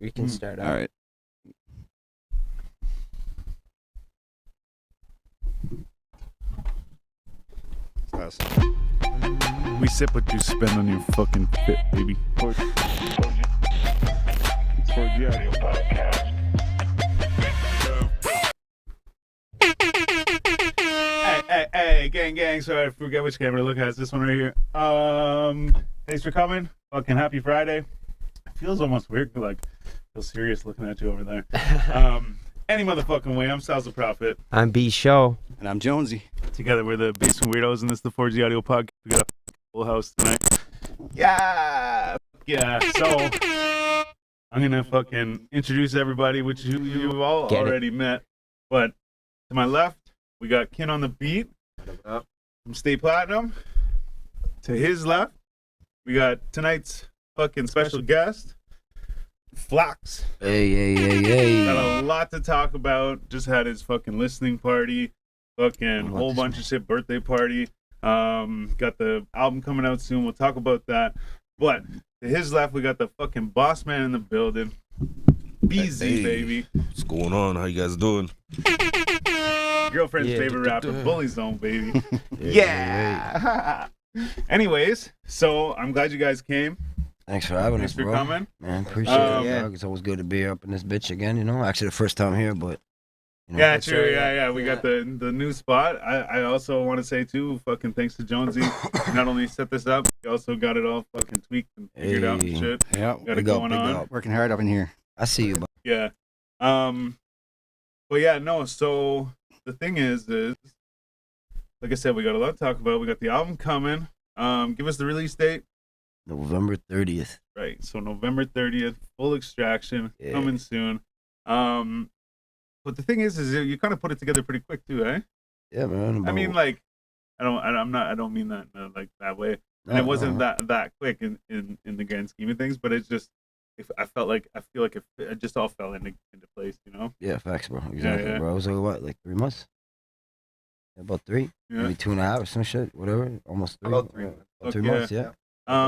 We can start out. All right. We sip what you spend on your fucking fit, baby. It's for the audio podcast. Hey, gang. Sorry, I forget which camera to look at. It's this one right here. Thanks for coming. Fucking happy Friday. It feels almost weird, like, feel serious looking at you over there. Any motherfucking way, I'm Sal's the Prophet. I'm B Show. And I'm Jonesy. Together we're the Basement Weirdos, and this is the 4G Audio Podcast. We got a full house tonight. Yeah. So I'm gonna fucking introduce everybody, which you've all already met. But to my left, we got Kin on the beat from Stay Platinum. To his left, we got tonight's fucking special guest, Flacs. Hey. Got a lot to talk about. Just had his fucking listening party, fucking whole bunch of shit, birthday party. Got the album coming out soon. We'll talk about that. But to his left, we got the fucking boss man in the building, BZ, Hey. baby. What's going on? How you guys doing? Girlfriend's favorite rapper, Bullyzone, baby. Yeah. Anyways, so I'm glad you guys came. Thanks for having Thanks us, for bro. coming. Man, appreciate it. yeah. Dog. It's always good to be up in this bitch again, you know? Actually, the first time here, but... You know, Yeah, it's- true. Yeah. We got the new spot. I also want to say, too, fucking thanks to Jonesy. Not only set this up, he also got it all fucking tweaked and figured out and Hey. shit. Yeah, Got it going on. working hard up in here. I see you, bro. Yeah. But yeah, no, so the thing is, like I said, we got a lot to talk about. We got the album coming. Give us the release date. November 30th. Right. So November 30th, Full Extraction, Yeah. coming soon. But the thing is you kind of put it together pretty quick too, eh? Yeah, man. I mean, like, I don't mean that in like that way. And it wasn't that quick in the grand scheme of things, but it's just, I feel like it just all fell into place, you know? Yeah, facts, bro. Exactly, yeah. bro. It was like, what, like 3 months? Yeah, about 3? Yeah. Maybe 2.5 or some shit, whatever. Almost 3. About 3 Yeah, months. about 3 Okay. months, yeah.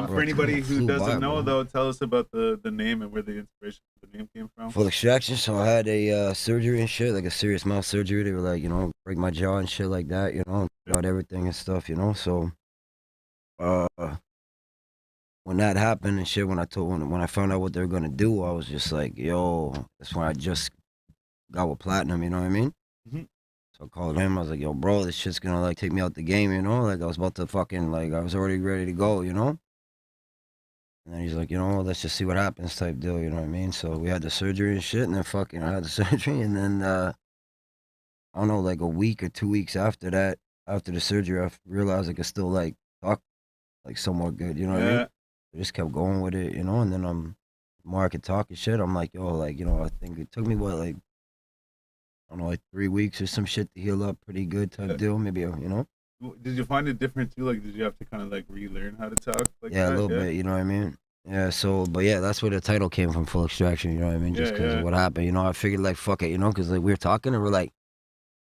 For anybody who Flew doesn't by, know, bro. though, tell us about the name and where the inspiration for the name came from. Full extraction, so I had a surgery and shit, like a serious mouth surgery. They were like, you know, break my jaw and shit like that, you know, got everything and stuff, you know. So, when that happened and shit, when I found out what they were gonna do, I was just like, yo, that's when I just got with platinum, you know what I mean? Mhm. So I called him. I was like, yo, bro, this shit's gonna like take me out the game, you know? Like I was about to fucking like I was already ready to go, you know. And then he's like, you know, let's just see what happens type deal, you know what I mean? So we had the surgery and shit, and then fucking I had the surgery, and then, I don't know, like a week or 2 weeks after that, after the surgery, I realized I could still, like, talk, like, somewhat good, you know what I mean? I just kept going with it, you know, and then the more I could talk and shit, I'm like, yo, like, you know, I think it took me, what, like, I don't know, like 3 weeks or some shit to heal up pretty good type deal, maybe, you know? Did you find it different too? Like, did you have to kind of like relearn how to talk? Like Yeah, that? a little bit, you know what I mean? Yeah, so, but yeah, that's where the title came from, Full Extraction, you know what I mean? Just because Yeah. of what happened, you know? I figured, like, fuck it, you know? Because, like, we were talking and we're like,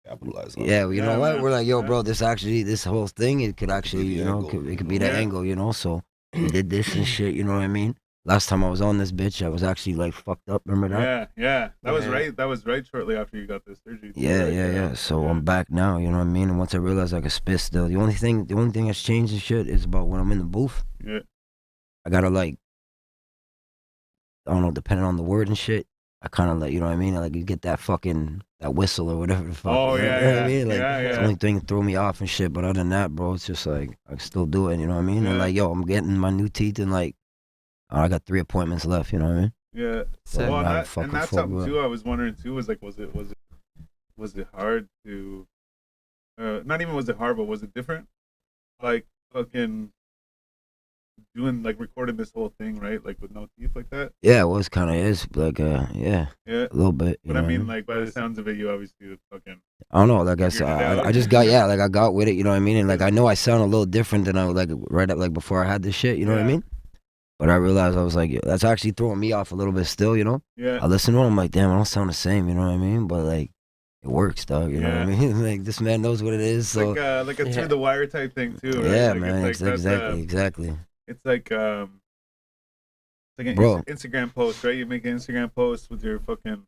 Capitalize on yeah, it. well, you Yeah, know what? man. We're like, yo, Yeah. bro, this whole thing, it could actually, be the you know, angle, it could be the Yeah. angle, you know? So we did this and shit, you know what I mean? Last time I was on this bitch, I was actually, like, fucked up, remember that? Yeah. That was Yeah. right. That was right shortly after you got the surgery. too, Yeah, right? yeah. So I'm back now, you know what I mean? And once I realized I could spit still, the only thing that's changed and shit is about when I'm in the booth. Yeah. I gotta, like, I don't know, depending on the word and shit, I kind of, like, you know what I mean? Like, you get that fucking, that whistle or whatever the fuck. Oh, you know yeah, what yeah. I mean? Like, Yeah, it's the yeah. only thing that threw me off and shit. But other than that, bro, it's just like, I can still do it, you know what I mean? And Yeah. like, yo, I'm getting my new teeth and like, I got 3 appointments left, you know what I mean? Yeah. So Well, now and fucking that's fuck something with- too. I was wondering too. Was like, was it hard to? Not even was it hard, but was it different? Like fucking doing like recording this whole thing, right? Like with no teeth like that. Yeah, it was kind of is like, yeah, Yeah. a little bit. you But I know what mean, like by the sounds of it, you obviously fucking. I don't know, like I said, Figured it out. I just got, like I got with it, you know what I mean? And like, I know I sound a little different than I like right up, like before I had this shit, you know what I Yeah. mean? But I realized I was like, that's actually throwing me off a little bit still, you know? Yeah. I listen to it, I'm like, damn, I don't sound the same, you know what I mean? But like, it works, dog, you know what I Yeah. mean? Like, this man knows what it is, so. Like a through the wire type thing too. Right? Yeah, Like, man, it's like exactly, that, exactly. It's like like an Bro. Instagram post, right? You make an Instagram post with your fucking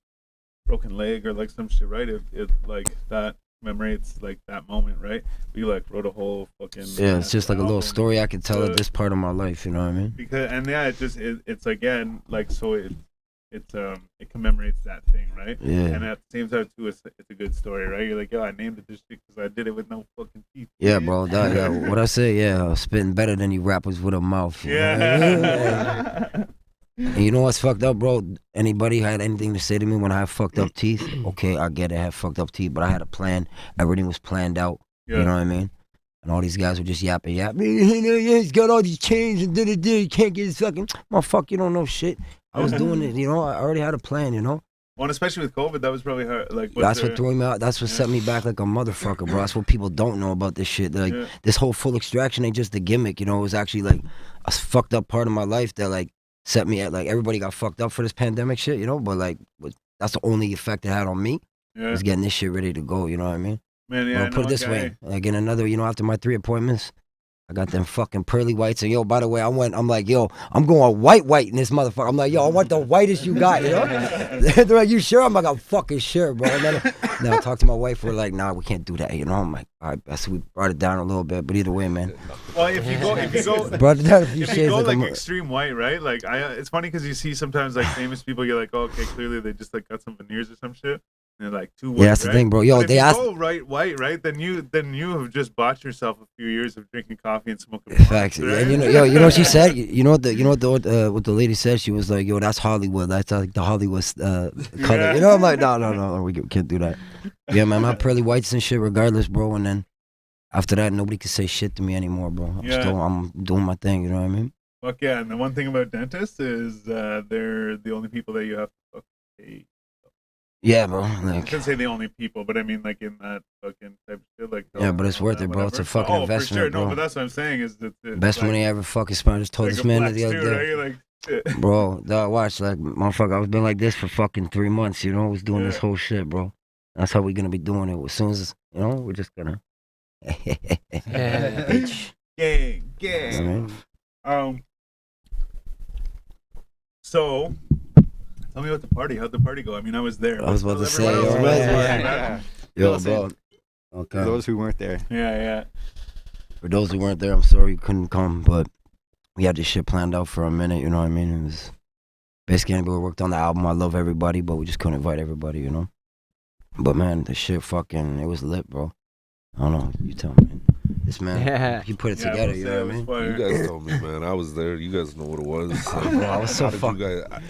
broken leg or like some shit, right? It like that commemorates like that moment, right? You like wrote a whole fucking it's just like a little album. story I can tell at this part of my life. You know what I mean? Because it's again like so it commemorates that thing, right? Yeah. And at the same time too, it's a good story, right? You're like, yo, I named it this shit because I did it with no fucking teeth. Yeah, bro. What I say? Yeah, spitting better than you rappers with a mouth. You know? Yeah. And you know what's fucked up, bro? Anybody had anything to say to me when I had fucked up teeth? Okay, I get it, I had fucked up teeth, but I had a plan. Everything was planned out. Yeah. You know what I mean? And all these guys were just yapping. He's got all these chains and he can't get his fucking. Motherfucker, you don't know shit. I was doing it, you know? I already had a plan, you know? Well, and especially with COVID, that was probably hard. Like, That's what threw me out. That's what set me back like a motherfucker, bro. That's what people don't know about this shit. Like, this whole full extraction ain't just a gimmick, you know? It was actually like a fucked up part of my life that like set me at, like, everybody got fucked up for this pandemic shit, you know? But like, that's the only effect it had on me. Yeah. Was getting this shit ready to go, you know what I mean? Man, yeah. Well, put it this way, like in another, you know, after my 3 appointments, I got them fucking pearly whites. And yo, by the way, I'm like, yo, I'm going white in this motherfucker. I'm like, yo, I want the whitest you got, you know? They're like, you sure? I'm like, I'm fucking sure, bro. And then I talked to my wife. We're like, nah, we can't do that, you know? I'm like, all right, so we brought it down a little bit, but either way, man. Well, if you go, brought it down a few if you shades. go like like extreme white, right? Like it's funny because you see sometimes like famous people, you're like, oh, okay, clearly they just like got some veneers or some shit. They're like too white. Yeah, that's right? the thing, bro. Yo, but if they you asked. go white, right? Then you have just bought yourself a few years of drinking coffee and smoking. Facts. Right? And you know what she said? You know what the lady said? She was like, yo, that's Hollywood. That's like the Hollywood color. Yeah. You know, I'm like, no, we can't do that. Yeah, man, I'm pearly whites and shit regardless, bro. And then after that, nobody can say shit to me anymore, bro. I'm doing my thing, you know what I mean? Fuck yeah. And the one thing about dentists is they're the only people that you have to pay. Yeah, bro. I Like, shouldn't say the only people, but I mean like in that fucking type of shit. Like, yeah, but it's worth it, bro. It's a fucking investment, for sure. bro. No, but that's what I'm saying is that Best like, money I ever fucking spent. I just told like this a man Flacs the other too, day. right? Like, shit. Bro, dog, watch, like, motherfucker, I've been like this for fucking 3 months, you know? I was doing this whole shit, bro. That's how we're gonna be doing it. As soon as, you know, we're just gonna. Bitch. Gang. You know what I mean? So, tell me about the party. How'd the party go? I mean, I was there. I was about to say, Everyone else was there, yeah. Yo, bro. Okay. For those who weren't there. Yeah. For those who weren't there, I'm sorry you couldn't come, but we had this shit planned out for a minute, you know what I mean? It was basically anybody who worked on the album. I love everybody, but we just couldn't invite everybody, you know? But man, the shit fucking, it was lit, bro. I don't know, you tell me. This man, he put it together, you know what I mean? You guys told me, man. I was there. You guys know what it was. Bro, I was so fucked.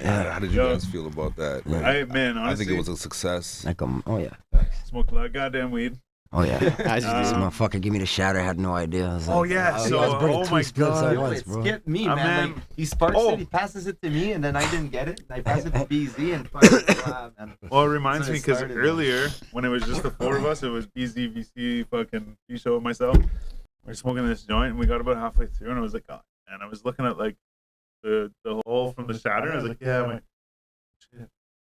How did you guys feel about that? Like, Honestly, I think it was a success. Like, oh yeah. Smoked a lot of goddamn weed. Oh yeah. This As motherfucker give me the shatter, I had no idea. I was like, Oh yeah. I So, was bringing oh two my splits at god. once, It bro. skipped me, Ah, man. man. Like, he sparks Oh. it, he passes it to me, and then I didn't get it. And I pass it to BZ, and fucking, man. Well, it reminds So it me because started, earlier when it was just the four of us, it was BZ, VC, fucking P-Show, and myself. We're smoking this joint, and we got about halfway through, and I was like, oh, and I was looking at like the hole from the shatter. And I was like, yeah, my shit.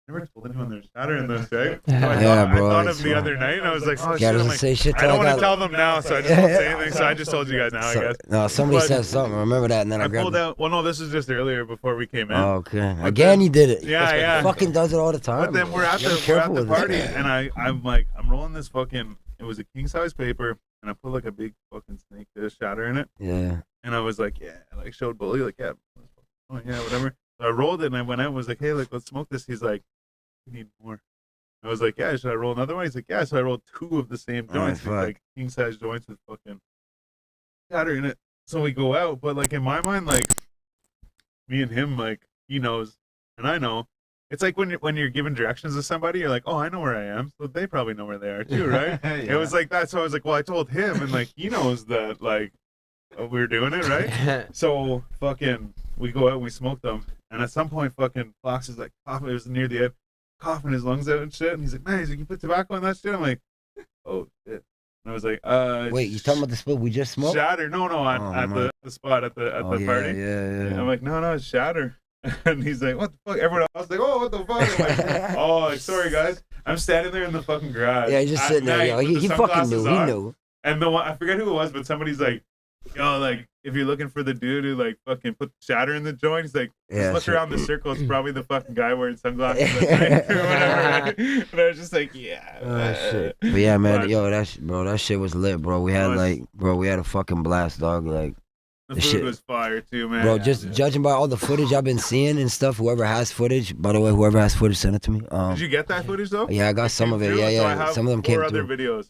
I never told anyone there's shatter in this, right? So Yeah, bro, I thought of it's the other night, and I was like, oh Yeah, shit. I'm doesn't like, say shit I till don't want got to tell them now, so I just won't say anything. So I just told you guys now, I guess. No, somebody But- said something. I remember that, and then I I grabbed pulled it. out. Well, no, this is just earlier before we came in. Oh, okay. But Again, then- he did it. Yeah. Fucking does it all the time. But then we're at You gotta the be careful with party, this. and I'm like, I'm rolling this fucking. It was a king size paper, and I put like a big fucking snake shatter in it. Yeah. And I was like, yeah, I like showed Bully, like, yeah, oh yeah, whatever. So I rolled it, and I went out and was like, hey, like, let's smoke this. He's like, we need more. I was like, yeah, should I roll another one? He's like, yeah. So I rolled 2 of the same Oh, joints, fuck. like king size joints with fucking shatter in it. So we go out, but like in my mind, like me and him, like he knows and I know. It's like when you're giving directions to somebody, you're like, oh, I know where I am, so they probably know where they are too, right? It was like that. So I was like, well, I told him, and like he knows that like we're doing it, right? So fucking we go out and we smoke them, and at some point fucking Flacs is like coughing. It was near the end, coughing his lungs out and shit, and he's like, man, he's like, you put tobacco on that shit? I'm like, oh shit. And I was like, Wait, you talking about the split we just smoked? shatter? No, at man. the spot at the Yeah, party. yeah. I'm like, no, it's shatter. And he's like, what the fuck? Everyone else like, oh, what the fuck? I'm like, oh, like, sorry guys. I'm standing there in the fucking garage. Yeah, he's just at sitting there. night Yo. with He the fucking sunglasses knew. He on. knew. And the one, I forget who it was, but somebody's like, Yo, like if you're looking for the dude who like fucking put the shatter in the joint, he's like, Yeah, look sure. around the circle. It's probably the fucking guy wearing sunglasses at night or whatever. And I was just like, yeah. Oh shit. But yeah, man, But yo, that shit was lit, bro. We had Oh, like, bro, we had a fucking blast, dog. Like, the the food shit- was fire too, man. bro, just judging by all the footage I've been seeing and stuff. Whoever has footage, by the way, whoever has footage, send it to me. Did you get that footage though? Yeah, I got It some came of it. through? Yeah, So yeah. I have Some of them came 4 other through. videos.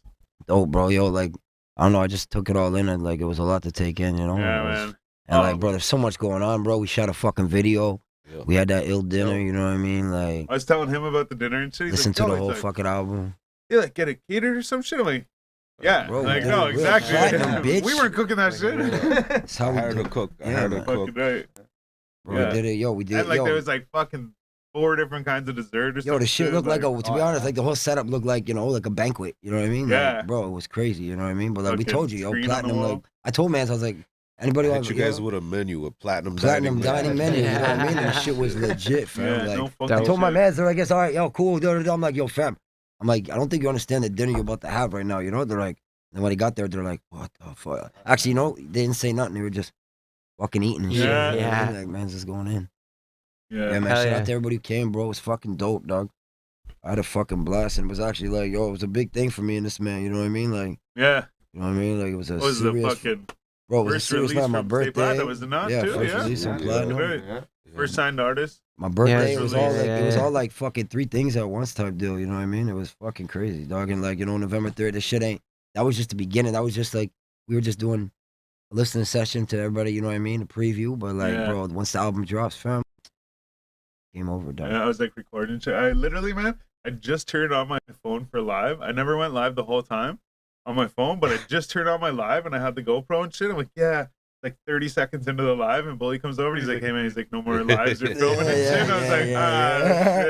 Oh, bro, yo, like, I don't know. I just took it all in, and like, it was a lot to take in, you know. Yeah, It was- man. And Oh. like, bro, there's so much going on, bro. We shot a fucking video. Yeah. We had that ill dinner, you know what I mean? Like, I was telling him about the dinner and shit. He's listen like, to "Yo," the he's whole like, fucking album. "You like get it catered or some shit?" I'm like, yeah, Bro, we like did no, it real exactly. platinum, bitch. We weren't cooking that shit. That's how I we hired did a cook. I Yeah, hired a man. cook. Fucking right. Bro, Yeah. we did it. Yo, we did And like yo. there was like fucking 4 different kinds of dessert or Yo, the shit looked like a, to be oh, honest, like the whole setup looked like, you know, like a banquet. You know what I mean? Yeah. Like, bro, it was crazy. You know what I mean? But like we Fucking told you, yo, screen on the platinum. wall. Like I told man, I was like, anybody I want hit you guys with a menu, a platinum dining menu? You know what I mean? And the shit was legit, fam. Yeah, like no fucking I told my shit. man, they're like, "Yes, all right, yo, cool." I'm like, "Yo, fam," I'm like, "I don't think you understand the dinner you're about to have right now." You know? They're like, and when they got there, they're like, "What the fuck?" Actually, you know, they didn't say nothing. They were just fucking eating and shit. Yeah. You know what I mean? Yeah. Like, man's just going in. Yeah, Yeah, man. Hell Shout yeah. out to everybody who came, bro. It was fucking dope, dog. I had a fucking blast, and it was actually like, yo, it was a big thing for me and this man. You know what I mean? Like, yeah. you know what I mean? Like, it was a What was the serious, fucking bro. It was a first serious release night. My from Stay birthday. Platinum, was it not? Yeah, too? first Yeah. release from Yeah. Platinum. Right. First signed artist. My birthday, Yeah, it was really. all like, it was Yeah. all like fucking 3 things at once type deal. You know what I mean? It was fucking crazy, dog. And like, you know, November 3rd, this shit ain't. That was just the beginning. That was just like we were just doing a listening session to everybody. You know what I mean? A preview, but like, Yeah. bro, once the album drops, fam, game over, dog. Yeah, I was like recording shit. I literally, man, I just turned on my phone for live. I never went live the whole time on my phone, but I just turned on my live and I had the GoPro and shit. I'm like, yeah, like 30 seconds into the live, and Bully comes over. He's like, hey man, he's like, no more lives. You're filming and Yeah, shit. And I was yeah, like, yeah.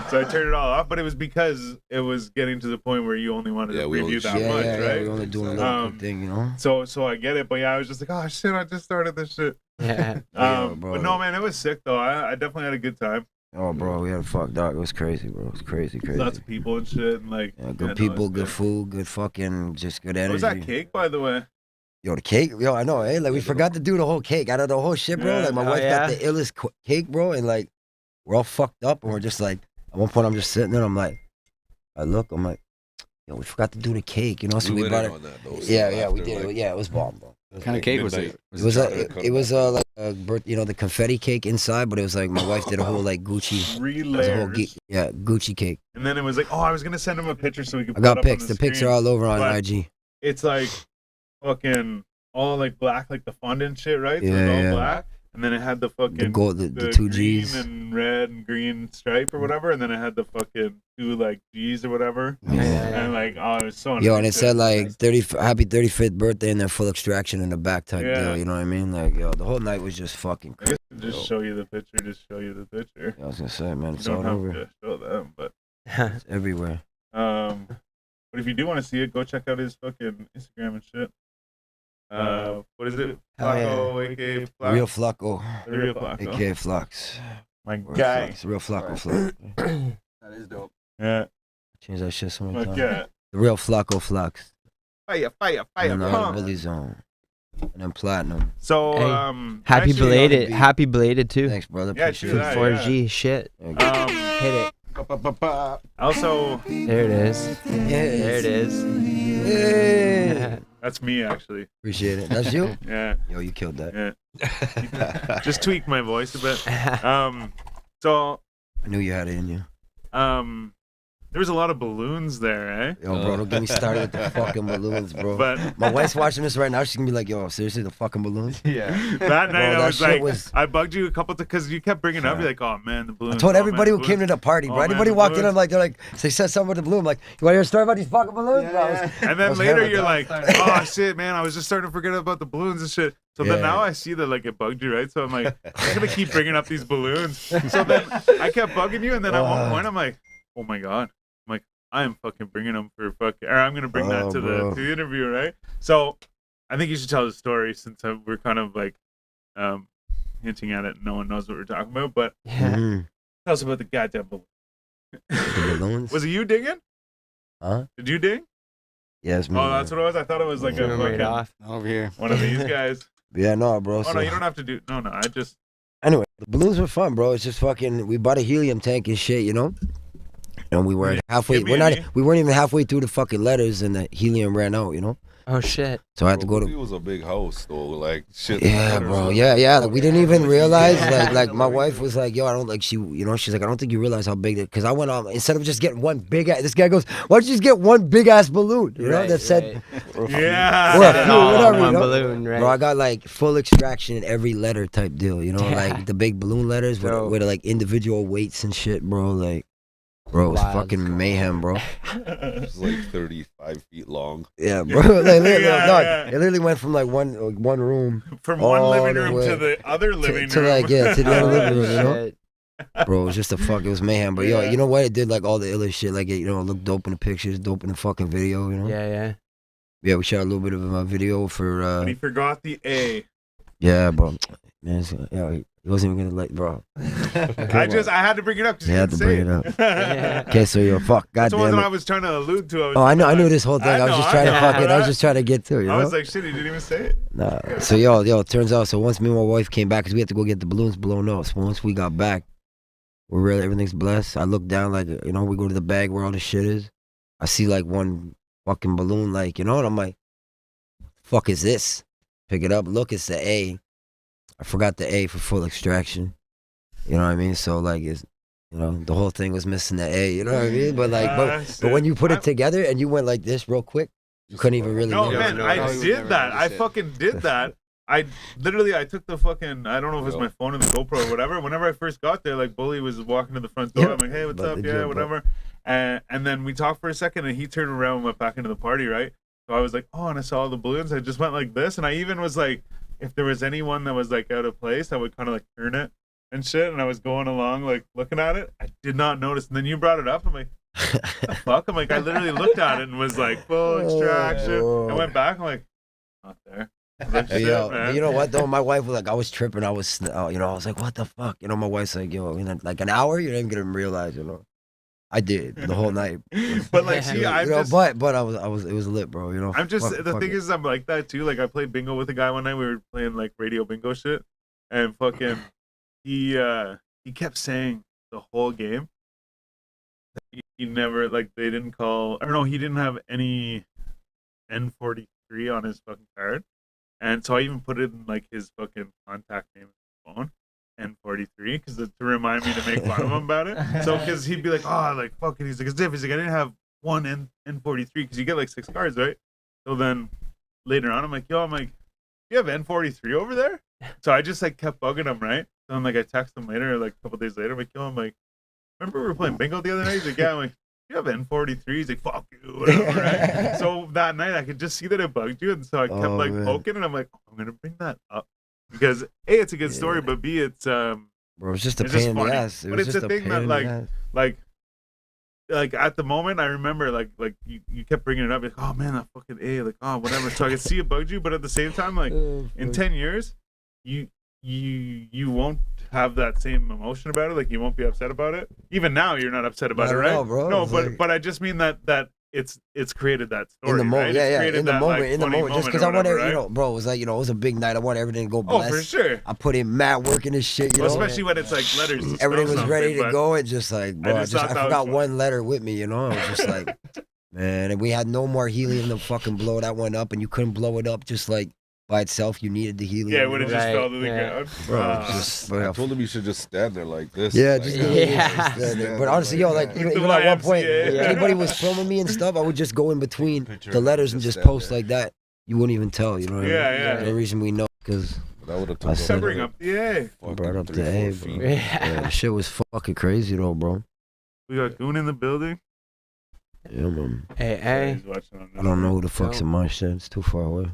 shit. So I turned it all off, but it was because it was getting to the point where you only wanted Yeah, to we preview only- that yeah, much, yeah, right? We're only doing a little Um, quick thing, you know. So I get it, but yeah, I was just like, oh shit, I just started this shit. Yeah. Yeah, bro. But no, man, it was sick though. I definitely had a good time. Oh, bro, we had a fuck, dog. It was crazy, bro. It was crazy. Lots of people and shit, and like, Yeah, yeah, good no, people, it's good food, good fucking, just good What energy. was that cake, by the way? Yo, the cake, yo, I know, eh? Like we forgot to do the whole cake. Out of the whole shit, bro. Yeah. Like my Oh, wife yeah? got the illest cake, bro, and like we're all fucked up, and we're just like, at one point I'm just sitting there, I'm like, I'm like, yo, we forgot to do the cake, you know? So we went brought in it. on that, though, so Yeah, we after, did. like, Yeah, it was bomb, bro. What kind of cake was it? It was like a you know, the confetti cake inside, but it was like my wife did a whole like Gucci, 3 it was a whole layers. Gucci cake. And then it was like, oh, I was gonna send him a picture so we could. I put it got up on pics. The pics are screen. all over on But IG. It's like fucking all like black, like the fondant shit, right? So Yeah, it's all yeah. black. And then it had the fucking The gold, the 2 green G's. and red and green stripe or whatever, and then it had the fucking 2 like G's or whatever. Yeah. And like, oh, it was so. Yo, and nice. it said like happy 35th birthday and then full extraction in the back type Yeah. deal. You know what I mean? Like, yo, the whole night was just fucking I crazy. guess just show you the picture. Just show you the picture. I was gonna say, man, You it's all don't have over. to show them, but It's everywhere. but if you do want to see it, go check out his fucking Instagram and shit. What is it? Hell yeah. Flacco, aka Flacs? Real Flacco, The real Flacco. aka Flux. My Real guy. Flux, Real Flacco, Flux. That is dope. Yeah. Change that shit so many Fuck times. yeah. The real Flacco Flux. Fire, fire, fire, And pump. Bullyzone. And then Platinum. So, Hey, Happy actually, belated. beat. Happy belated too. Thanks, brother. Yeah, Appreciate true it. that. 4G shit. Thank you. Hit it. Also, There it is. Yes. There it is. Hey. that's me actually. Appreciate it. That's you? Yeah, Yo, you killed that. yeah. Just tweak my voice a bit. So, I knew you had it in you. there was a lot of balloons there, eh? Yo, bro, don't get me started with the fucking balloons, bro. But My wife's watching this right now. She's gonna be like, "Yo, seriously, the fucking balloons?" Yeah. that night that I was shit like, was- I bugged you a couple times because you kept bringing it up. You're like, oh man, the balloons. I told oh, everybody man, who the came to balloons. the party, Oh, bro. man, Anybody the walked in, balloons. I'm like, they're like, they said something with the balloon. I'm like, you want to hear a story about these fucking balloons? Bro, I was- And then was later hella you're like, dumb. oh shit, man, I was just starting to forget about the balloons and shit. So then Yeah. now I see that like it bugged you, right? So I'm like, I'm gonna keep bringing up these balloons. So then I kept bugging you, and then at one point I'm like, oh my god, I'm like, I am fucking bringing them for fucking, or I'm gonna bring that Oh, to bro. the interview, right? So I think you should tell the story since we're kind of like hinting at it. And no one knows what we're talking about, but Mhm. tell us about the goddamn balloon. The balloons? Was it you digging? Huh? Did you dig? Yeah, it's me. Oh, that's what it was. I thought it was like Threw a him right fucking off. Over here. one of these guys. Yeah, no, bro. Oh So, no, you don't have to do. No, I just. anyway, the balloons were fun, bro. It's just fucking. We bought a helium tank and shit, you know. And we were halfway. Give me We're not. any. We weren't even halfway through the fucking letters, and the helium ran out, you know. Oh shit. So I had to go It to. was a big house though, like shit. Yeah, bro. Yeah. Like we didn't even realize. Like my wife was like, "Yo, I don't like." She, you know, she's like, "I don't think you realize how big it." Because I went on instead of just getting one big. This guy goes, "Why don't you just get one big ass balloon?" You know Right, that said. right. Yeah. Or a Set it few, all whatever, on you one know? balloon, right? Bro, I got like full extraction in every letter type deal, you know, like the big balloon letters Dope. with like individual weights and shit, bro. Like, bro, it's Wild. fucking mayhem, bro. It's like 35 feet long. Yeah, bro. Like, literally, Yeah, no, yeah. it literally went from like one room From all one living the room way to the other living to room. like to the other living room, you know. Shit. Bro, it was just a fuck. It was mayhem. But yo, Yeah. you know what? It did like all the illest shit. Like it looked dope in the pictures, dope in the fucking video. You know. Yeah. Yeah, we shot a little bit of a video for. But he forgot the A. Yeah, bro. Man, he wasn't even gonna like, bro. I had to bring it up because You you had didn't to bring say it up. Yeah. Okay, so yo, fuck, That's goddamn what it. I was trying to allude to. Oh, I knew this whole thing. I was just trying to fuck it. I was just trying to get to it, you know? I was like, shit, he didn't even say it. Nah. So yo, it turns out, so once me and my wife came back, because we had to go get the balloons blown up. So once we got back, everything's blessed. I look down, like, you know, we go to the bag where all the shit is. I see like one fucking balloon, like, you know, and I'm like, fuck is this? Pick it up, look, it's the A. I forgot the A for full extraction. You know what I mean? So like, it's, you know, the whole thing was missing the A, you know what I mean? But like, but when you put it together and you went like this real quick, you couldn't even really No, look. man, no, I no, you would did never that. I understand. fucking did that. I took the fucking, I don't know if it's my phone or the GoPro or whatever. Whenever I first got there, like Bully was walking to the front door. Yeah. I'm like, hey, what's But up? the Yeah, joke, bro. whatever. And then we talked for a second and he turned around and went back into the party, right? So I was like, oh, and I saw all the balloons. I just went like this. And I even was like, if there was anyone that was like out of place, I would kind of like turn it and shit. And I was going along, like looking at it. I did not notice. And then you brought it up. I'm like, what the fuck? I'm like, I literally looked at it and was like, full extraction. I went back. I'm like, not there. I was like, Hey, shit, yo, man. you know what though? My wife was like, I was tripping. I was, you know, I was like, what the fuck? You know, my wife's like, yo, in like an hour, you're not even gonna realize, you know. I did the whole night. But like, see, You I'm know, just, but it was lit, bro. You know. I'm just, Fuck- the fuck thing it. is, I'm like that too. Like, I played bingo with a guy one night. We were playing like radio bingo shit, and fucking, he kept saying the whole game. He never, like, they didn't call, or no, he didn't have any N43 on his fucking card, and so I even put it in like his fucking contact name on his phone. N43 because to remind me to make fun of him about it. So because he'd be like, oh, like fucking, he's like, it's different. He's like, I didn't have one N43 because you get like 6 cards, right? So then later on, I'm like, you have N43 over there? So I just like kept bugging him, right? So I'm like, I text him later, like a couple days later, I'm like, I'm like, remember we were playing bingo the other night? He's like, yeah. I'm like, you have N43? He's like, fuck you, whatever, right? So that night I could just see that it bugged you, and so I kept man. poking, and I'm like, I'm gonna bring that up. Because A, it's a good story, Yeah. but B, it's Bro, it was just a it's just pain in the funny. ass. It But was it's just a a thing pain that, in like, the ass. like at the moment I remember like you kept bringing it up, like, oh man, that fucking A, like, oh whatever. So I could see it bugged you, but at the same time, like, in 10 years, you won't have that same emotion about it. Like, you won't be upset about it. Even now, you're not upset about Not it, at right? all, bro. No, It's but like- but I just mean that it's created that story, In the moment, right? yeah, It's yeah. created In the that, moment, like, in the funny moment. Just because or I wanted, whatever, you right? know, bro, it was like, you know, it was a big night. I wanted everything to go Oh, blessed. for sure. I put in mad work in this shit, you Well, know. especially when it's like letters. to Everything spell was ready something, to but- go. It just like, bro, just thought I that was forgot fun. one letter with me, you know. I was just like, man, and we had no more helium to fucking blow that one up, and you couldn't blow it up just like by itself. You needed the helium. Yeah, it you would have know? just Right, fell to the yeah. ground. Bro, it's just, I bro, told him you should just stand there like this. yeah, like, just Yeah. yeah. But honestly, yo, like even The at one point, YMCA. if anybody was filming me and stuff, I would just go in between Picture the of him letters and just just stand post there. like that. You wouldn't even tell, you know what I mean? Yeah, yeah. The only reason we know because That would have I took said Bring up the A. I brought up 3-4 the A, feet. bro. Yeah, the shit was fucking crazy though, bro. We got Goon in the building. Yeah, man. Hey. He's watching on this. I don't know who the fuck's Dope. in my shit. It's too far away.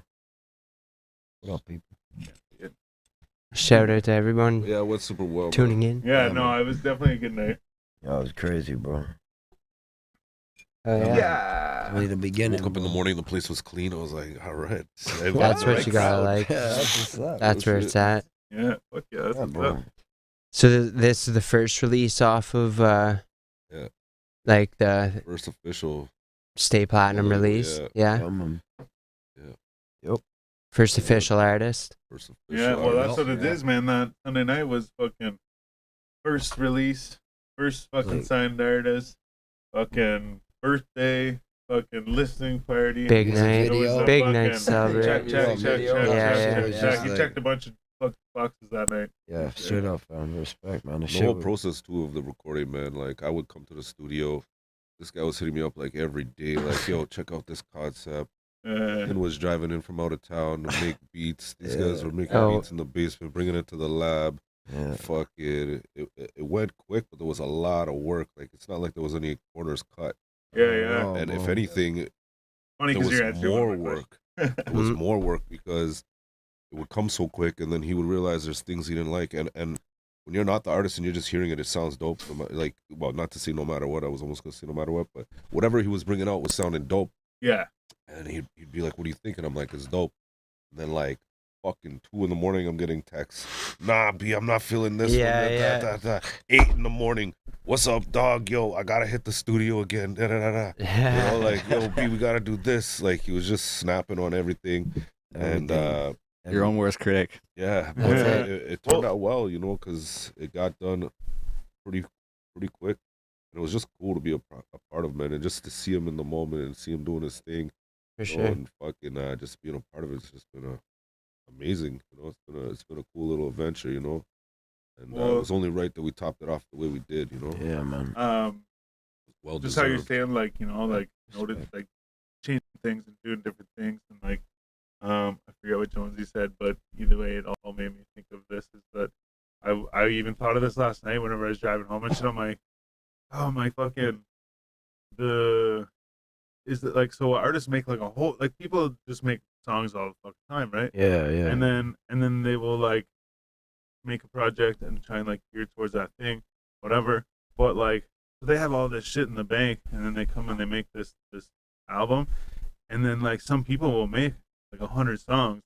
What up, people? Shout out to everyone Yeah, what's super well? tuning in. Yeah, Yeah, no, man. it was definitely a good night. That was crazy, bro. Oh, yeah. Yeah. Only the beginning. Woke up in the bro. morning, the place was clean. I was like, all right. That's what you gotta like. Yeah, that's what's up. That's where it's at. Yeah, fuck yeah, that's Yeah, what's bro. up. So this is the first release off of Yeah. like the First official. stay platinum Bullyzone, release. yeah. Yeah. Man. First official artist. First Yeah, official well, that's artist. what it is, man. That Sunday night was fucking first release, first fucking Like- signed artist, fucking birthday, fucking listening party. Big Music night. It was video. a Big fucking night to celebrate. Check, check, check, Video. check, Yeah, check, yeah. check, It's check. just He like- checked a bunch of fucking boxes that night. Yeah, straight up, man. Respect, man. The The shit whole was- process too of the recording, man. Like I would come to the studio. This guy was hitting me up like every day, like, yo, check out this concept. And was driving in from out of town to make beats. These guys Yeah. were making Oh. beats in the basement, bringing it to the lab. Yeah. Fuck it. It went quick, but there was a lot of work. Like it's not like there was any corners cut. Yeah, yeah. Oh, And if bro. Funny anything, there because was you're answering more one of my work. It was Mhm. more work because it would come so quick, and then he would realize there's things he didn't like. And when you're not the artist and you're just hearing it, it sounds dope. Like, well, not to say no matter what. I was almost gonna say no matter what, but whatever he was bringing out was sounding dope. Yeah. And he'd be like, "What do you think?" And I'm like, "It's dope." And then like fucking 2 a.m, I'm getting texts. Nah, B, I'm not feeling this. Yeah, one. yeah. 8 a.m. What's up, dog? Yo, I gotta hit the studio again. Da, da, da, da. You know, like, yo, B, we gotta do this. Like he was just snapping on everything. And Everything. Your own worst critic. yeah, but That's it turned out well, you know, because it got done pretty quick. And it was just cool to be a part of, man, and just to see him in the moment and see him doing his thing. For You know, sure. and fucking just being a part of it's just been amazing. You know, it's been a cool little adventure. You know, and it Well- was only right that we topped it off the way we did. You know, Yeah, man. well Just how you're deserved. saying, like, you know, like, notice, Respect. like, changing things and doing different things. And, like, I forget what Jonesy said, but either way, it all made me think of this is that I even thought of this last night whenever I was driving home and shit. I'm like, oh, my fucking, is it like, so artists make like a whole, like, people just make songs all the fucking time, right? Yeah, yeah. And then they will like make a project and try and like gear towards that thing, whatever. But like they have all this shit in the bank, and then they come and they make this album, and then like some people will make like 100 songs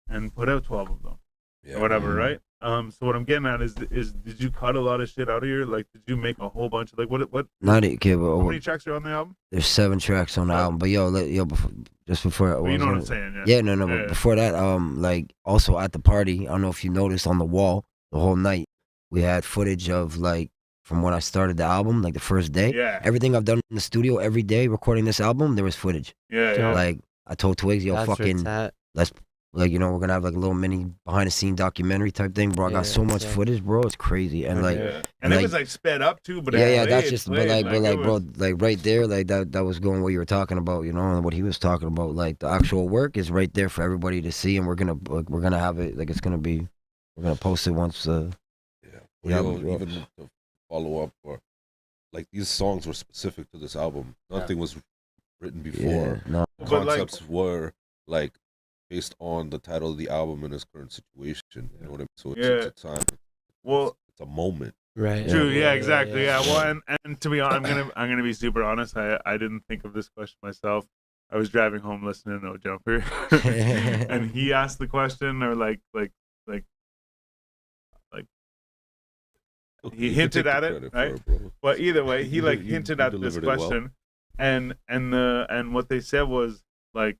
and put out 12 of them Yeah. or whatever, right? So what I'm getting at is did you cut a lot of shit out of your, like, did you make a whole bunch of, like, what Not it, kid, how but many tracks are on the album? there's 7 tracks on the album. But yo, just before, Well, you know what I'm saying, yeah. Yeah, no, Yeah, but yeah. before that, like also at the party, I don't know if you noticed on the wall the whole night we had footage of like from when I started the album, like the first day. Yeah, Everything I've done in the studio every day recording this album, there was footage. yeah, yeah. Like I told Twigs, yo, That's where fucking, it's at. like, you know, we're gonna have like a little mini behind the scene documentary type thing, bro. I Yeah, got so much yeah. footage, bro. It's crazy. And like, Yeah. And it like- was like sped up too, but yeah, it yeah, that's played, just, played, but like, it bro, was- like right there, like that was going what you were talking about, you know, and what he was talking about. Like the actual work is right there for everybody to see, and we're gonna have it, like we're gonna post it once. Yeah. Yeah, Well, bro. even to follow up, or like these songs were specific to this album. Nothing was written Yeah, before. no, But, like- Concepts were like based on the title of the album and his current situation. You know what I mean? So it's a time. Well, It's a moment. Right. true, yeah, exactly, yeah. Well, and to be honest, I'm gonna be super honest. I didn't think of this question myself. I was driving home listening to No Jumper, and he asked the question, or like He You can hinted take the at it, credit for right? bro. But either way, he like You hinted at this delivered it well. question, and what they said was like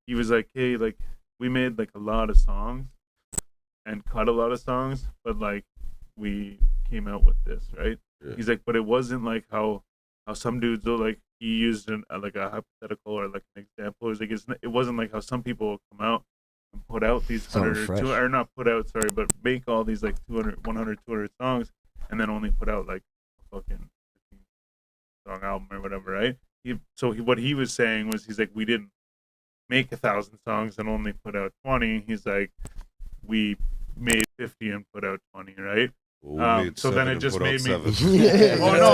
he was like, hey, like we made like a lot of songs and cut a lot of songs, but like we came out with this, right? Yeah. He's like, but it wasn't like how some dudes will, like, he used like a hypothetical or like an example. It was like it wasn't like how some people will come out and put out these Something 100 or fresh. 200, or not put out, sorry, but make all these like 200, 100, 200 songs and then only put out like a fucking 15 song album or whatever, right? What he was saying was, he's like, we didn't make 1,000 songs and only put out 20. He's like, we made 50 and put out 20, right? Well, we made so then seven it and just put out made me- seven. Yeah. Oh no,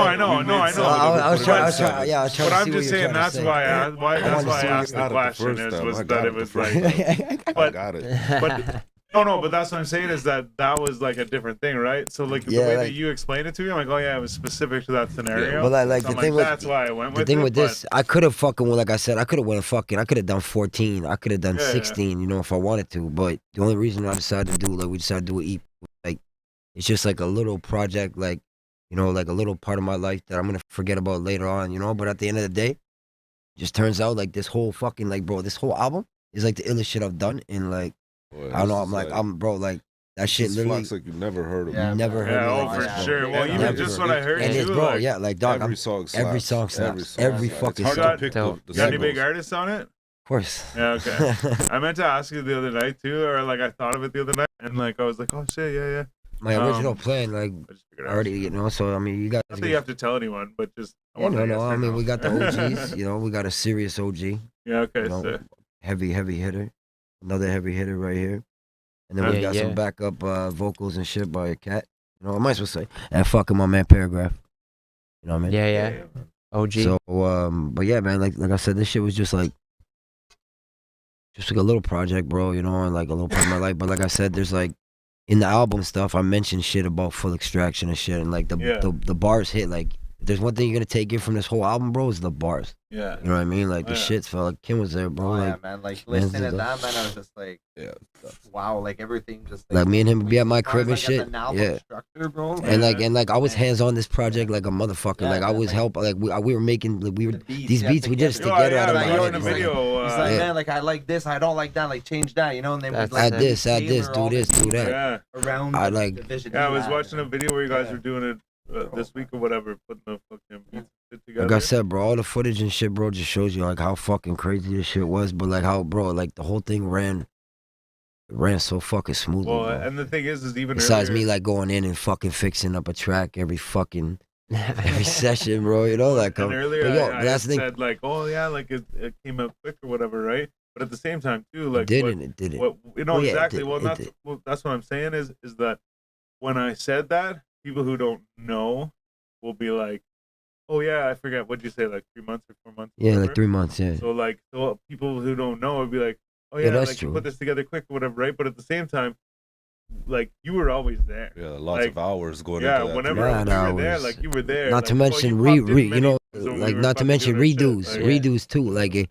I know. I was trying to But see I'm what just you saying were trying to that's say. why I asked the got it the question first is time. was I that got it it the was first like I But- got it. but no, but that's what I'm saying is that was like a different thing, right? So like the Yeah, way like- that you explained it to me, I'm like, oh yeah, it was specific to that scenario. But like So the I'm thing with that's why I went the with thing it, with this, I could have fucking, like I said, I could have done 14. I could have done Yeah, yeah. 16, you know, if I wanted to. But the only reason I decided to do, like, we decided to do an EP, like, it's just like a little project, like, you know, like a little part of my life that I'm gonna forget about later on, you know. But at the end of the day, just turns out like this whole fucking like, bro, this whole album is like the illest shit I've done in like, Boy, I don't know, this I'm is like, I'm bro, like that shit this literally Flacs like you never heard of. Yeah, never heard Yeah, of it oh, like for this, bro. sure. Well, even Never. just what I heard And it's too, bro, like, yeah, like dog, Every song slaps. every song slaps. song Every slaps. fucking It's song. hard to pick Dope. the got any big singles. artists on it? Of course. Yeah, okay. I meant to ask you the other night too, or like I thought of it the other night, and like I was like, oh shit, yeah. My original plan, like I just figured out. already, you know. So I mean, you guys. Not that you have to tell anyone, but just. Yeah, no, want no. yes or I mean, no. we got the OGs. You know, we got a serious OG. Yeah, okay. You know, So, heavy hitter. Another heavy hitter right here. And then we Yeah, got yeah. some backup vocals and shit by a cat. You know, what am I supposed to say? And fucking my man Paragraph. You know what I mean? Yeah. OG. So, but yeah, man, like I said, this shit was just like a little project, bro. You know, and like a little part of my life. But like I said, there's like in the album stuff, I mentioned shit about full extraction and shit, and like the bars hit. Like, if there's one thing you're gonna take in from this whole album, bro, is the bars. yeah. You know what I mean? Like the Yeah. shits felt like Kim was there, bro. Oh, yeah, Like, man. Like man's listening to the- that, man, I was just like, Yeah. wow, like everything just like me and him would be at my as far crib as, and like, shit. an album Yeah. structure, bro. And like I was Man. hands on this project like a motherfucker. Yeah, like I man, was like- help. Like we were making like we were The beats, these yeah, beats we just Yo, together yeah, out of like, my yo, head. in the He's like, video. He's like, Yeah. man, like I like this, I don't like that, like change that, you know, and then we That's- like add this, tailor do all this, the do that. Yeah. around I the like- vision Yeah, I he was had, watching you a know? video where you guys Yeah. were doing it this week or whatever, putting the fucking beats shit together. Like I said, bro, all the footage and shit, bro, just shows you like how fucking crazy this shit was. But like how, bro, like the whole thing ran so fucking smoothly. Well, bro. and the thing is even Besides earlier, me like going in and fucking fixing up a track every session, bro. You know, like and earlier but yo, I that's the thing. said like, oh yeah, like it came out quick or whatever, right? But at the same time too, like It didn't. what you know Well, yeah, it exactly. did, Well, it that's did. well, that's what I'm saying is that when I said that, people who don't know will be like, oh yeah, I forget what'd you say, like 3 months or 4 months. or Yeah, whatever? like 3 months, yeah. So people who don't know would be like, oh Yeah, yeah, that's like true. you put this together quick or whatever, right? But at the same time, like you were always there. Yeah, lots Like, of hours going Yeah, into that. whenever Mad you were there, hours. like you were there. Not like, to mention you popped in you many know, times when we like were not to fucking mention doing that shit, redos, like, redos too. Like yeah.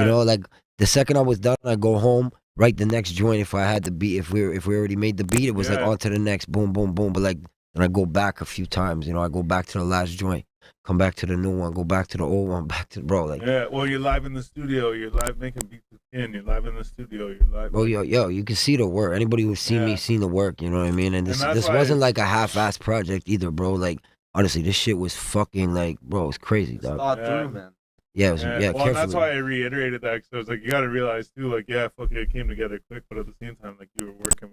you know, like the second I was done, I go home, write the next joint. If I had the beat, if we already made the beat, it was like Yeah. on to the next, boom, boom, boom. But like then I go back a few times. You know, I go back to the last joint, come back to the new one, go back to the old one, back to bro. Like, Yeah, well, you're live in the studio. You're live making beats with Ken. You're live in the studio. You're live. bro, yo, you can see the work. Anybody who's seen me, Yeah. seen the work. You know what I mean? And this that's this why wasn't like a half-ass project either, bro. Like honestly, this shit was fucking like, bro, it's crazy, It's dog. thought Yeah. through, man. Yeah, it was, Yeah, yeah, well, and that's carefully. why I reiterated that because I was like, you got to realize too, like, yeah, fuck it came together quick, but at the same time, like, you were working.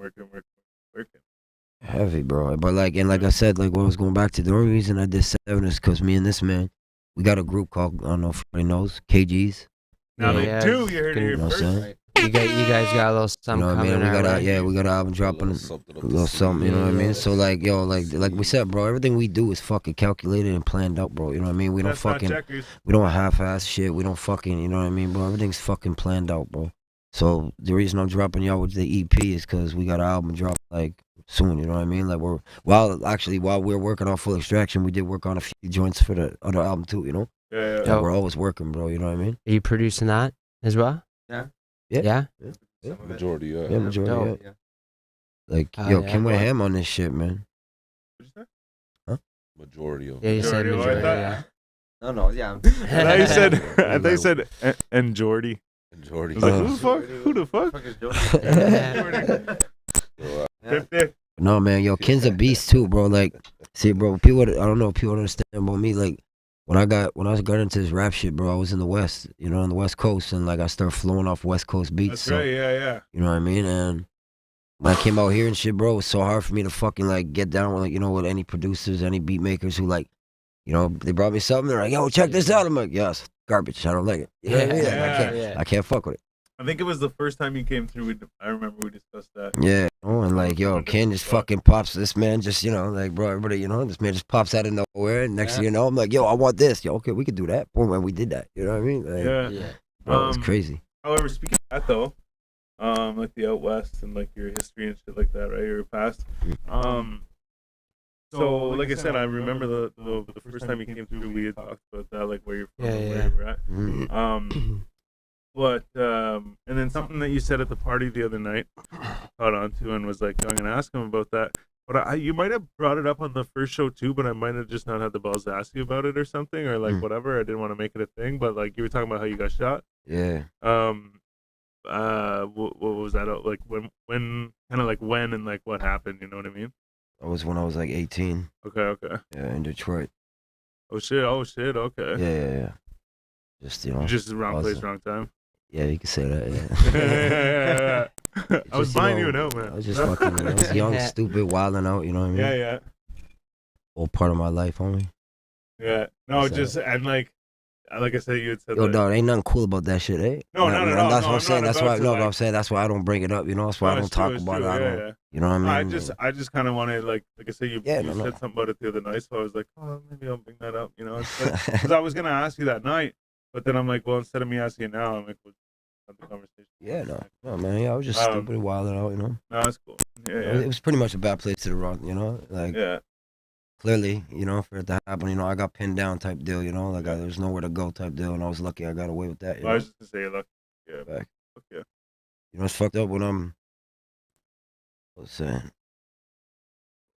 Heavy, bro. But like, and like I said, like what I was going back to, the only reason I did 7 is because me and this man, we got a group called, I don't know if anybody knows, KGs. Now, Yeah, they yeah, two, it's you heard it good, here you know what I'm first. saying? Right. you guys got a little You something know what I coming mean? We our got way. we got an album dropping, something a up the little something, you know what I mean? Yeah. So like, yo, like we said, bro, everything we do is fucking calculated and planned out, bro. You know what I mean? We don't That's not fucking, checkers. we don't half-ass shit. We don't fucking, you know what I mean, bro? Everything's fucking planned out, bro. So the reason I'm dropping y'all with the EP is because we got an album drop like soon, you know what I mean? Like while we're working on Full Extraction, we did work on a few joints for the other album too, you know? Yeah, Like, Yo. we're always working, bro, you know what I mean? Are you producing that as well? Yeah. Yeah. Yeah. Some of it. Majority, yeah. Yeah, majority, Dope. yeah. Like, Oh, yo, yeah. Kim went ham on this shit, man. What'd you say? Majority of Yeah, you said Majority, majority. I Yeah. No, yeah. I thought you said, I thought you said, and Jordy. Majority. I was like, Oh. who the fuck? Who the fuck? Fuck is Jordan? Bro, Yeah. 50. No, man, yo, Ken's a beast too, bro. Like, see, bro, people, I don't know if people understand about me. Like, when I got into this rap shit, bro, I was in the West, you know, on the West Coast, and like I started flowing off West Coast beats. That's So, right. Yeah. you know what I mean? And when I came out here and shit, bro, it was so hard for me to fucking like get down with, like, you know, with any producers, any beat makers who like, you know, they brought me something. They're like, yo, check this out. I'm like, yes, garbage. I don't like it. You know what I mean? Like, Yeah. I can't fuck with it. I think it was the first time you came through. I remember we discussed that. Yeah, oh, and like, yo, Ken just fucking pops. This man just, you know, like, bro, everybody, you know, this man just pops out of nowhere. And next thing you know, I'm like, yo, I want this. Yo, okay, we could do that. Boom, and we did that. You know what I mean? Like, Yeah. Yeah. bro, it's crazy. However, speaking of that though, like the out west and like your history and shit like that, right? Your past. So like I said, I remember the first time you came through, we had talked about that, like where you're from, Yeah, and yeah. where you were at. Mhm. But and then something that you said at the party the other night, caught on to and was like, I'm gonna ask him about that. But you might have brought it up on the first show too, but I might have just not had the balls to ask you about it or something, or like whatever. I didn't want to make it a thing, but like you were talking about how you got shot. Yeah. What was that? Like when kind of like when and like what happened? You know what I mean? That was when I was like 18. Okay. Yeah, in Detroit. Oh shit. Okay. Yeah. Just, you know. Just wrong awesome. place, wrong time. Yeah, you can say that, Yeah. I was Just, you buying know, you a note, man. I was just fucking, I was young, stupid, wilding out, you know what I mean? Yeah. All part of my life, homie. Yeah. No, So- just and like I said, you had said Yo, like, dog, ain't nothing cool about that shit, eh? No, not at all. That's No, what I'm I'm saying. not That's about why. to, No, like- I'm saying that's why I don't bring it up. You know, that's why I No, don't it's talk true, it's about true, it. I yeah, don't. yeah. You know what I mean? I just kind of wanted like I said, you Yeah, you no. said something about it the other night, so I was like, oh, maybe I'll bring that up, you know, because I was gonna ask you that night, but then I'm like, well, instead of me asking you now, I'm like, we'll have the conversation. Yeah, no, man. Yeah, I was just stupid and wilding out. You know. No, that's cool. Yeah. It was pretty much a bad place to the wrong. You know, like Yeah. clearly, you know, for it to happen, you know, I got pinned down type deal. You know, like there was nowhere to go type deal, and I was lucky I got away with that. You Well, I know? was just gonna say, look, yeah, Back. fuck yeah. You know, it's fucked up when I was saying,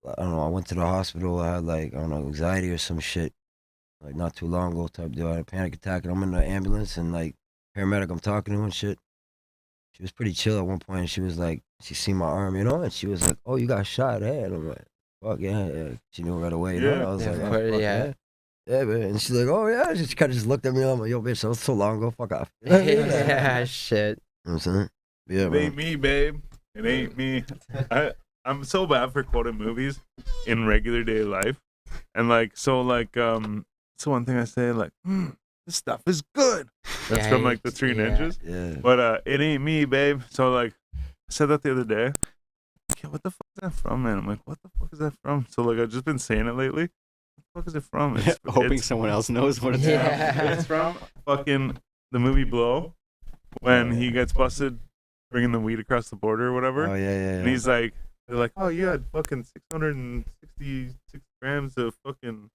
I don't know, I went to the hospital, I had like, I don't know, anxiety or some shit, like not too long ago type deal. I had a panic attack and I'm in the ambulance and like, paramedic I'm talking to and shit. She was pretty chill at one point and she was like, she seen my arm, you know, and she was like, oh, you got shot, eh? And I'm like, fuck yeah. She knew right away, you know? Yeah. I was Yeah, like, of oh, course, fuck yeah. Yeah, man. And she's like, oh yeah. She kind of just looked at me and I'm like, yo, bitch, that was so long ago, fuck off. Yeah, shit. You know what I'm saying? Yeah, It man. ain't me, babe. It ain't me. I'm so bad for quoting movies in regular day life, and like so one thing I say like, this stuff is good. That's Yeah, from like the Three yeah. Ninjas. Yeah. But it ain't me, babe. So like, I said that the other day. Yeah, what the fuck is that from, man? I'm like, what the fuck is that from? So like, I've just been saying it lately. What the fuck is it from? Hoping someone else knows what it's from. Yeah. It's from fucking the movie Blow, when he gets busted bringing the weed across the border or whatever. Oh, yeah. And he's like, they're like, oh, you had fucking 666 grams of fucking,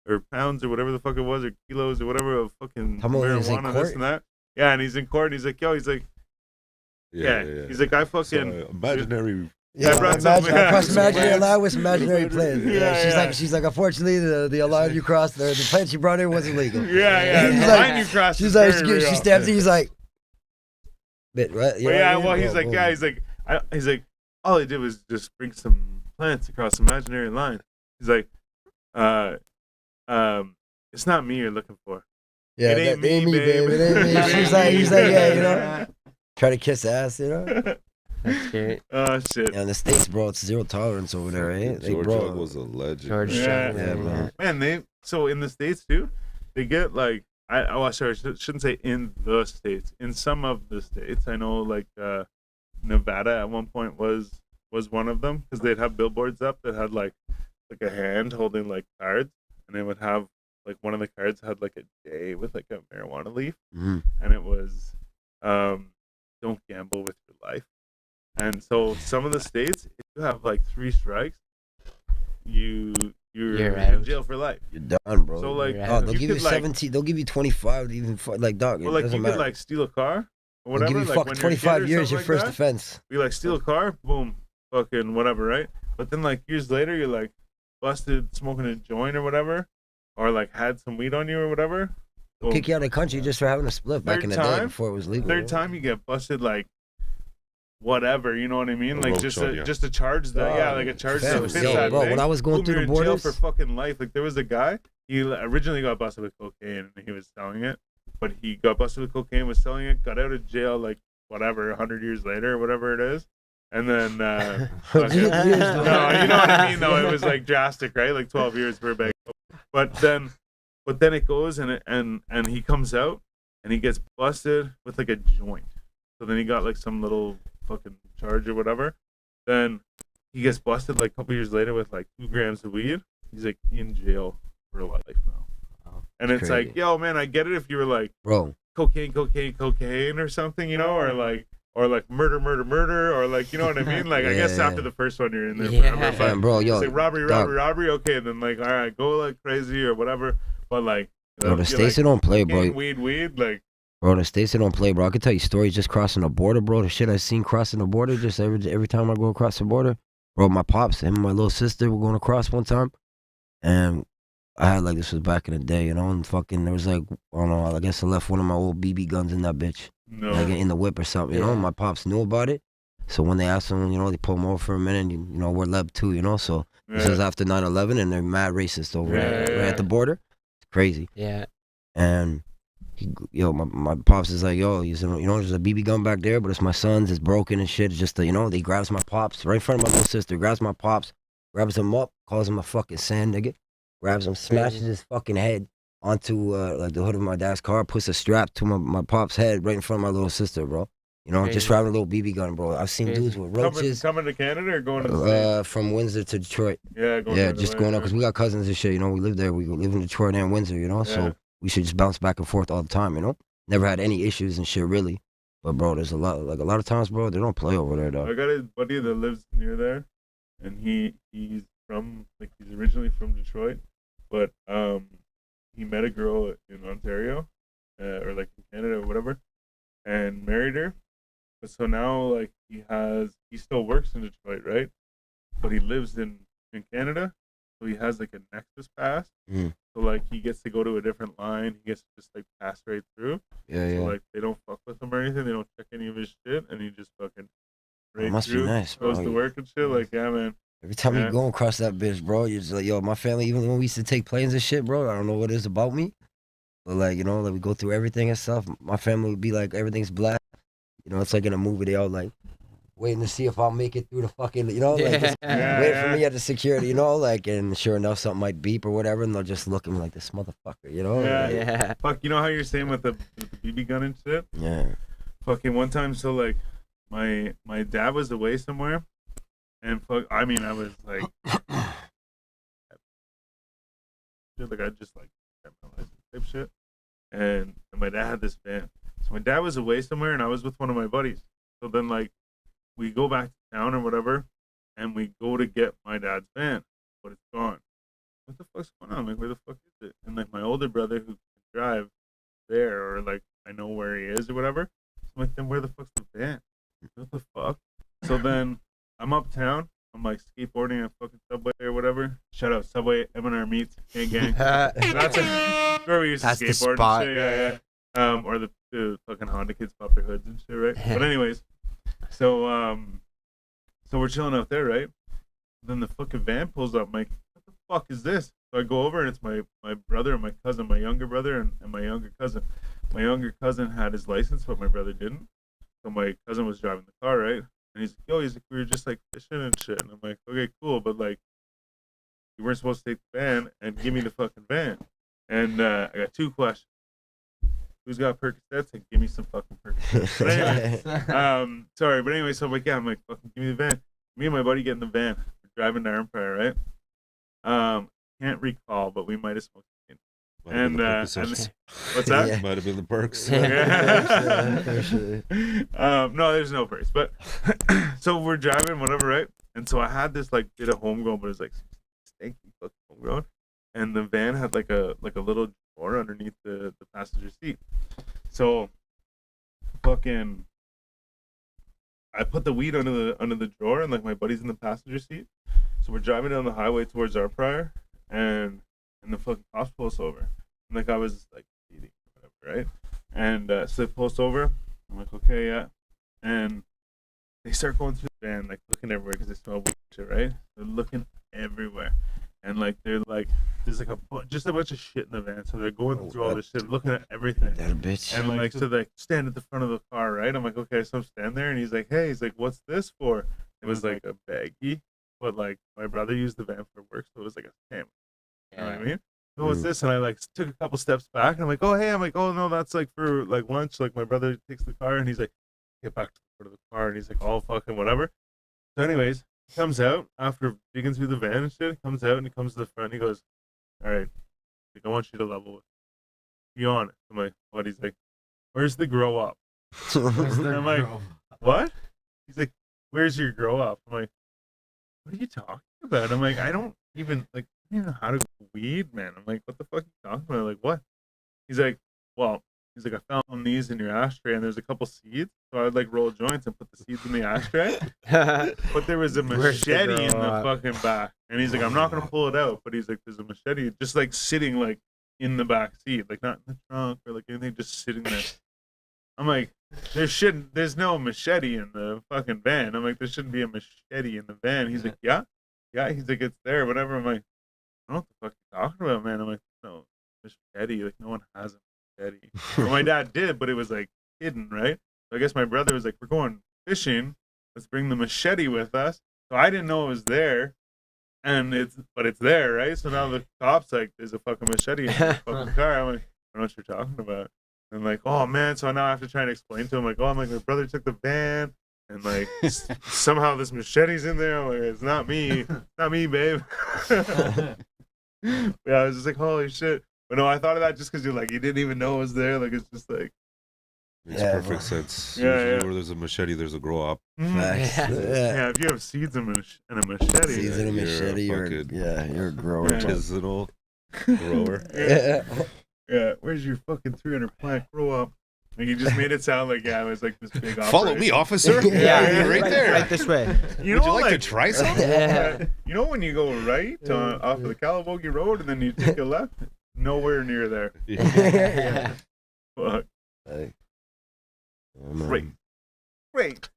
or pounds or whatever the fuck it was, or kilos or whatever of fucking Come on, he's in marijuana, court? this and that. Yeah, and he's in court and he's like, yo, he's like, yeah. He's like, I fucking, So, imaginary. Yeah, I brought some- I crossed imaginary line with some imaginary plans. Yeah, She's like, unfortunately, the line you crossed, the plan she brought in wasn't legal. yeah, He's the like- line you crossed She's is like, very she real. stabs it. He's like, bit right. But yeah, well, he's like, yeah, he's like, all I did was just bring some plants across imaginary line. He's like, it's not me you're looking for. yeah, it ain't that ain't me, me, babe. It ain't me. It He's ain't like, me. yeah, you know, try to kiss ass, you know. That's great. Oh shit, Yeah, in the States, bro, it's zero tolerance over there, eh? They, George bro, Jug was a legend. George Yeah. Jug, Yeah, man. man. So in the States too, they get like, sorry, I shouldn't say in the States. In some of the states, I know like Nevada at one point was one of them, because they'd have billboards up that had like a hand holding like cards, and they would have like one of the cards had like a J with like a marijuana leaf, Mhm. and it was don't gamble with your life. And so some of the states, if you have like 3 strikes, you're You're in out. jail for life. You're done, bro. So like, You're oh, out. they'll you give you could, like, 17. They'll give you 25. Even like, dog. well, It like doesn't you matter. could like steal a car or They'll whatever. give you Like fucking when you're a kid 25 or years your something first like that. offense. You like steal a car, boom, fucking whatever, right? But then like years later, you're like busted smoking a joint or whatever, or like had some weed on you or whatever. They'll Boom. kick you out of the country just for having a split back Third in the day time? before it was legal. Third time you get busted like whatever, you know what I mean? A Like roach just on a ya. just a charge that yeah, like a charge Fam, that fits yo, that bro, thing. when I was going Boom, through you're the in jail borders, for fucking life. Like there was a guy, he originally got busted with cocaine and he was selling it, but he got busted with cocaine, was selling it, got out of jail like whatever 100 years later or whatever it is, and then fucking- Years no, you know later. what I mean though. It was like drastic, right? Like 12 years for a bag. But then it goes and he comes out and he gets busted with like a joint. So then he got like some little fucking charge or whatever. Then he gets busted like a couple years later with like 2 grams of weed. He's like in jail for life now. And it's crazy. like, yo, man, I get it if you were like bro. cocaine or something, you know, or like murder, or like, you know what I mean? Like, I guess Yeah. after the first one you're in there Yeah. forever. Fam, But bro, yo, it's like robbery, dog. okay, and then like, all right, go like crazy or whatever. But like, Bro, the you're states they like, don't play, bro. weed, like, Bro, the states they don't play, bro. I can tell you stories just crossing the border, bro. The shit I seen crossing the border, just every time I go across the border. Bro, my pops, him and my little sister were going across one time, and I had like, this was back in the day, you know, and fucking there was like, I don't know, I guess I left one of my old BB guns in that bitch, No. like in the whip or something, you know. Yeah. And my pops knew about it, so when they asked him, you know, they pulled him over for a minute, and, you know, we're Leb too, you know, so this is after 9/11, and they're mad racist over right at the border. It's crazy. Yeah. And my pops is like, yo, you know, there's a BB gun back there, but it's my son's. It's broken and shit. It's just, you know, they grabs my pops right in front of my little sister, grabs my pops, grabs him up, calls him a fucking sand nigga, grabs him, smashes his fucking head onto like the hood of my dad's car, puts a strap to my pop's head right in front of my little sister, bro. You know, just driving a little BB gun, bro. I've seen dudes with roaches. Coming to Canada or going to the States? From Windsor to Detroit. Yeah, going up because we got cousins and shit. You know, we live there. We live in Detroit and Windsor. You know, so we should just bounce back and forth all the time. You know, never had any issues and shit really. But bro, there's a lot of times, bro, they don't play over there, dog. I got a buddy that lives near there, and he's originally from Detroit, but he met a girl in Ontario, or like in Canada or whatever, and married her. But so now like he still works in Detroit, right? But he lives in Canada, so he has like a Nexus pass. So like he gets to go to a different line. He gets to just like pass right through. So like they don't fuck with him or anything. They don't check any of his shit, and he just fucking right must through. Be nice, bro. Goes to work and shit. Like yeah, man. Every time you go across that bitch, bro, you're just like, yo, my family. Even when we used to take planes and shit, bro, I don't know what it is about me, but like, you know, like we go through everything and stuff. My family would be like, everything's black. You know, it's like in a movie. They all like waiting to see if I'll make it through the fucking, you know, like just waiting for me at the security, you know, like, and sure enough, something might beep or whatever, and they'll just look at me like, this motherfucker, you know? Yeah. Fuck, you know how you're saying with the BB gun and shit? Yeah. Fucking one time, so like, my dad was away somewhere, and fuck, I mean, I was like, I just like kept my license type shit, and my dad had this van. So my dad was away somewhere, and I was with one of my buddies. So then, like, we go back to town or whatever, and we go to get my dad's van, but it's gone. What the fuck's going on? Like, where the fuck is it? And like my older brother who can drive there, or like I know where he is or whatever. So I'm like, then where the fuck's the van? What the fuck? So then I'm uptown. I'm like skateboarding at fucking Subway or whatever. Shout out Subway, M&R Meats, gang. That's where we used to skateboard. The spot. And shit, yeah. Or the fucking Honda kids pop their hoods and shit, right? But anyways, so we're chilling out there, right? Then the fucking van pulls up. I'm like, what the fuck is this? So I go over and it's my brother and my cousin, my younger brother and my younger cousin. My younger cousin had his license, but my brother didn't. So my cousin was driving the car, right? And he's like, yo, we were just like fishing and shit. And I'm like, okay, cool, but like, you weren't supposed to take the van and give me the fucking van. And I got two questions. Who's got Percocets? And give me some fucking Percocets. But anyway, sorry, but anyway, so I'm like, yeah, I'm like, fucking give me the van. Me and my buddy get in the van. We're driving to Empire, right? Can't recall, but we might have smoked it. And what's that? Yeah. Might have been the perks. No, there's no perks. But so we're driving, whatever, right? And so I had this like bit of homegrown, but it was like stinky fucking homegrown. And the van had like a little drawer underneath the passenger seat. So fucking I put the weed under the drawer, and like my buddy's in the passenger seat. So we're driving down the highway towards our prior, and the fucking cops pull us over. And like I was like eating whatever, right? And so they pull us over. I'm like, okay, yeah. And they start going through the van, like looking everywhere because they smell weed shit, right? They're looking everywhere. And like they're like, there's like just a bunch of shit in the van, so they're going through all this shit, looking at everything. That a bitch. And like, so they stand at the front of the car, right? I'm like, okay, so I'm standing there, and he's like, hey, he's like, what's this for? It was like a baggie, but like my brother used the van for work, so it was like a sandwich. You know what I mean? So what's this? And I like took a couple steps back, and I'm like, oh hey, I'm like, oh no, that's like for like lunch. Like my brother takes the car, and he's like, get back to the front of the car, and he's like, oh fucking whatever. So anyways, he comes out after digging through the van and shit. He comes out and he comes to the front. And he goes, all right, like, I want you to level with me. Be honest. I'm like, what? He's like, where's the grow up? And I'm like, what? He's like, where's your grow up? I'm like, what are you talking about? I'm like, I don't even know how to grow weed, man. I'm like, what the fuck are you talking about? Like, what? He's like, well, I found knees in your ashtray, and there's a couple seeds. So I would like roll joints and put the seeds in the ashtray. But there was a Where's the machete in the grow up? fucking back, and he's like, I'm not gonna pull it out, but he's like, there's a machete just like sitting like in the back seat, like not in the trunk or like anything, just sitting there. I'm like, there's no machete in the fucking van. I'm like, there shouldn't be a machete in the van. He's like, yeah. He's like, it's there, whatever. I'm like, I don't know what the fuck you're talking about, man. I'm like, no, machete. Like, no one has a machete. Well, my dad did, but it was like hidden, right? So I guess my brother was like, we're going fishing. Let's bring the machete with us. So I didn't know it was there, but it's there, right? So now the cops like, there's a fucking machete in the fucking car. I'm like, I don't know what you're talking about. And like, oh man, so now I have to try and explain to him, like, oh, I'm like, my brother took the van, and like, somehow this machete's in there. I'm like, it's not me, babe. Yeah, I was just like, holy shit. But no, I thought of that just because you're like, you didn't even know it was there. Like, it's just like, Makes Yeah, perfect bro. sense. Yeah, Usually yeah. where there's a machete, there's a grow up. Facts. Yeah. Yeah. if you have seeds and a machete, Seeds in a you're a machete, you're fucking- you're a grower. Yeah. bro. Artisanal grower. Yeah. yeah, where's your fucking 300 plant grow up? Like, you just made it sound like, yeah, it was like this big Follow operation. me, officer. Yeah, right there. Right this way. You Would know, you like to like, try some? Yeah. you know when you go right off of the Calabogie Road and then you take a left? Nowhere near there. Yeah. Fuck. Like, oh, man. Great.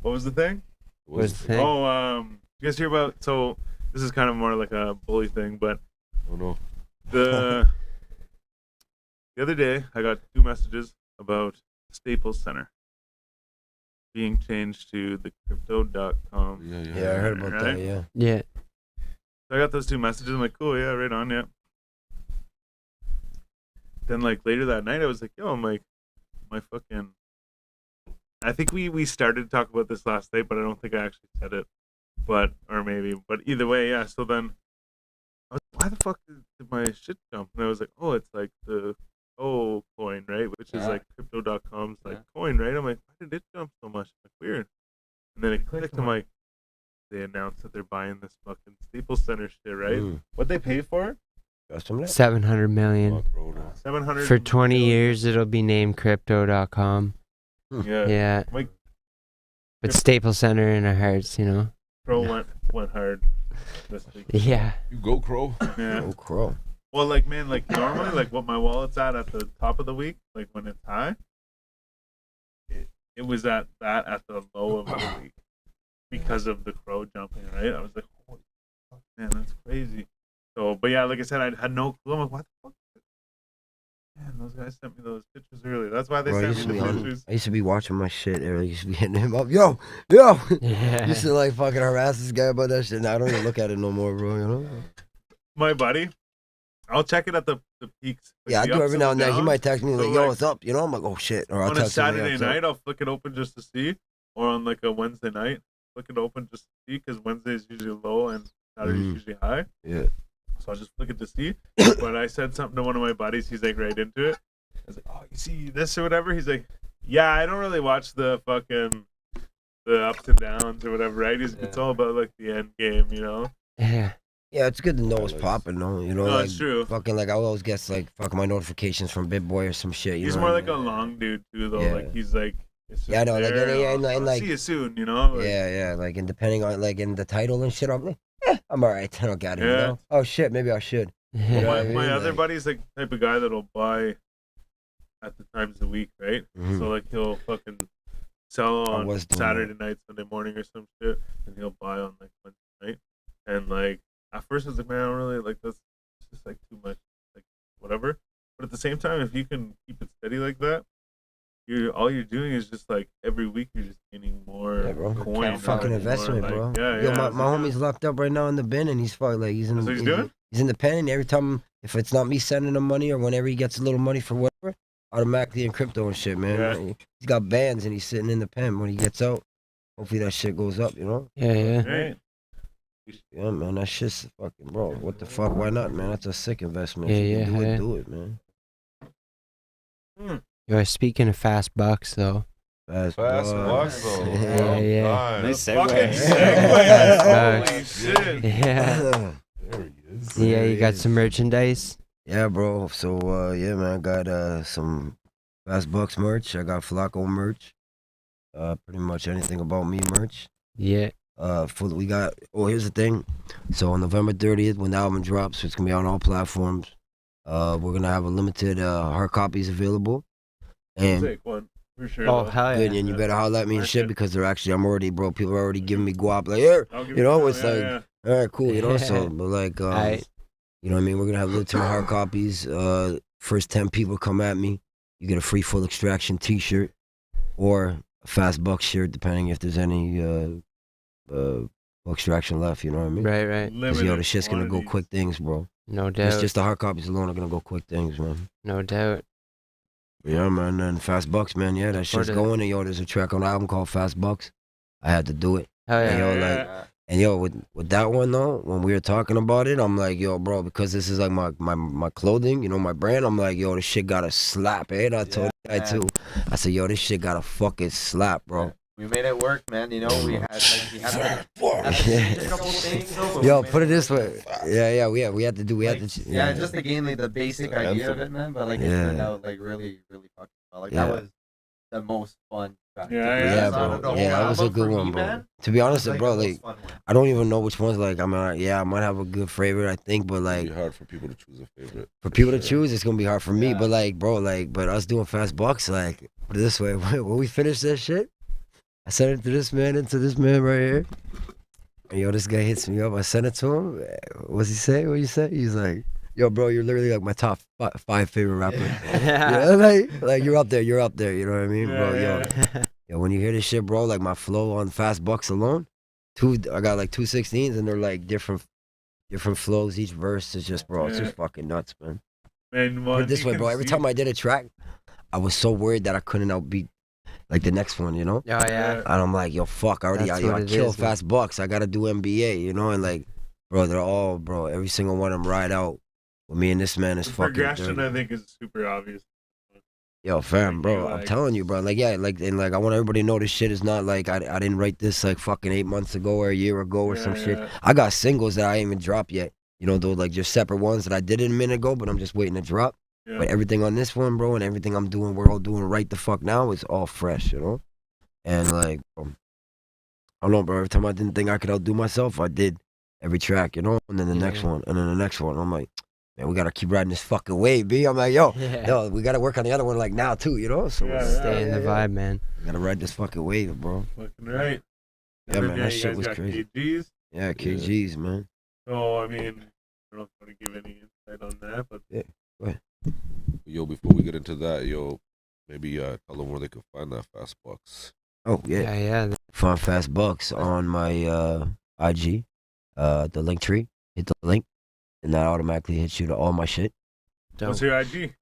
What was the thing? Was the thing? Oh, you guys hear about? So this is kind of more like a bully thing, but Oh no. the other day I got 2 messages about Staples Center being changed to the crypto.com. Yeah. Yeah, I heard about that. Right? Yeah. Yeah. So I got those 2 messages. I'm like, cool, yeah, right on, yeah. Then like later that night, I was like, yo, I'm like, my fucking. I think we started to talk about this last night, but I don't think I actually said it. But either way, yeah. So then, I was like, why the fuck did my shit jump? And I was like, oh, it's like the coin, right? Which is like crypto.com's like coin, right? I'm like, why did it jump so much? Like, weird. And then it clicked. I'm like, they announced that they're buying this fucking Staples Center shit, right? Mm. What they pay for it? Custom net? 700 million. Fuck, bro, no. 700 For 20 million. years, it'll be named crypto.com. Yeah. Yeah. Like, But Staples Center in our hearts, you know? Crow went hard this week. Yeah. You go, Crow. Yeah. Oh, crow. Well, like, man, like normally, like what my wallet's at the top of the week, like when it's high, it was at the low of the week because of the crow jumping, right? I was like, holy fuck, man, that's crazy. So, but yeah, like I said, I had no clue. I'm like, what the fuck? Man, those guys sent me those pictures earlier. That's why they Bro, sent me the pictures. I used to be watching my shit earlier. I used to be hitting him up. Yo. Used Yeah. to like fucking harass this guy about that shit. Now I don't even look at it no more, bro. You know? My buddy, I'll check it at the peaks. Like Yeah, I the do ups every now and then. He downs. might text me like, So, "Yo, like, what's up?" You know, I'm like, "Oh shit," or I'll On a text him, Saturday "What's up?" night, I'll flick it open just to see, or on like a Wednesday night, flick it open just to see, because Wednesday is usually low and Saturday is Mhm. usually high. Yeah. So I'll just flick it to see. But I said something to one of my buddies. He's like right into it. I was like, "Oh, you see this or whatever?" He's like, "Yeah, I don't really watch the ups and downs or whatever, right? It's all about like the end game, you know." Yeah. Yeah, it's good to know what's popping, though. You know, No, like it's true. fucking like I always get like fucking my notifications from Big Boy or some shit. You He's know more what I like a mean? long dude too, though. Yeah. Like he's like, it's just Yeah, I know, like, there, and I'll like- see you soon, you know. Like, Yeah, like, and depending on like in the title and shit, I'm like, I'm alright. I don't got it. You Yeah. know? Oh shit, maybe I should. Well, Yeah. my, I mean? my other Like- buddy's like the type of guy that'll buy at the times of the week, right? Mhm. So like he'll fucking sell I on was doing Saturday night, Sunday morning or some shit, and he'll buy on like Wednesday night. And like at first I was like, man, I don't really like this. It's just like too much, like whatever. But at the same time, if you can keep it steady like that, all you're doing is just like every week you're just gaining more Yeah, bro. coin. or Fucking more, investment, like, bro. Yeah, Yo, yeah. my it's homie's locked up right now in the bin, and he's fucking like he's in. That's what he's doing? He's in the pen, and every time if it's not me sending him money or whenever he gets a little money for whatever, automatically in crypto and shit, man. Yeah. He's got bands, and he's sitting in the pen when he gets out. Hopefully that shit goes up, you know. Yeah. Right. Yeah, man, that shit's fucking bro. What the fuck? Why not, man? That's a sick investment. Yeah, If you yeah, can do it, yeah. do it, man. Yo, speaking of fast bucks, though. Fast Fast bucks. bucks, though. Yeah, yeah. God. Nice Fucking segue. segue. Holy Bucks. shit. Yeah. There he is. Yeah, you got is. some merchandise. Yeah, bro. So yeah, man, I got some Fast Bucks merch. I got Flacco merch. Pretty much anything about me merch. Yeah. We got. Oh, here's the thing. So on November 30th, when the album drops, it's gonna be on all platforms. We're gonna have a limited hard copies available. And Take one for sure. Oh, though. hell good, yeah. and you better holler at me and Mark shit it. because they're actually. I'm already, bro. People are already giving me guap like, here. I'll give You know, some, it's yeah, like, yeah. all right, cool. You know, so but like, Aight. you know what I mean? We're gonna have limited hard copies. First 10 people come at me, you get a free full extraction T-shirt or a Fast Buck shirt, depending if there's any full extraction left. You know what I mean? Right, right. Cause yo, the shit's gonna go quantities. quick things, bro. No It's doubt. just the hard copies alone are gonna go quick things, man. No doubt. Yeah, man. And Fast Bucks, man. Yeah, that Look shit's forward to it. going. And yo, there's a track on the album called Fast Bucks. I had to do it. Hell And yeah. yo, like, and yo, with that one though, when we were talking about it, I'm like, yo, bro, because this is like my clothing, you know, my brand. I'm like, yo, this shit gotta slap, eh? And I told you that too. I said, yo, this shit gotta fucking slap, bro. We made it work, man. You know, we had to change a couple things. Though, but Yo, we put made it this way. Yeah, we had to do. We had to. Yeah, just to gain like the basic idea of it, man. But like it turned out like really, really fucking well. Like that was the most fun track. Yeah, bro. Yeah, that was a good one, bro. To be honest, bro, like I don't even know which ones. Like I mean, yeah, I might have a good favorite, I think, but like It'd be hard for people to choose a favorite. for people to choose, it's gonna be hard for me. But like, bro, like, but us doing Fast Bucks, like, put it this way, when we finish that shit, I sent it to this man right here. And yo, this guy hits me up. I sent it to him. What's he say? What you say? He's like, yo, bro, you're literally like my top five favorite rapper. Yeah. You know, like you're up there. You know what I mean, bro? Yo, when you hear this shit, bro, like my flow on Fast Bucks alone, I got like 216s and they're like different flows. Each verse is just, bro, it's just fucking nuts, man. Man, Put it this way, bro. Every time I did a track, I was so worried that I couldn't outbeat like the next one, you know? Oh yeah. And I'm like, yo, fuck, I That's what I it killed is, man. Fast Bucks. I gotta do NBA, you know? And like, bro, they're all, bro, every single one of them ride out with me and this man is The fucking progression, dirty. I think, is super obvious. Yo, fam, bro, I'm Like- telling you, bro. Like, yeah, like, and like, I want everybody to know this shit is not like I didn't write this like fucking 8 months ago or a year ago or some shit. I got singles that I ain't even dropped yet. You know, though, like just separate ones that I did a minute ago, but I'm just waiting to drop. Yeah. But everything on this one, bro, and everything we're all doing right the fuck now is all fresh, you know? And like, I don't know, bro. Every time I didn't think I could outdo myself, I did every track, you know? And then the next one, and then the next one. I'm like, man, we gotta keep riding this fucking wave, B. I'm like, yo, Yeah. we gotta work on the other one like now too, you know? So Stay in the vibe, man. we gotta ride this fucking wave, bro. Fucking right. Yeah, And man, then, that you shit guys was got crazy. KGs. Yeah, KGs, man. So, I mean, I don't know if I want to give any insight on that, but Yo, before we get into that, yo, maybe tell them where they can find that Fast Bucks. Oh yeah, Yeah. Find Fast Bucks on my IG, the link tree. Hit the link, and that automatically hits you to all my shit. what's your IG?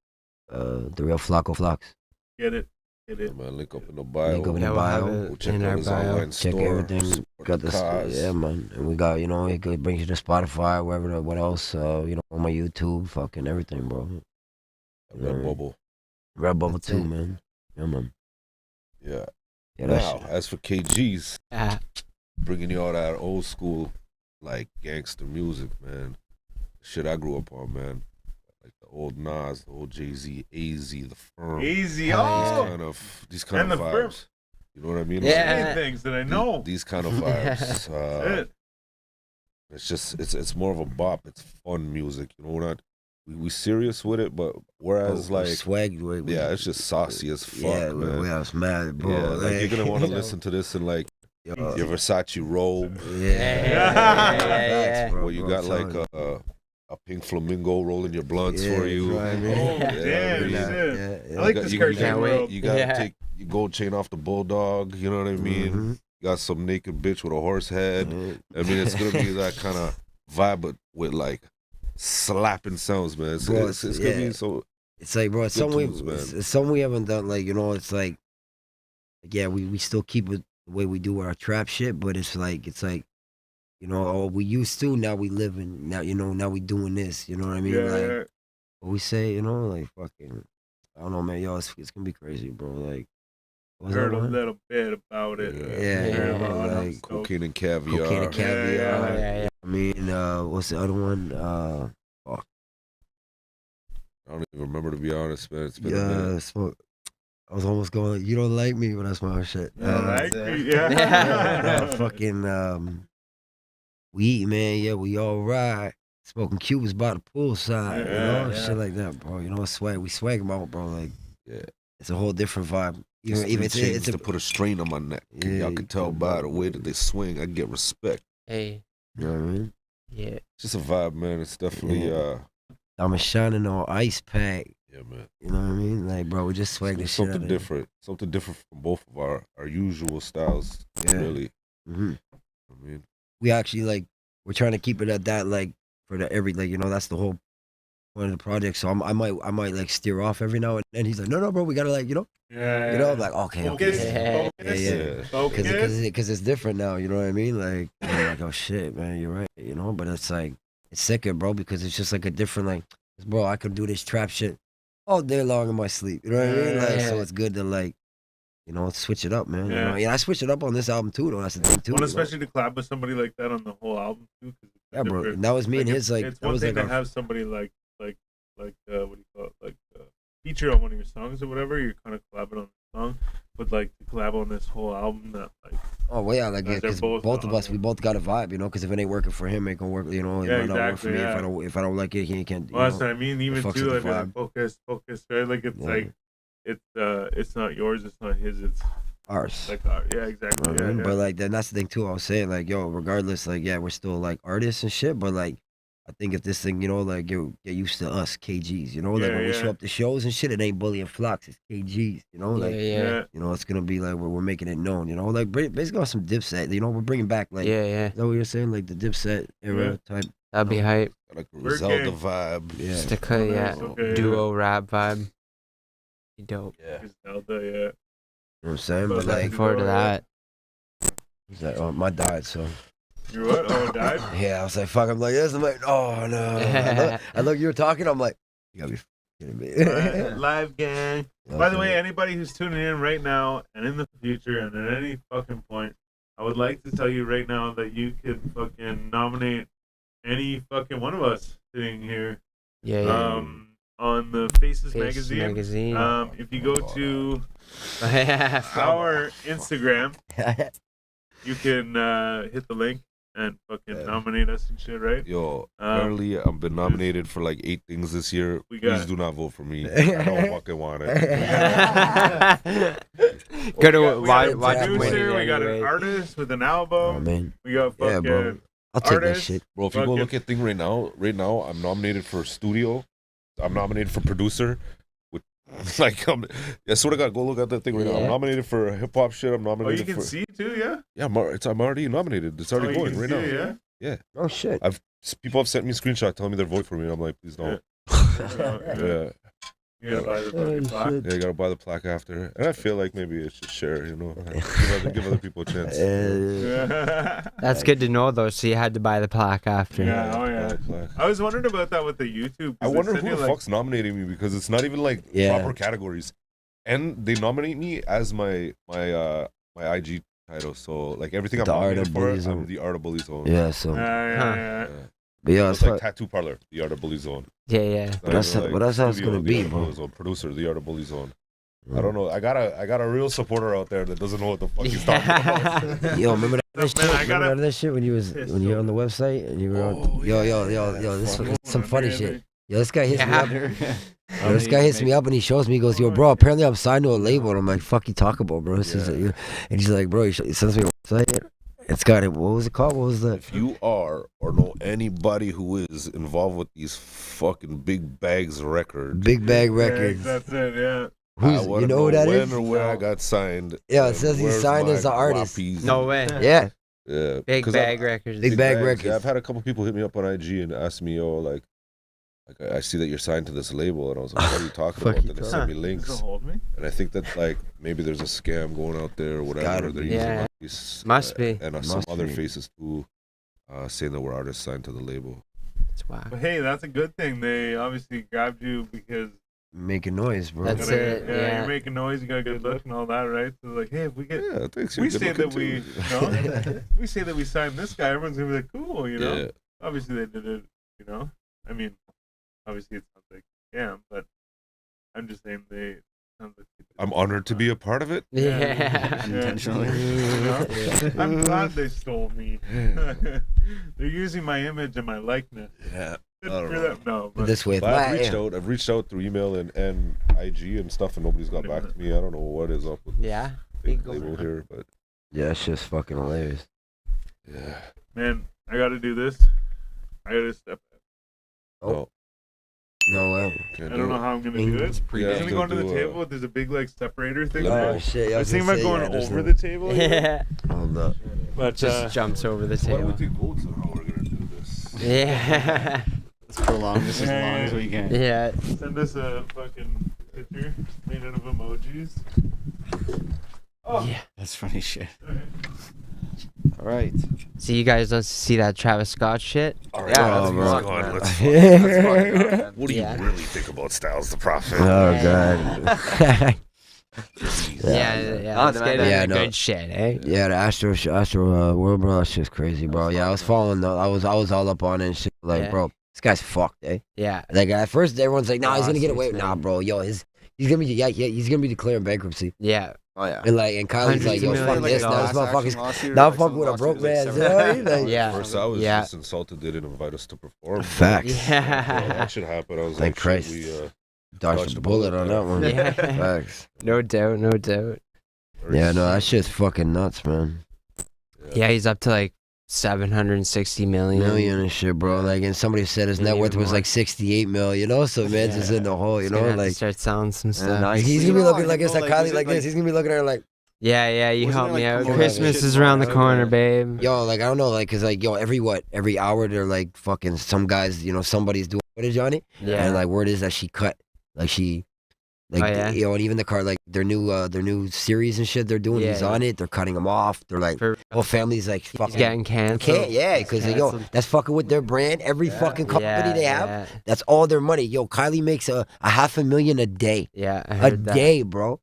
The real Flacco Flocks. Get it. Get it. Man, link up in the bio. Link up in Yeah, the we'll have bio. it We'll check in out our his bio. online Check store. everything. support Got the this, cause. yeah, man. And we got, you know, it brings you to Spotify, wherever, what else, you know, on my YouTube, fucking everything, bro. Redbubble. Redbubble That's too, it. man. Yeah, man. Yeah. Yeah, that Now, shit. as for KGs, Ah, bringing you all that old school, like gangster music, man. Shit I grew up on, man. Like the old Nas, the old Jay-Z, AZ, the Firm. Easy. Hell Oh, These kind And of the Firm. vibes. You know what I mean? Yeah. many things that I know. These kind of vibes. That's it. It's just it's more of a bop. It's fun music. You know, we're not we serious with it, but whereas We're like swag, yeah, it's just saucy as fuck, yeah, man. we was mad, bro. Yeah, like you're gonna want to Yo. listen to this in like Yo, your Versace robe, Yeah. Facts, bro, where you bro, got I'm like telling a pink flamingo rolling your blunts Yeah, for you. bro, I mean- Oh, Yeah. damn, yeah, shit. yeah. I like You this got- cartoon can't wait. world. You gotta Yeah. take your gold chain off the bulldog. You know what I mean? Mhm. You got some naked bitch with a horse head. I mean, it's gonna be that kind of vibe, but with like slapping sounds, man. Bro, It's gonna yeah. be so. It's like, bro, it's Good something tunes, man. it's something we haven't done. Like, you know, it's like, yeah, we still keep it the way we do our trap shit, but it's like, you know, oh, we used to, now we living, now, you know, now we doing this, you know what I mean? Yeah, Like, what we say, you know, like, fucking, I don't know, man, yo, it's gonna be crazy, bro. Like, what was heard that a one? little bit about it. Yeah, Yeah, bro, I'm like, stoked. Cocaine and caviar. cocaine and caviar. Yeah, yeah, yeah. I mean, what's the other one? I don't even remember, to be honest, man. It's been a Yeah, minute. smoke. I was almost going like, you don't like me, but that's my shit. Like, No, fucking we eat, man. Yeah, we all right. Smoking Cubans by the poolside, you know, Yeah. shit like that, bro. You know, swag. We swag them out, bro. Like, Yeah. it's a whole different vibe. It's Even it's it's to put a strain on my neck. And Yeah, y'all can tell by the way that they swing, I get respect. Hey, you know what I mean? yeah. It's just a vibe, man. It's definitely, I'm a shining on ice pack. yeah, man. You know what I mean? Like, bro, we just swag this shit out Something of different. Something different from both of our usual styles. Yeah. Really. Mm-hmm. I mean, We actually like we're trying to keep it at that, like for the every, like, you know, that's the whole point of the project. So I might like steer off every now and then. He's like, no, bro, we gotta, like, you know, you know. I'm like, okay, Focus, okay, focus, yeah. focus. Because it's different now. You know what I mean? Like, I'm like, oh shit, man, you're right. You know, but it's like it's sicker, bro, because it's just like a different, like, bro, I could do this trap shit all day long in my sleep. You know what I mean? Like, so it's good to, like, you know, switch it up, man. You know? Yeah, I switched it up on this album too, though. That's the thing too. Well, especially to collab with somebody like that on the whole album too. Yeah, bro. And that was me and his, like, It's that one was thing like to have somebody like what do you call it, like feature on one of your songs or whatever. You're kind of collabing on the song, but like to collab on this whole album, that like. Oh well, yeah, like, Guys are because both both of us, on we both got a vibe, you know. Because if it ain't working for him, it can work, you know. It Yeah, might not work for exactly, me. yeah. If I don't like it, he can't. Well, that's what I mean. Even fucks too, with like, the vibe. focus, right? Like it's Yeah. like it's not yours, it's not his, it's Ours. like yeah, exactly. You know what I Yeah, mean? yeah. But like then that's the thing too. I was saying, like, yo, regardless, like, yeah, we're still like artists and shit. But like, I think if this thing, you know, like, yo, get used to us KGs, you know, like Yeah, when we yeah. show up to shows and shit, it ain't Bully and Flacs, it's KGs, you know, like, yeah. you know, it's gonna be like we're making it known, you know, like basically on some Dipset, you know, we're bringing back, like, Yeah. is that what you're saying, like the Dipset era type? That'd be hype. like We're Zelda gang. vibe. Yeah. Just a cut, yeah. Okay, Duo rap vibe. Be dope. Yeah. It's Zelda, yeah. You know what I'm saying? But But like- like, Looking forward to that. he's like, oh, my died, so. You what? Oh, it died? Yeah, I was like, fuck, I'm like this. I'm like, oh no. I look, you were talking, I'm like, you gotta be kidding me. Live gang. By the way, anybody who's tuning in right now and in the future and at any fucking point, I would like to tell you right now that you could fucking nominate any fucking one of us sitting here Yeah. on the Faces Faces magazine. magazine. If you go to Yeah. our Instagram, you can hit the link and fucking nominate us and shit, right? Yo, apparently I've been nominated for like 8 things this year. We got- Please do not vote for me. I don't fucking want it. Go to we got a watch him win producer, it we got an anyway. artist with an Oh, album. man. We got Yeah, fucking bro. I'll take that artist. shit. Bro, if you go Fucking- look at thing right now, I'm nominated for studio. I'm nominated for producer. With like, I swear to God, go look at that thing right now. I'm Yeah. nominated for hip hop shit. I'm Oh, you nominated can for. see too, yeah. Yeah, I'm already nominated. It's already Oh, you going can right see now. it, Yeah. Oh shit. People have sent me screenshots telling me they're voting for me. I'm like, please don't. Yeah. You gotta buy the fucking plaque. Yeah, you gotta buy the plaque after. And I feel like maybe it should share, you know, give other people a chance. That's good to know though. So you had to buy the plaque after. Yeah, oh Buy yeah. the plaque. I was wondering about that with the YouTube. I wonder who the fuck's nominating me because it's not even like Yeah. proper categories, and they nominate me as my IG title. So like everything I'm The Art nominated of for, Bullyzone. I'm the Art of Bullyzone. Yeah, so. Yeah. But yeah, So it's it's like like, tattoo parlor, the Art of Bullyzone. Yeah. But that's how it's gonna be, bro. Producer, the Art of Bullyzone. I don't know. I got a real supporter out there that doesn't know what the fuck he's talking about. Yo, remember that shit? Man, I Remember gotta- that shit when you were on the website and you were on, Oh, yo, this is some funny shit. Yo, this guy hits me up. Yeah. Yo, this guy hits me up and he shows me. He goes, "Yo, bro, apparently I'm signed to a label." And I'm like, "Fuck you talk about, bro?" He's like, and he's like, "Bro," he sends me a website. It's got it. What was it called? What was that? If you are or know anybody who is involved with these fucking Big Bags records, Big Bag Yeah, Records. that's it. Yeah. Who's, you know who that when is? or where I got signed. Yeah, it and says he's where's signed my as an artist. wappies No and- way. Yeah. Yeah. Big 'Cause Bag Records. Big Bag Bags. Records. Yeah, I've had a couple people hit me up on IG and ask me, "Oh, like I see that you're signed to this label," and I was like, "What are you talking Fuck about?" you Then they sent me Does links, it hold me? and I think that like maybe there's a scam going out there or whatever. Gotta They're be. using Yeah. my face, Must be. and Must some other be. faces too, saying that we're artists signed to the label. It's whack. But hey, that's a good thing. They obviously grabbed you because Making noise, bro. That's gotta- it, yeah, yeah. you're making noise. You got a good look and all that, right? So like, hey, if we get, Yeah, thanks. we you're good say that looking, we, too. if we say that we signed this guy, everyone's gonna be like, cool, you know. Yeah. Obviously, they did it, you know. I mean, obviously, it sounds like am, but I'm just saying they. I'm honored to be a part of it. Yeah. Unintentionally. I'm glad they stole me. They're using my image and my likeness. Yeah. Good I don't for know. them. No, but This way, But flat. I've reached out through email and IG and stuff, and nobody's got back to me. I don't know what is up with this Yeah. big label here, but Yeah, it's just fucking hilarious. yeah. man, I got to do this. I got to step. No, No way. can't I don't know how I'm gonna do it. Yeah, I'm gonna go into the do, table. There's a big like separator thing. Oh, there. shit. I was thinking about going over the table, Yeah. Hold up. but Just jumps over the Why don't we table. take votes on how we're gonna do this? Yeah. Let's prolong this as long as we can. Yeah. send us a fucking picture made out of emojis. Oh, Yeah. That's funny shit. All right. So you guys don't see that Travis Scott shit? All right, Yeah, let's bro. go on. Let's Oh, What do you Yeah. really think about Styles the Prophet? God. Yeah. Oh, Let's the get man- into Yeah, the no. good shit, eh? Yeah, the Astro World, bro, that's just crazy, bro. Yeah, I was following. I was all up on it and shit. Like, Yeah. bro, this guy's fucked, eh? Yeah. Like at first, everyone's like, "Nah, he's gonna get Lawsuits, away." Nah, man. bro, yo, he's gonna be he's gonna be declaring bankruptcy. Yeah. Oh yeah. And like, and Kylie's like, Hundreds "Yo, of fuck millions this, of now this dollars. motherfucker's now I'm fucking with a broke man." You know what I mean? Like, Yeah. First, I was Yeah. just insulted they didn't invite us to perform. Facts. Yeah. That should happen. I was Thank like, Christ. should we, Dodged a bullet on that one. Yeah. Facts. No doubt. No doubt. Yeah, no, that shit's fucking nuts, man. Yeah, he's up to like 760 million. Million and shit, bro. Like, and somebody said his net Maybe worth was more. like 68 mil. You know, so man's just in the hole. You He's gonna know, have to like. start selling some stuff. nice. He's You gonna be know, looking like this, you like know, like, Kylie, was it like this. like- He's gonna be looking at her like, Yeah, you Wasn't help there, me like, out. more Christmas shit is going around the on? corner, babe. yo, like I don't know, like, cause like, yo, every hour they're like fucking some guys, you know, somebody's doing footage on it, Yeah. and like word is that she cut, like she, like Oh, yeah? you know, and even the car, like their new series and shit they're doing, he's Yeah. on it, they're cutting him off, they're like, For whole family's like he's fucking. getting canceled. Can't, yeah, because yo, Canceled. that's fucking with their brand. Every fucking company Yeah, they have, Yeah. that's all their money. Yo, Kylie makes a $500,000 a day, Yeah, I a heard that. day, bro.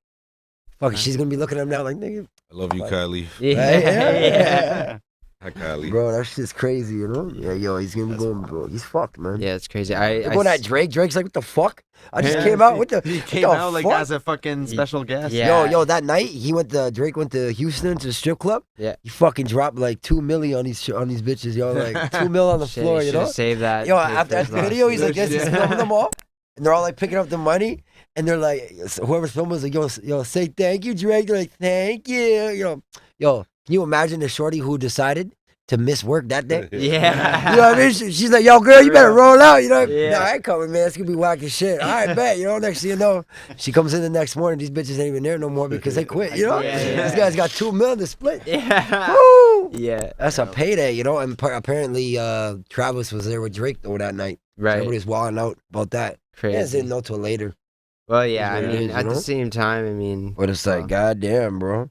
Fuck, Huh. she's gonna be looking at him now like, nigga, I love you, Kylie. Yeah. yeah. Hi, Kylie. Bro, that shit's crazy, you know? Yeah, yo, he's gonna be going, bro. He's fucked, man. Yeah, it's crazy. They're going at Drake. Drake's like, what the fuck? I just Yeah. came out. What the? He what came the out like fuck? as a fucking special guest. Yeah. Yo, that night Drake went to Houston to the strip club. Yeah. He fucking dropped like $2 million on these bitches, yo. Like $2 million on the Shit, floor, you you know? should've saved that. Yo, paid after for the his video, he's like, lawsuit. yes, he's filming them all, and they're all like picking up the money, and they're like, whoever's filming was like, yo, say thank you, Drake. They're like, thank you, yo. Can you imagine the shorty who decided to miss work that day? Yeah. You know what I mean? She's like, yo, girl, you better roll out. You know? Yeah. Nah, I ain't coming, man. It's gonna be whack as shit. All right, bet. You know, next thing you know, she comes in the next morning. These bitches ain't even there no more because they quit. You know? Yeah, yeah. This guy's got $2 million to split. Yeah. Woo! Yeah. That's a payday, you know? And apparently, Travis was there with Drake though that night. Right. Everybody's wilding out about that. Yeah, Crazy. didn't know till later. Well, yeah. I Is what it mean, is, at you the know? same time, I mean. But it's like, goddamn, bro.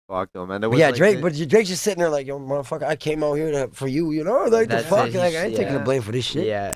Fuck though, man. But yeah, Drake. But Drake's just sitting there like, yo, motherfucker, I came out here for you, you know? Like That's the fuck, it, like I ain't taking the yeah. blame for this shit. Yeah.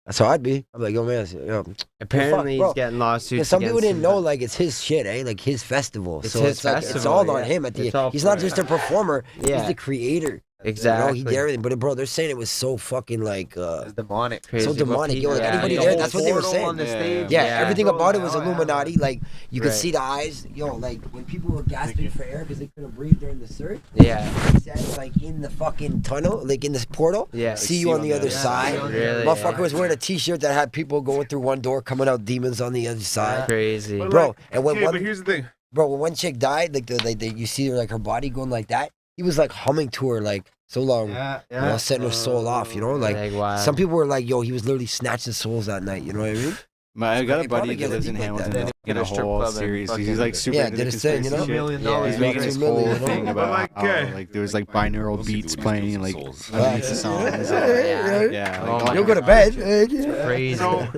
That's how I'd be. I'm like, yo, man, yo. Apparently, bro. he's getting lawsuits. Yeah, some people against didn't him, know but- like it's his shit, eh? Like his festival. It's so his it's like it's festival, all on yeah. him at the It's end. all He's for not it. just a performer. Yeah. He's the creator. Exactly. You know, he did everything. But bro, they're saying it was so fucking like It's demonic. Crazy. so demonic. Yo, like Yeah. anybody The there, whole that's what they were portal saying. on the stage. Yeah, Yeah. everything about it was Oh, yeah. Illuminati. Like you could Right. see the eyes. Yo, like when people were gasping for air because they couldn't breathe during the surge. Yeah. He said like in the fucking tunnel, like in this portal. Yeah. See you on the other Yeah. side. Really? Motherfucker was wearing a T-shirt that had people going through one door, coming out demons on the other side. Crazy. But Bro, like, and when okay, one but here's the thing. Bro, when one chick died, like you see her like her body going like that. He was like humming to her like so long, Yeah, you know, setting her soul off. You know, like wow. some people were like, "Yo, he was literally snatching souls that night." You know what I mean? I got He a probably buddy get that a lives in deep like Hamilton. that. That's Get in a a strip whole club and series. He's fucking- like super Yeah, into did the his thing, you know? conspiracy $2 shit. million. Yeah, He's making this $2 million, whole you know? thing But about like, how okay. like there was like binaural Let's see beats what playing he like does with souls. underneath the songs. Yeah. Yeah, Oh like, my You'll go to bed. Crazy. So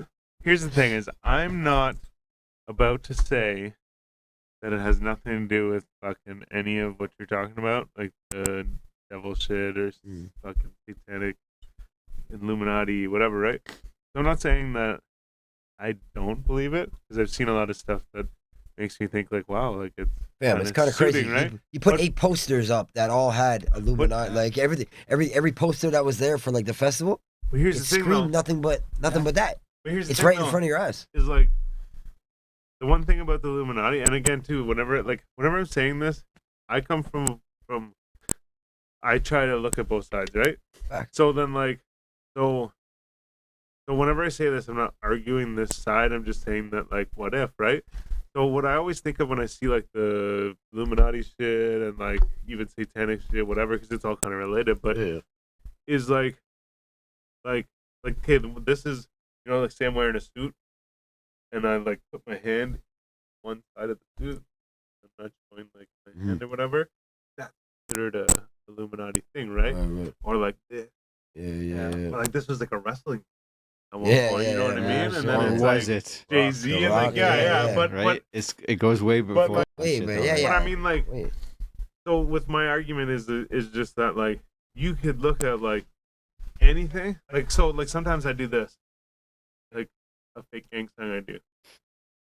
here's the thing: is I'm not about to say that it has nothing to do with fucking any of what you're talking about, like the devil shit or fucking satanic Illuminati, whatever, right? So I'm not saying that I don't believe it because I've seen a lot of stuff that makes me think like, wow, like it's Yeah, it's kind of crazy. suiting, right? You put But- 8 posters up that all had Illuminati, like everything, every poster that was there for like the festival. But here's It the thing, though. screamed nothing but that. But here's the It's thing, right in though, front of your eyes. is like the one thing about the Illuminati, and again too, whenever I'm saying this, I come from I try to look at both sides, right? Fact. So then so whenever I say this, I'm not arguing this side. I'm just saying that like, what if, right? So what I always think of when I see like the Illuminati shit and like even satanic shit, whatever, because it's all kind of related, but is like okay, this is, like say I'm wearing a suit, and I like put my hand one side of the suit, I'm not showing like my hand or whatever. That's considered a Illuminati thing, right? Right. Or like this. Yeah. But like this was like a wrestling at one Yeah, point, you know what I mean? And Or then it's was like it? Jay-Z and Rock, like yeah, but Right? It goes way before. like- that Wait, shit, but though, yeah, right? yeah. but I mean like Wait. so with my argument is just that like you could look at like anything. Like so like sometimes I do this. Like a fake gang sign I do.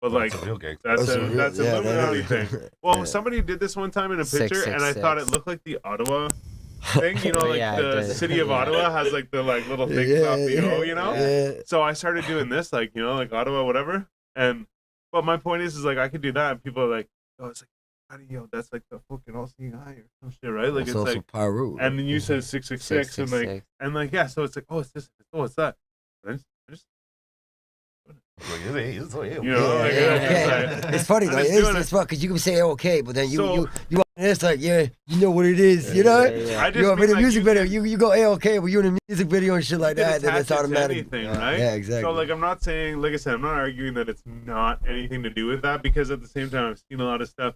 But like That's a real gang. that's That's a a real- that's a yeah, Illuminati that- thing. Well, yeah. somebody did this one time in a picture, and I thought it 666. looked like the Ottawa thing. Like Yeah, it the does. city of Yeah. Ottawa has like the like little things off the O, Yeah. So I started doing this, like like Ottawa, whatever. But my point is like I could do that, and people are like, oh, it's like, how do you? That's like the fucking all-seeing eye or some shit, right? Like It's it's also like, Paru. and then you said 666, and like yeah, so it's like, oh, it's this, oh, it's that. I just Yeah, like, okay. It's funny I'm though. just doing It's fun because you can say okay, but then So- you it's like you know what it is, you know. I just You're in mean, a like, music you video. could- You go okay, but you're in a music video and shit like you could that, then it's attach it to automatic. anything, right? Yeah, exactly. So like I'm not saying, like I said, I'm not arguing that it's not anything to do with that, because at the same time I've seen a lot of stuff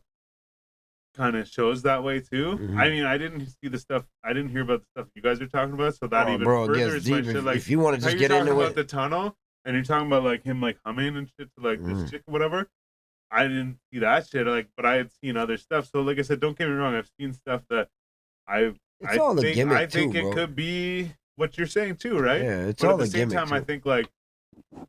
kind of shows that way too. Mhm. I mean, I didn't see the stuff, I didn't hear about the stuff you guys are talking about, so that Oh, even bro, it further gets is my deep. shit. Like If you want to how just you're get talking into about it, the tunnel, and you're talking about like him like humming and shit to like this chick or whatever. I didn't see that shit, like, but I had seen other stuff. So like I said, don't get me wrong, I've seen stuff that it's all a gimmick I think too, it bro. could be what you're saying too, right? Yeah, it's But all at a the same gimmick time, I too. think like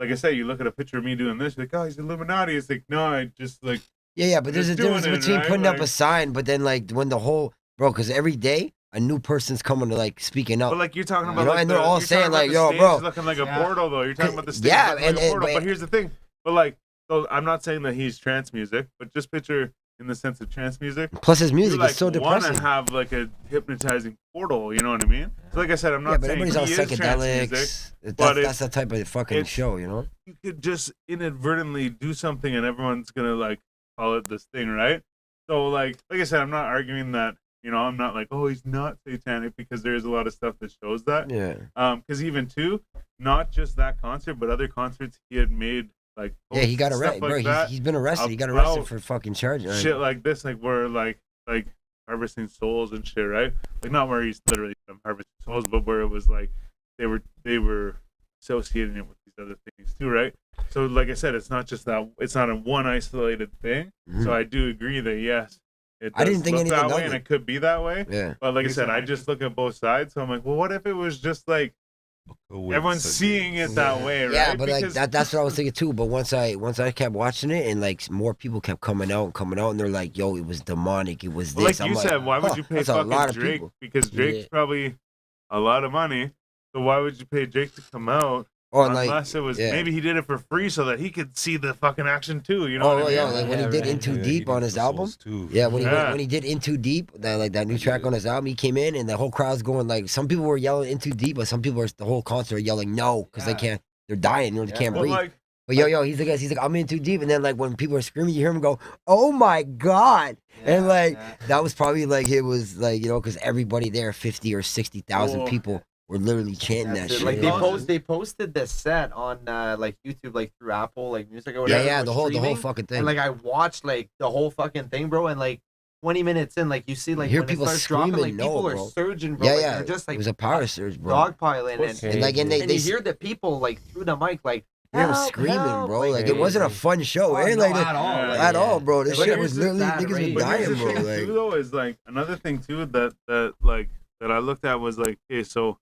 I say, you look at a picture of me doing this, you're like, oh, he's Illuminati. It's like, no, I just like, Yeah, but there's a just doing difference it, between right? putting up a Like- sign, but then like when the whole because every day a new person's coming to like speaking up. but like you're talking about, know, like, and they're all you're talking saying, about like, the yo, stage bro. looking like a portal though. You're talking about the stage Yeah, looking like a portal. but- But here's the thing, but like, so I'm not saying that he's trance music, but just picture in the sense of trance music. Plus his music you like is so want depressing. to have like a hypnotizing portal, you know what I mean? So like I said, I'm Yeah, not but saying he everybody's on is trance music. psychedelics. but That's that type of fucking it's- show, you know. You could just inadvertently do something and everyone's gonna like call it this thing, right? So like I said, I'm not arguing that, I'm not like, oh, he's not satanic, because there's a lot of stuff that shows that. Yeah. Because even too, not just that concert, but other concerts he had made, like, Yeah, he got stuff arrested, like bro. that, He's been arrested. He got arrested about for fucking charging. shit like this, like where like harvesting souls and shit, right? Like not where he's literally harvesting souls, but where it was like they were associating it with these other things too, right? So like I said, it's not just that, it's not a one isolated thing. So I do agree that yes, it does I didn't think look anything that way, of and it. it could be that way. Yeah. But like I said, I just look at both sides. So I'm like, well, what if it was just like everyone's seeing it that way, right? Yeah, but Because- like that's what I was thinking too. But once I kept watching it, and like more people kept coming out, and they're like, "Yo, it was demonic. It was this." Well, like I'm you said, why would you pay that's a lot fucking of Drake? people. Because Drake's Yeah. probably a lot of money. So why would you pay Drake to come out? Oh, and like, Unless it was yeah. maybe he did it for free so that he could see the fucking action too. You know oh what I mean? yeah, like when he Yeah, did right. In Too Deep on his album. Too. Yeah, Yeah. when he did In Too Deep, that new track on his album, he came in and the whole crowd's going like, some people were yelling In Too Deep, but some people the whole concert are yelling no because they can't, they're dying, they can't Well, breathe. like, But yo, he's like, I'm In Too Deep, and then like when people are screaming, you hear him go, "Oh my god!" And like that was probably like it was like because everybody there, 50 or 60,000 Whoa. people were literally chanting that That's it. shit. Like Yeah. they posted this set on like YouTube, like through Apple, like music or yeah, whatever. yeah, it the was whole streaming. fucking thing. And like I watched like the whole fucking thing, bro, and like 20 minutes in, like you see like hear when people it starts dropping, screaming, like people no, are bro. surging, bro. yeah, like, yeah, they're just like it was a power surge, bro. dogpiling, Okay. And like, and and they you hear the people like through the mic, like you hear them "Help, screaming, help," bro. Like it crazy. wasn't a fun show. Oh, It ain't no, like at all, like, at all, bro. This But shit here's was the literally bad niggas rage. was but here's dying, the bro. thing Like, too, though, is like another thing too that I looked at was like, okay, so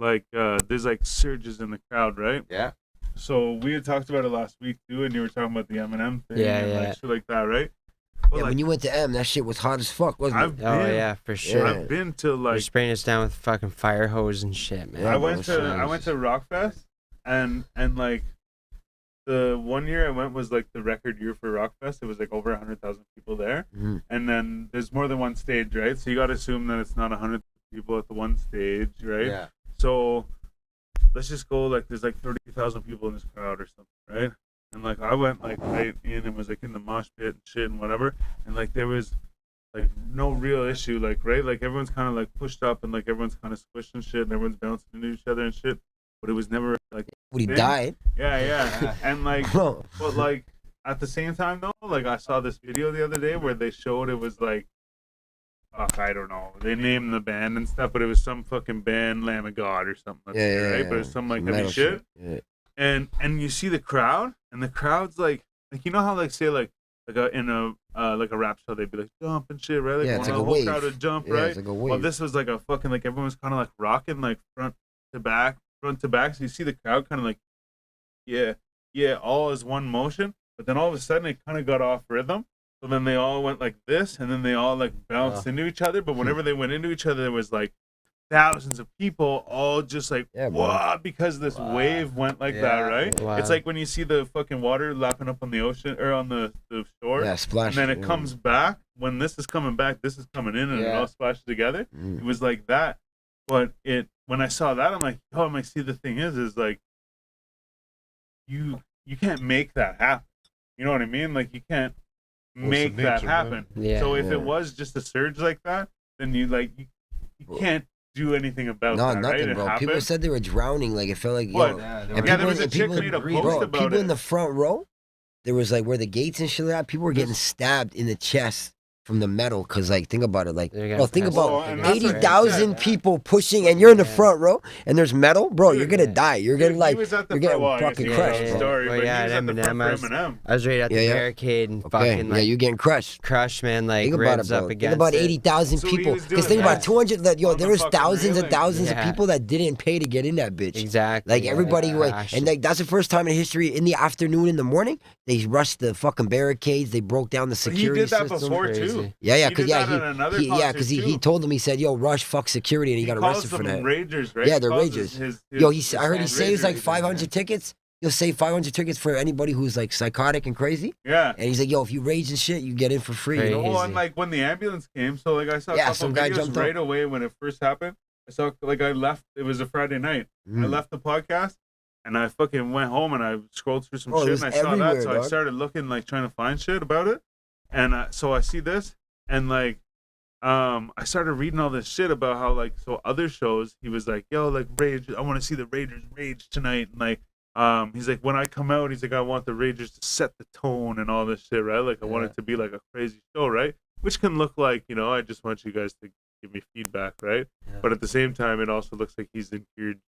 like there's like surges in the crowd, right? Yeah. So we had talked about it last week too, and you were talking about the Eminem thing, Yeah, and yeah. like shit like that, right? But yeah, like, when you went to M, that shit was hot as fuck, wasn't I've it? been, Oh yeah, for sure. Yeah. I've been to They're like spraying us down with fucking fire hose and shit, man. Yeah, I bro, went it's to nice. Rockfest and like the 1 year I went was like the record year for Rockfest. It was like over 100,000 people there, and then there's more than one stage, right? So you got to assume that it's not 100 people at the one stage, right? Yeah. So let's just go like there's like 30,000 people in this crowd or something, right? And like I went like right in and was like in the mosh pit and shit and whatever, and like there was like no real issue, like right, like everyone's kind of like pushed up and like everyone's kind of squished and shit, and everyone's bouncing into each other and shit, but it was never like When he thing. died. Yeah, and like, Bro. but like at the same time though, like I saw this video the other day where they showed it was like, I don't know, they named the band and stuff, but it was some fucking band, Lamb of God or something, like that, right? But it was some like heavy metal shit. Yeah. And you see the crowd, and the crowd's like you know how like say like in a like a rap show they'd be like jump and shit, right? Like Yeah, it's the like a whole wave. crowd would jump, Yeah, right? it's like a wave. Well, this was like a fucking like everyone was kind of like rocking like front to back. So you see the crowd kind of like yeah, all as one motion. But then all of a sudden it kind of got off rhythm. So then they all went like this, and then they all like bounced into each other. But whenever they went into each other, there was like thousands of people all just like wow, because this wave went like that, right? Wow. It's like when you see the fucking water lapping up on the ocean or on the shore, Yeah, splash. and then it comes back. When this is coming back, this is coming in, and it all splashes together. It was like that. But when I saw that, I'm like, see, the thing is like you can't make that happen. You know what I mean? Like you can't make that happen. Yeah. So if it was just a surge like that, then you can't do anything about No, that, nothing, right? bro. It People happened. said they were drowning. Like, it felt like, But- yo. Yeah, And there was a and chick made a post bro, about people it. in the front row, there was like where the gates and shit like that, people were getting stabbed in the chest from the metal. Cause like, think about it. Like, They're bro, think pressed about and that's what he 80,000 said. people pushing, and you're in the front row, and there's metal, bro. You're gonna die. You're Dude, gonna like, he was at the you're getting front, well, I guess fucking you crushed, know the bro. story, Well, but yeah, he was at the Eminem, front I for was- Eminem. I was right at the Yeah. barricade and Okay, fucking yeah, like you're getting crushed. crushed, man. Like Think about ribs it, up bro. Think against about it. 80,000 So he people. was Because doing think about that 200. That, yo, on the there was fucking thousands and railing. thousands of Yeah. people that didn't pay to get in that bitch. Exactly. Like everybody, like, Crashed. and like that's the first time in history. In the afternoon, in the morning, they rushed the fucking barricades. They broke down the But security he did that system. before Crazy. too. Yeah, He because did that at another because he concert, told them, he said, "Yo, rush, fuck security," and he got calls arrested for them that. Ragers, right? Yeah, He they're calls ragers. his Yo, I heard he fans saves like ragers. 500 tickets. He'll save 500 tickets for anybody who's like psychotic and crazy. Yeah. And he's like, "Yo, if you rage and shit, you get in for free." You know? Crazy. Well, and like when the ambulance came, so like I saw a Yeah, couple some guy videos jumped right up. away when it first happened. I saw like I left. It was a Friday night. I left the podcast and I fucking went home and I scrolled through some Oh, it shit was and I saw that. everywhere, So I dog. started looking like trying to find shit about it, and so I see this and like I started reading all this shit about how like so other shows he was like, yo, like rage, I want to see the Ragers rage tonight, and like he's like, when I come out, he's like, I want the Ragers to set the tone and all this shit, right? Like I want it to be like a crazy show, right? Which can look like, you know, I just want you guys to give me feedback, right? But at the same time, it also looks like he's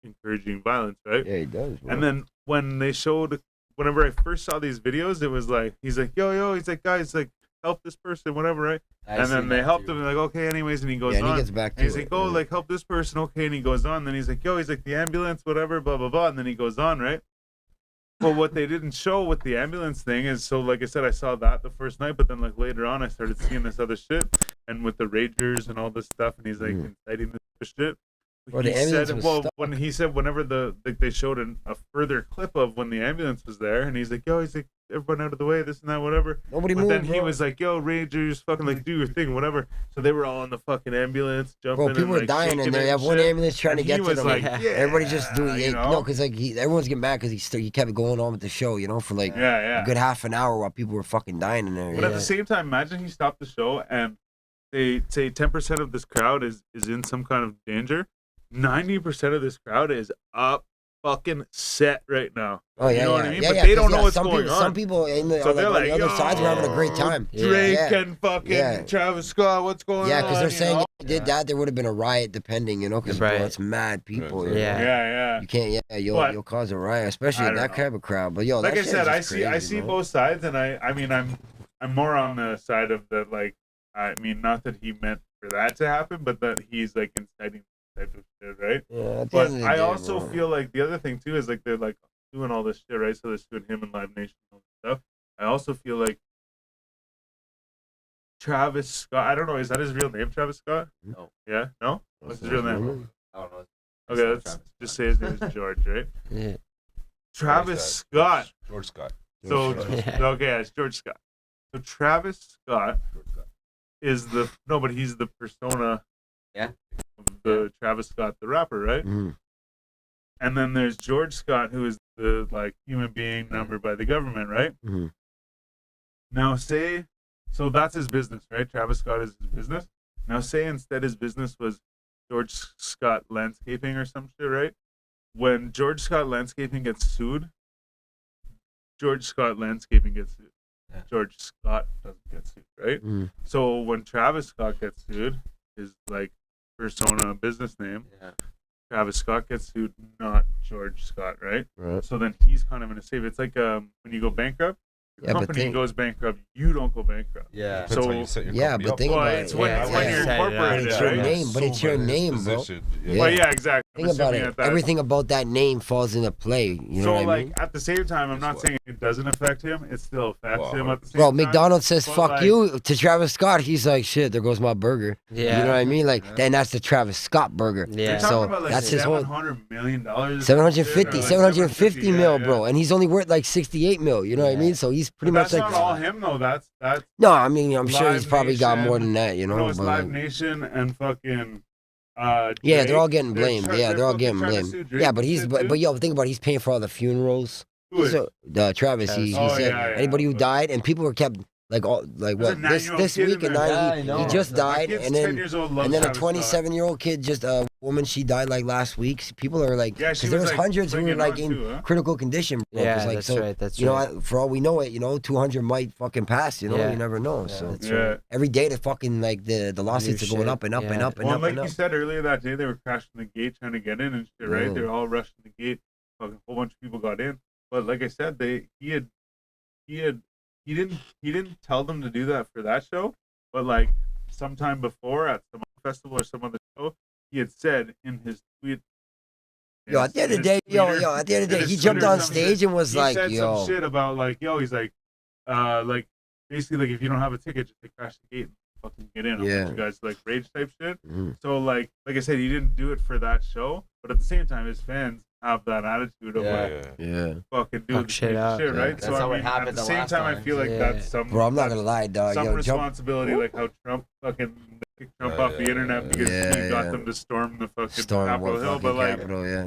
encouraging violence, right? Yeah, he does. Bro. And then when they showed, whenever I first saw these videos, it was like, he's like, yo, he's like, guys, like, help this person, whatever, right? And then they helped him, like, okay, anyways, and he goes yeah, and on. he gets back to And he's it, like, oh, yeah. like, help this person, okay, and he goes on. Then he's like, yo, he's like, the ambulance, whatever, blah, blah, blah, and then he goes on, right? Well, what they didn't show with the ambulance thing is, so like I said, I saw that the first night, but then like later on, I started seeing this other shit, and with the Ragers and all this stuff, and he's like inciting this shit. Bro, the ambulance was stuck. when he said whenever they showed a further clip of when the ambulance was there, and he's like, yo, he's like, everyone out of the way, this and that, whatever. Nobody But moved, then he bro. was like, yo, Ragers, fucking like do your thing, whatever. So they were all in the fucking ambulance, jumping. Bro, people and, were like, dying, shaking and it they have and one shit. ambulance trying to And get he to was them. like, Like, everybody just doing you it. know? No, because like everyone's getting mad because he kept going on with the show, you know, for like a good half an hour while people were fucking dying in there. But at the same time, imagine he stopped the show and they say 10% of this crowd is in some kind of danger. 90% of this crowd is up fucking set right now. Oh yeah, you know yeah. what I mean? Yeah, but yeah, they 'cause, don't know yeah, what's some going people, on. Some people in the, So on, they're on like, the other sides were having a great time. Drake Yeah. and fucking Yeah. Travis Scott, what's going on? Yeah, because they're you saying know? if they did that, there would have been a riot, depending, you know, because Right. it's mad people. you know? Yeah. Yeah. You can't, But- you'll cause a riot, especially I in don't that know. kind of crowd. But yo, Like that I shit said, is I just see crazy, see bro. both sides, and I mean I'm more on the side of the like, I mean not that he meant for that to happen, but that he's like inciting type of shit, right? Yeah, at the But end of the I day, also bro. feel like the other thing too is like they're like doing all this shit, right? So they're suing him and Live Nation and all this stuff. I also feel like Travis Scott, I don't know, is that his real name, Travis Scott? No. Yeah? No? What's his real name? I don't know. Okay, let's just say his name is George, right? Yeah. Travis Scott. George Scott. So Yeah. okay, it's George Scott. So Travis Scott is but he's the persona. Yeah. Of the Travis Scott, the rapper, right? Mhm. And then there's George Scott, who is the like human being numbered by the government, right? Mhm. Now so that's his business, right? Travis Scott is his business. Now say instead his business was George Scott Landscaping or some shit, right? When George Scott Landscaping gets sued, George Scott Landscaping gets sued. Yeah. George Scott doesn't get sued, right? Mhm. So when Travis Scott gets sued, his like persona business name, Yeah. Travis Scott gets sued, not George Scott, right? Right. So then he's kind of in a save. It's like when you go bankrupt, your Yeah, but company think- goes bankrupt, you don't go bankrupt. Yeah. Depends how So you set your Yeah, company but up. think well, about it's it. when, Yeah, it's when yeah. you're Set it up. incorporated, It's your right? name, but it's your in his name, bro. position, Yeah. Well, yeah, exactly. I'm Think about assuming it. at that. Everything about that name falls into play. You know So what I like mean? at the same time, I'm not Guess saying it doesn't affect him. It still affects Well, him at the same Bro, time. McDonald's says but, "fuck like- you" to Travis Scott. He's like, "Shit, there goes my burger." Yeah. You know what I mean? Like, Yeah. then that's the Travis Scott burger. Yeah. They're So talking about like that's his whole $700 million. 750, 750 mil, yeah, bro, and he's only worth like 68 mil. You know what I mean? So he's pretty But much that's like. not all him though. That's No, I mean, I'm sure he's Live probably got more Nation, than that. You know, it's but Live like, Nation and fucking. yeah, Drake. they're all getting They're blamed. try- Yeah, they're all fucking getting trying to blamed. sue Drake Yeah, but and he's shit, but too. yo, think about it, he's paying for all the funerals. Who is? So, Travis, he Oh, said yeah, yeah, anybody who but- died, and people were kept like all like There's a what this 9-year-old kid week in and there. Yeah, I he know. just My died, kid's and 10 then years old, loves and then a Travis Scott. 27-year-old kid, just a woman, she died like last week. People are like, Yeah, because she there was, was like, hundreds who were bringing like on in too, huh? critical condition. Bro, 'cause, Yeah, like, that's so, right. That's you know, right. for all we know, 200 might fucking pass. You know, Yeah. you never know. Yeah, So that's Yeah. right. every day the fucking like the lawsuits New are going shit. up and up and Yeah. up and Well, up like and you up. said earlier that day, they were crashing the gate trying to get in and shit, right? Yeah. They were all rushing the gate. Fucking a whole bunch of people got in. But like I said, he didn't tell them to do that for that show. But like sometime before at some festival or some other show, he had said in his tweet. Yo, at the end of the day, at the end of the day, he jumped on stage and was like, said yo. some shit about like, he's like basically like if you don't have a ticket, just like crash the gate and fucking get in. I'll Yeah. let you guys like rage type shit. Mhm. So like I said, he didn't do it for that show, but at the same time, his fans have that attitude of Yeah. like Yeah. fucking do Fuck the shit same up, shit, yeah. right? That's so how I it mean, at happened the the same last time, I time. feel like Yeah. that's some Bro, I'm not that's gonna lie, dog. some Yo, jump. responsibility, like how Trump fucking kicked Trump Yeah, off the yeah, internet yeah. because Yeah, he got yeah. them to storm the fucking Storm Capitol what Hill, fucking but like Capitol, yeah.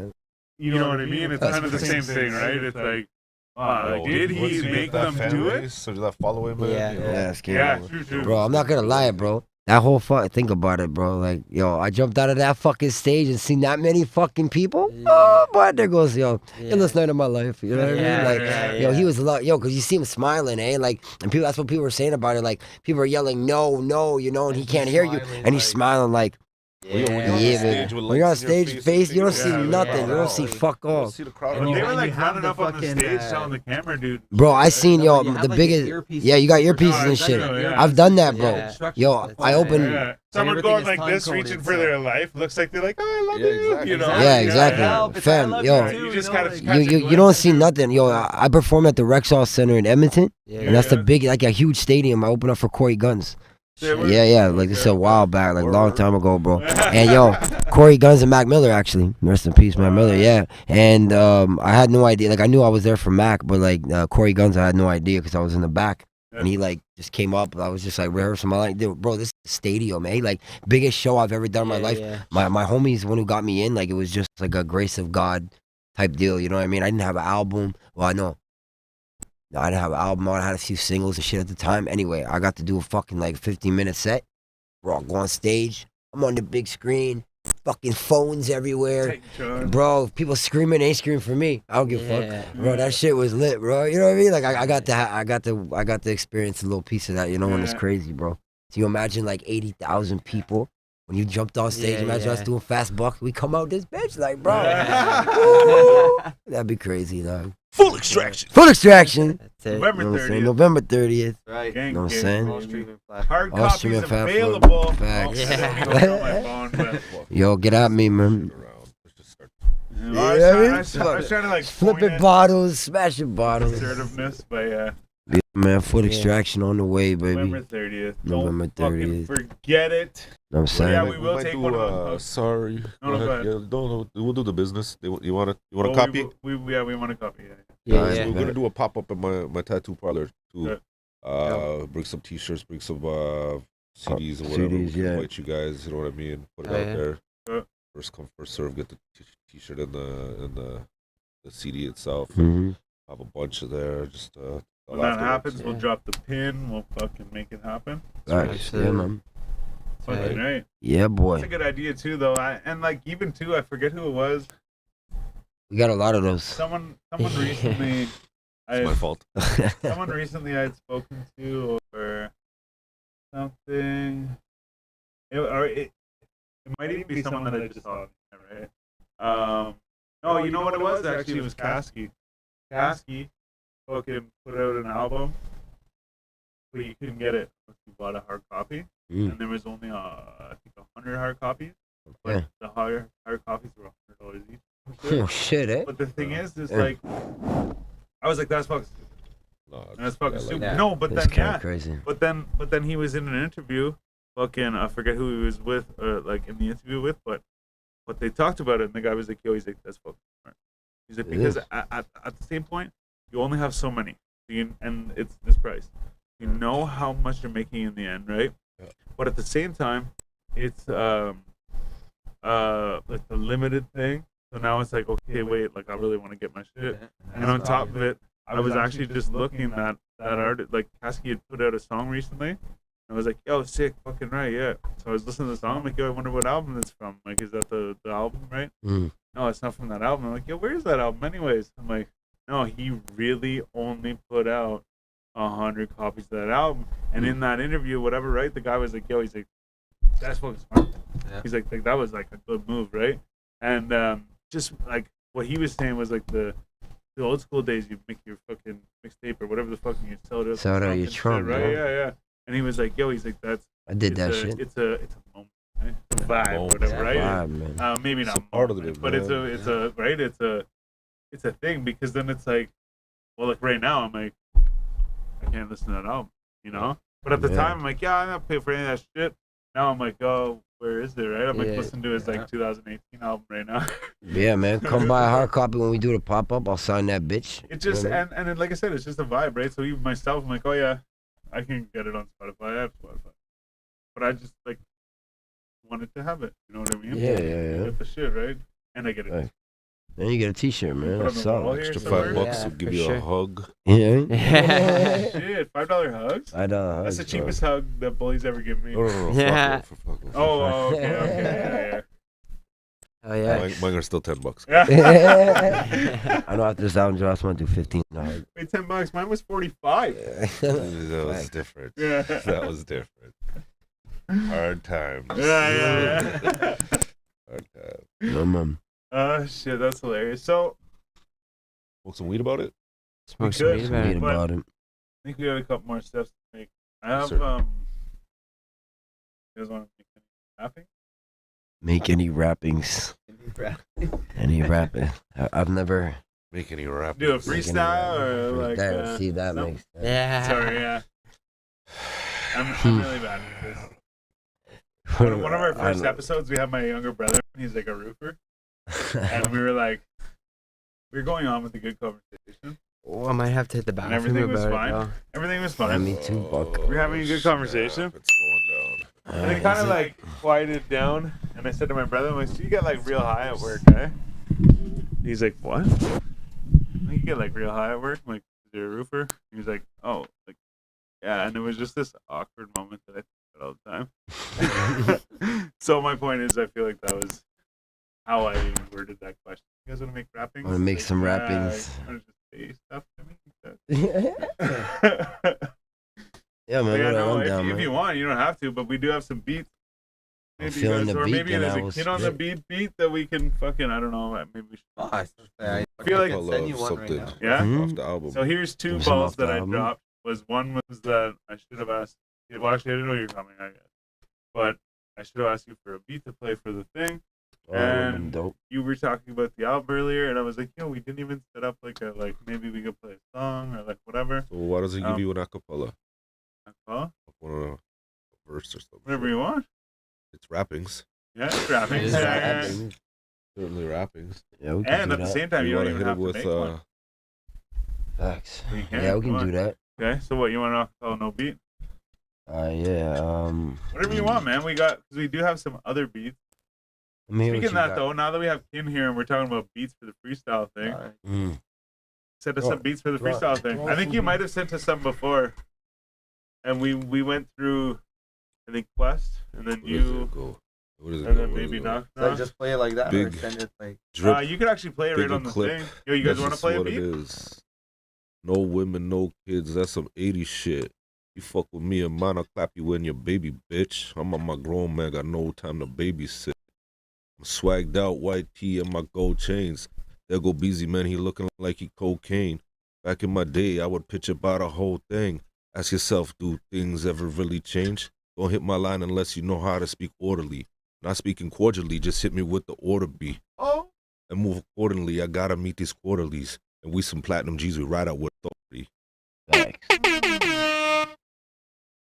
you know what I mean? It's That's kind of the crazy. same thing, right? It's like, Oh, did once he you make get that them fan do it? base, so that following, man, Yeah. you know, Yeah, it's scary. Yeah, true. Bro, I'm not gonna lie, bro. That whole think about it, bro. Like, yo, I jumped out of that fucking stage and seen that many fucking people. Oh, boy, there goes, yo, Yeah. illest night of my life. You know what I Yeah, mean? Like, yeah, yo, he yeah. was, because you see him smiling, eh? Like, and people, that's what people were saying about it. Like, people are yelling, no, no, you know, and he can't hear you. And he's smiling like, when you're on yeah, stage baby. with When you're on lights in your stage, face, you don't and see yeah, nothing. yeah. You don't see fuck you don't all. see the crowd. And But you- they were and like you have running the up on the fucking, stage telling the camera, dude. Bro, I seen, No, yo, but you have, the like, biggest, earpieces yeah, you got for earpieces dogs. and shit. Yeah. I've done that, bro. Yeah. Yo, That's I all opened, right. Yeah. Someone everything going is like this, time-coded, reaching for so- their life. Looks like they're like, oh, I love Yeah, you. exactly. You know? Yeah, exactly. Help, it's Fam, I love yo. you too, You just know, gotta- like- you don't see nothing. Yo, I performed at the Rexall Center in Edmonton. Yeah. And that's the Yeah. big, like a huge stadium. I opened up for Corey Guns. They were- Yeah, like this is a while back, like a long Word. time ago, bro. And yo, Corey Guns and Mac Miller, actually. Rest in peace, Mac Miller, yeah. And I had no idea. Like, I knew I was there for Mac, but like Corey Guns, I had no idea because I was in the back. And he like just came up. I was just like rehearsing my line. Dude, bro, this is the stadium, eh? Like, biggest show I've ever done in my life. Yeah. My homie's the one who got me in. Like, it was just like a grace of God type deal. You know what I mean? I didn't have an album. Well, I know. No, I didn't have an album. I had a few singles and shit at the time. Anyway, I got to do a fucking like 15-minute set. Bro, I'll go on stage. I'm on the big screen. Fucking phones everywhere. Take John. Bro, people screaming, ain't screaming for me. I don't give a Yeah. fuck. Bro, that shit was lit, bro. You know what I mean? Like I got to experience a little piece of that, you know, and it's Yeah. crazy, bro. So you imagine like 80,000 people when you jumped on stage, Yeah, imagine us yeah. doing fast bucks. We come out this bitch like, bro. Yeah. Woo! That'd be crazy, dog. Full extraction. Full extraction. That's it. You November know what I'm saying? 30th. November 30th. Right. Gang, know what I'm gang, saying? All baby. streaming platforms. Hard All copies streaming platforms. available. Facts. Oh, I don't even know my phone, but Yo, get at me, man. Let's just start. I was trying to like Flipping point it, bottles, smashing bottles. assertiveness, but yeah. Yeah, man, foot Yeah. extraction on the way, baby. November 30th. November Don't fucking 30th. forget it. Know what I'm saying? Yeah, we will might take do, one of those. sorry. No, no, Go go ahead. ahead. Yeah, no, we'll do the business. You want a Oh, copy? We want a copy. Yeah. Yeah, Guys, yeah. We're man. gonna do a pop up in my tattoo parlor too. Yeah. Bring some t-shirts, bring some CDs or whatever. CDs, we can yeah. invite you guys. You know what I mean? Put it Oh, out yeah. there. Yeah. First come, first serve. Get the t-shirt and the CD itself. Mm-hmm. Have a bunch of there. Just When that happens, Yeah. we'll drop the pin. We'll fucking make it happen. Nice. Yeah, man. Fucking right. Yeah, boy. That's a good idea too, though. And like even too, I forget who it was. We got a lot of those. Someone recently. It's my fault. Someone recently I had spoken to or something. It might even be someone that I just saw, right? No, you know what it was? Actually, it was Kasky. Kasky fucking put out an album, but you couldn't get it unless you bought a hard copy. And there was only, I think, 100 hard copies. But Yeah. the hard copies were $100 each. Oh, shit, eh? But the thing is like, I was like, that's fucking stupid. No, That's fucking like stupid. that. No, but It's then, kind yeah. of crazy. But then he was in an interview, fucking I forget who he was with, or like in the interview with, but they talked about it, and the guy was like, "Yo," he's like, "That's fucking smart." He's like, It because is. at the same point, you only have so many, and it's this price. You know how much you're making in the end, right? Yeah. But at the same time, it's like the limited thing. So now it's like, okay, wait, like I really want to get my shit. And on top of it, I was actually just looking at that art. Like Kasky had put out a song recently. I was like, yo, sick, fucking right, yeah. So I was listening to the song. I'm like, yo, I wonder what album it's from. Like, is that the album, right? Mm. No, it's not from that album. I'm like, yo, where's that album anyways? I'm like, no, he really only put out 100 copies of that album. And in that interview, whatever, right? The guy was like, yo, he's like, that's fucking smart. Yeah. He's like, that was like a good move, right? And just like what he was saying was like the old school days, you make your fucking mixtape or whatever the fuck, and you sell it out. Sell it out and your shit, trunk, right? yeah. Yeah. And he was like, yo, he's like, that's I did it's that a, shit. It's a moment, right? It's a vibe, Moment. whatever, right? Vibe, man. Maybe It's not a part of moment, it, but man. it's a right. It's a thing because then it's like, well, like right now I'm like, I can't listen to that album, you know. But at the Yeah. time I'm like, yeah, I'm not paying for any of that shit. Now I'm like, oh, where is it, right? I'm like Yeah. listening to his like 2018 album right now. Yeah, man. Come buy a hard copy when we do the pop up. I'll sign that bitch. It just You know what and then, like I said, it's just a vibe, right? So even myself, I'm like, oh yeah, I can get it on Spotify. I have Spotify, but I just like wanted to have it. You know what I mean? Yeah, yeah, I yeah. get the shit right, and I get it. Right. Then you get a T-shirt, man. Put on That's the wall solid. here. Extra somewhere? $5 Yeah, will give for you sure. a hug. Yeah. Shit, $5 hugs. I know. That's the cheapest hug that Bully's ever given me. No. Yeah. Fuck it. Oh, okay, Oh yeah. Mine are still $10. yeah. I know after this album drops, I'm gonna do 15. No. Wait, $10. Mine was 45. That was different. Yeah. That was different. Hard times. Yeah. Hard times. No, man. Oh shit, that's hilarious. So Smoke some weed about it? Smoke some Good. weed, Read man. But- about it. I think we got a couple more steps to make. I have sir. You guys want to make any rapping? Make any rappings. Any rapping. I've never. Make any rap. Do a Make any freestyle or rapping. like Freestyle, see that no? makes sense. Yeah. Sorry, yeah. I'm really bad at this. One of our I first know. episodes, we had my younger brother. He's like a roofer, and we were like, we were going on with a good conversation. Oh, I might have to hit the bathroom everything was about fine. it, though. Everything was Yeah, fine. me too, Buck. We're having a good conversation. It's going down. And it kind Is of it? like quieted down, and I said to my brother, I'm like, so you get like real high at work, eh? He's like, what? You get like real high at work? I'm like, is there a roofer? He's like, oh, like, yeah. And it was just this awkward moment that I think about all the time. So my point is, I feel like that was how I worded that question. You guys want to make rappings? Wanna make Like, some yeah, rappings? I wanna just say stuff to me. Yeah, man. Yeah, whatever, no, I'm down, if you man. want, you don't have to, but we do have some beats. I'm Maybe feeling guys, the or beat, maybe then there's I a will kid on the beat that we can fucking, I don't know, maybe we should. Oh, I feel like- can send you one right something. now. Yeah? Mhm. Off the album. So here's two Some balls off the that I album. dropped. One was that I should have asked. Well, actually, I didn't know you were coming, I guess. But I should have asked you for a beat to play for the thing. And dope. you were talking about the album earlier, and I was like, yo, we didn't even set up like maybe we could play a song or like whatever. So why does he give you an acapella? Huh? Or a verse or something? Whatever you want. It's rappings. Yeah, it's rapping. It is rapping. Certainly rappings. Yeah, we can And do at the that. same time, you don't wanna even have to with make one. Facts. So you can. Yeah, we Come can on. do that. Okay, so what, you want an acapella no beat? Yeah. Whatever you want, man. Because we do have some other beats. Let me hear what Speaking you of that, got. though, now that we have Kim here and we're talking about beats for the freestyle thing, send us some beats for the freestyle thing. I think you might have sent us some before. And we went through, I think, Quest, and then Where does you, it go? Where does it and go? then Where does maybe it go? Knock So I Knock. just play it like that, Big or send it like. Drip, You could actually play it right bigger on the clip. thing. Yo, you guys That's want to just play a what beat? it is. No women, no kids. That's some 80s shit. You fuck with me and mine, I'll clap you in your baby, bitch. I'm on my grown man, got no time to babysit. I'm swagged out, white tee and my gold chains. There go Beezy, man, he looking like he cocaine. Back in my day, I would pitch about a whole thing. Ask yourself, do things ever really change? Don't hit my line unless you know how to speak orderly. Not speaking cordially, just hit me with the order B. Oh. And move accordingly, I gotta meet these quarterlies. And we some platinum G's, we ride out with authority. Facts.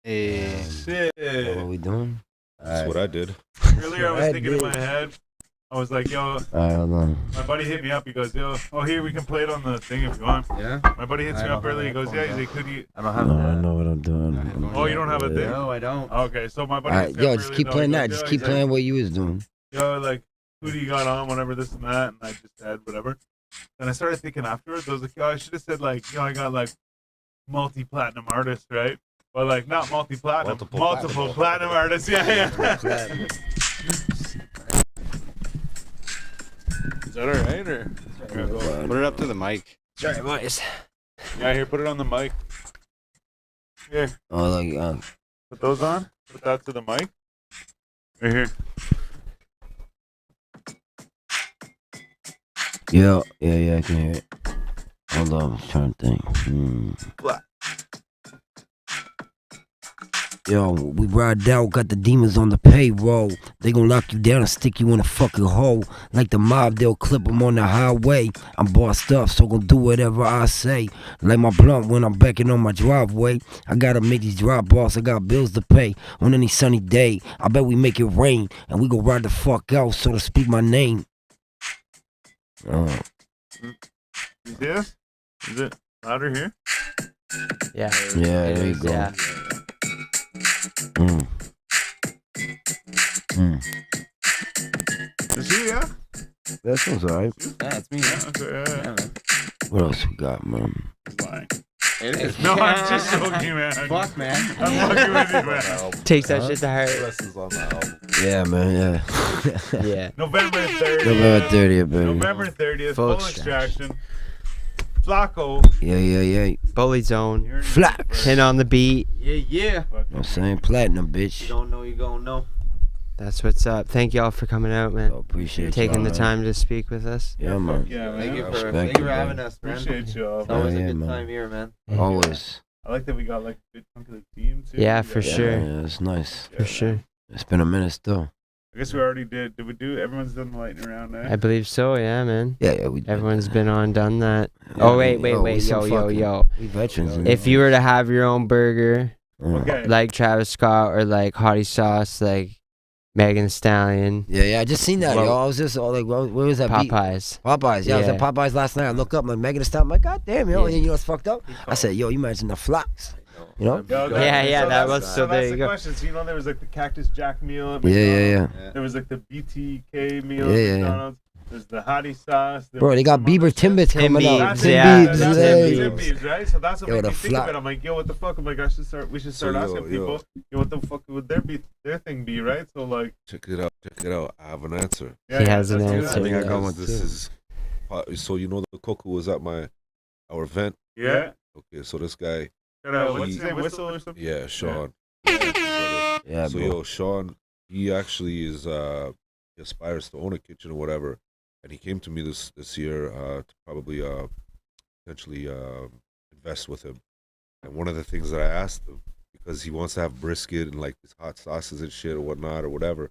Hey. Shit. What we doing? That's what I did. Earlier, I was thinking in my head, I was like, yo, Alright, hold on. my buddy hit me up. He goes, yo, here, we can play it on the thing if you want. Yeah. My buddy hits I me don't up have earlier. He that goes, phone, yeah, he's though. like, could you? I don't have No, that. I know what I'm doing. Oh, you don't have a thing? No, I don't. Okay, so my buddy. Alright, hits me yo, up just earlier, keep though. playing He that. goes, Just yo, keep he's like, playing what you was doing. yo, like, who do you got on, whatever, this and that, and I just said whatever. And I started thinking afterwards, I was like, yo, I should have said, like, yo, I got, like, multi-platinum artists, right? But, like, not multi-platinum, multiple platinum artists, yeah. Is that alright, or put it up to the mic? Sorry, boys. Yeah, here, put it on the mic. Here, Oh, like, put those on, put that to the mic. Right here. yeah, I can hear it. Hold on, I'm trying to think. Yo, we ride out, got the demons on the payroll. They gon' lock you down and stick you in a fucking hole. Like the mob, they'll clip them on the highway. I'm bossed up, so gon' do whatever I say. Like my blunt when I'm backing on my driveway. I gotta make these drop offs, I got bills to pay. On any sunny day, I bet we make it rain. And we gon' ride the fuck out, so to speak my name. You see this? Is it louder here? Yeah. Yeah, It there you is, go. yeah. Is he, yeah? That sounds alright. Yeah, it's me. Yeah, okay, yeah. Yeah, man. What else we got, man? He's lying. It is. No, I'm just joking, man. Fuck, man. I'm fucking with you, man. Takes that shit to heart. Lessons on the album. Yeah, man, yeah. Yeah. November 30th. November 30th, baby. November 30th. Full Full extraction. extraction. Flacco. Yeah. Bullyzone. You're Flacs. Pin on the beat. Yeah. I'm saying platinum, You bitch. don't know, you gon' know. That's what's up. Thank y'all for coming out, man. I appreciate Taking y'all, the man. time to speak with us. Yeah, man. Yeah, man. Thank you Respect thank you it, for having man. us, man. Appreciate y'all. It's always Yeah, a good man. time here, man. Always. I like that we got like a good chunk of the team too. Yeah, We for got- sure. Yeah, it's nice. For sure. It's been a minute still. I guess we already did. Did we do? Everyone's done the lightning round, eh? I believe so, yeah, man. Yeah, we did. Everyone's been on, done that. Yeah, Oh, wait, we some yo. fucking- We veterans. in If it. you were to have your own burger, Okay. like Travis Scott or like Hottie Sauce, like Megan Thee Stallion, Yeah, I just seen that, Well- yo. I was just like, where was that beat? Popeyes. Popeyes. Yeah, I was Yeah. at Popeyes last night. I look up, like, Megan Thee Stallion. I'm like, God damn, yo. Yeah. And you know what's fucked up? I said, yo, you mentioned the Flacs. You know? Yo, Yeah, that was- so there that's you the go. question. So you know there was like the Cactus Jack meal at Yeah. McDonald's. There was like the BTK meal Yeah, at yeah. McDonald's. There's the Hottie Sauce. There Bro, was they got some other Bieber shit. Timbits coming out. That's Tim it, yeah, that's Tim it, Biebs. Tim Biebs, right? So that's what Yo, made the me think of Flac- it. I'm like, yo, what the fuck? I'm like, we should start So, yo, asking people, yo, what the fuck would their thing be, right? So like, Check it out. I have an answer. yeah, He has an let's do answer. that. I think I got Because this is so you know the Coco was at our event. Yeah. Okay, so this guy, What's his He- name? Whistle or something? yeah, Sean. Yeah, So bro. yo, Sean, he actually is he aspires to own a kitchen or whatever, and he came to me this year to probably potentially invest with him. And one of the things that I asked him, because he wants to have brisket and like these hot sauces and shit or whatnot or whatever,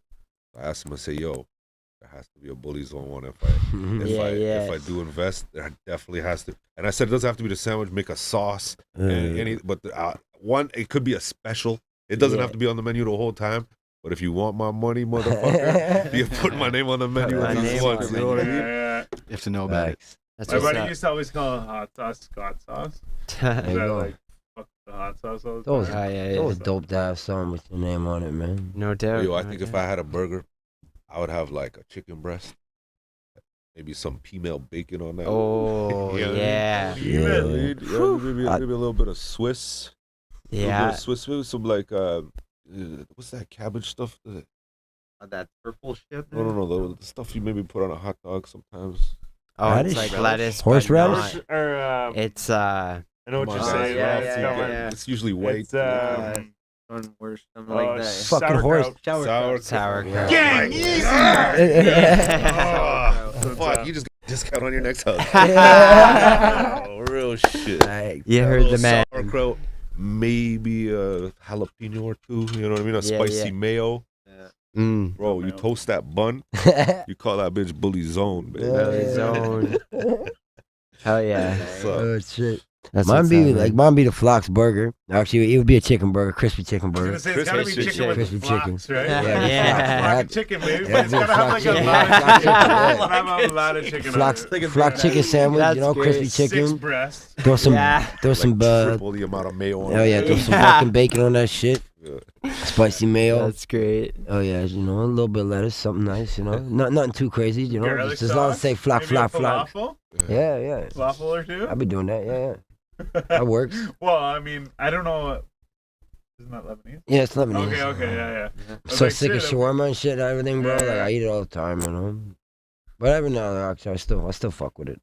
I asked him, I say, yo, there has to be a Bullyzone one. If I do invest, there definitely has to. And I said it doesn't have to be the sandwich. Make a sauce, but one it could be a special. It doesn't have to be on the menu the whole time. But if you want my money, motherfucker, you put my name on the menu at least once. You know what I mean? You have to know about it. That's My buddy used to always call hot sauce Scott sauce. There you go. Like fuck the hot sauce all the Those, time. those dope to have something with your name on it, man. No doubt. Yo, I think if I had a burger, I would have like a chicken breast, maybe some female bacon on that. Oh, yeah. Maybe a little bit of Swiss. A little bit of Swiss, maybe some like what's that cabbage stuff? That purple shit. No, the stuff you maybe put on a hot dog sometimes. Oh, Radish? it's like lettuce. Horseradish? but not- Or It's I know what you're Come on, saying. guys. It's Yeah, coming. yeah. It's usually white. It's Something like that. Fucking horse. sauerkraut. Gang, Fuck, you just discount on your next house. Yeah. Oh, real shit. You heard the man. Sauerkraut, maybe a jalapeno or two. You know what I mean? A spicy mayo. Mm. Bro, you toast that bun. You call that bitch Bullyzone, man. Bullyzone. Hell yeah. Oh shit. That's Mine what's be up, like man. mine be the Flacs burger. Actually, it would be a chicken burger, crispy chicken I burger. was gonna say, it's gotta be Crispy chicken with chicken. Flacs, right? Yeah. Flac chicken, baby. Yeah, But it's gotta have like a chicken. lot Yeah. of chicken. Yeah. It's gotta have a lot of chicken. Flac chicken sandwich, That's you know, great. crispy 6 chicken. breasts. Throw some, Yeah. throw some, Triple the amount of mayo on oh yeah, throw some fucking bacon on that shit. Yeah. Spicy mayo. That's great. Oh yeah, you know, a little bit of lettuce, something nice, you know, nothing too crazy, you know, Garlic just as long as sauce, say flac, maybe a flac, flac. falafel? Yeah. Falafel or two? I've been doing that. Yeah. That works. Well, I mean, I don't know. Isn't that Lebanese? Yeah, it's Lebanese. Okay, yeah. I was So like, sick of shit, shawarma and shit and everything, bro. Yeah. Like I eat it all the time, you know. But every now and then, actually, I still fuck with it.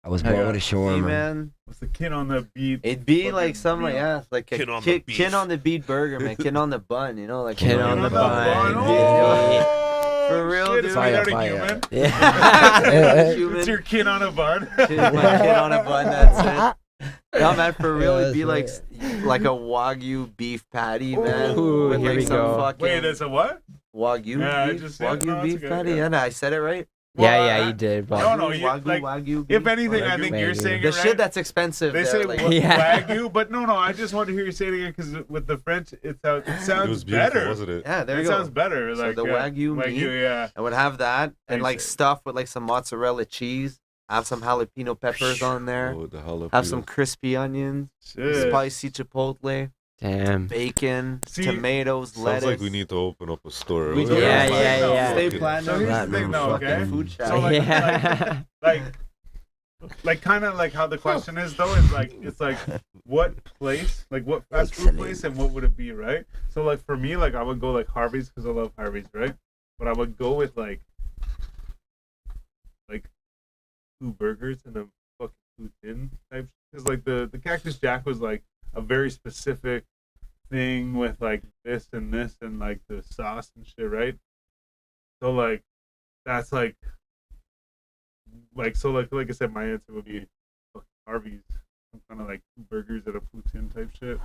I was born with a Hey, shawarma. man. What's the kid on the beat? It'd be Fucking like something like real. like a Kid on the beef. kid on the beat burger, man. Kid on the bun, you know, like Kid a- on the bun. bun. Oh, For real, shit, dude. is Fire, that a fire. human? Yeah. Human. It's your kid on a bun. Kid, my kid on a bun. That's it. No, man, for real, Yeah, it'd be like that's like a Wagyu beef patty, man. Ooh, with here like we some go. fucking Wait, it's a what? Wagyu Yeah, I beef, just said- Wagyu no, it's beef okay, patty. yeah. Yeah, no, I said it right. Yeah, you did. But No, you- Wagyu, like, Wagyu beef. If anything, I think you're Maybe. saying the it right. shit that's expensive. They there, say like, Yeah. Wagyu, but no, I just want to hear you say it again because with the French, it It sounds was beautiful, better. wasn't it? yeah, there It you go. sounds better. So Like the Wagyu meat? yeah. I would have that and Thanks, like sir. stuff with like some mozzarella cheese. Have some jalapeno peppers on there. Oh, the jalapeno. Have some crispy onions, Shit. spicy chipotle, damn. bacon, See, tomatoes, Sounds lettuce. like we need to open up a store. We do. Yeah. Stay So platinum. here's the Platinum thing, though, okay? fucking Food So shack. like, Yeah. like kind of like how the question is though is like it's like what place, like what fast food Excellent. place, and what would it be, right? So like for me, like I would go like Harvey's because I love Harvey's, right? But I would go with like 2 burgers and a fucking poutine type. Because like the Cactus Jack was like a very specific thing with like this and like the sauce and shit, right? So like that's like so like I said, my answer would be fucking Harvey's. Some kind of like 2 burgers and a poutine type shit.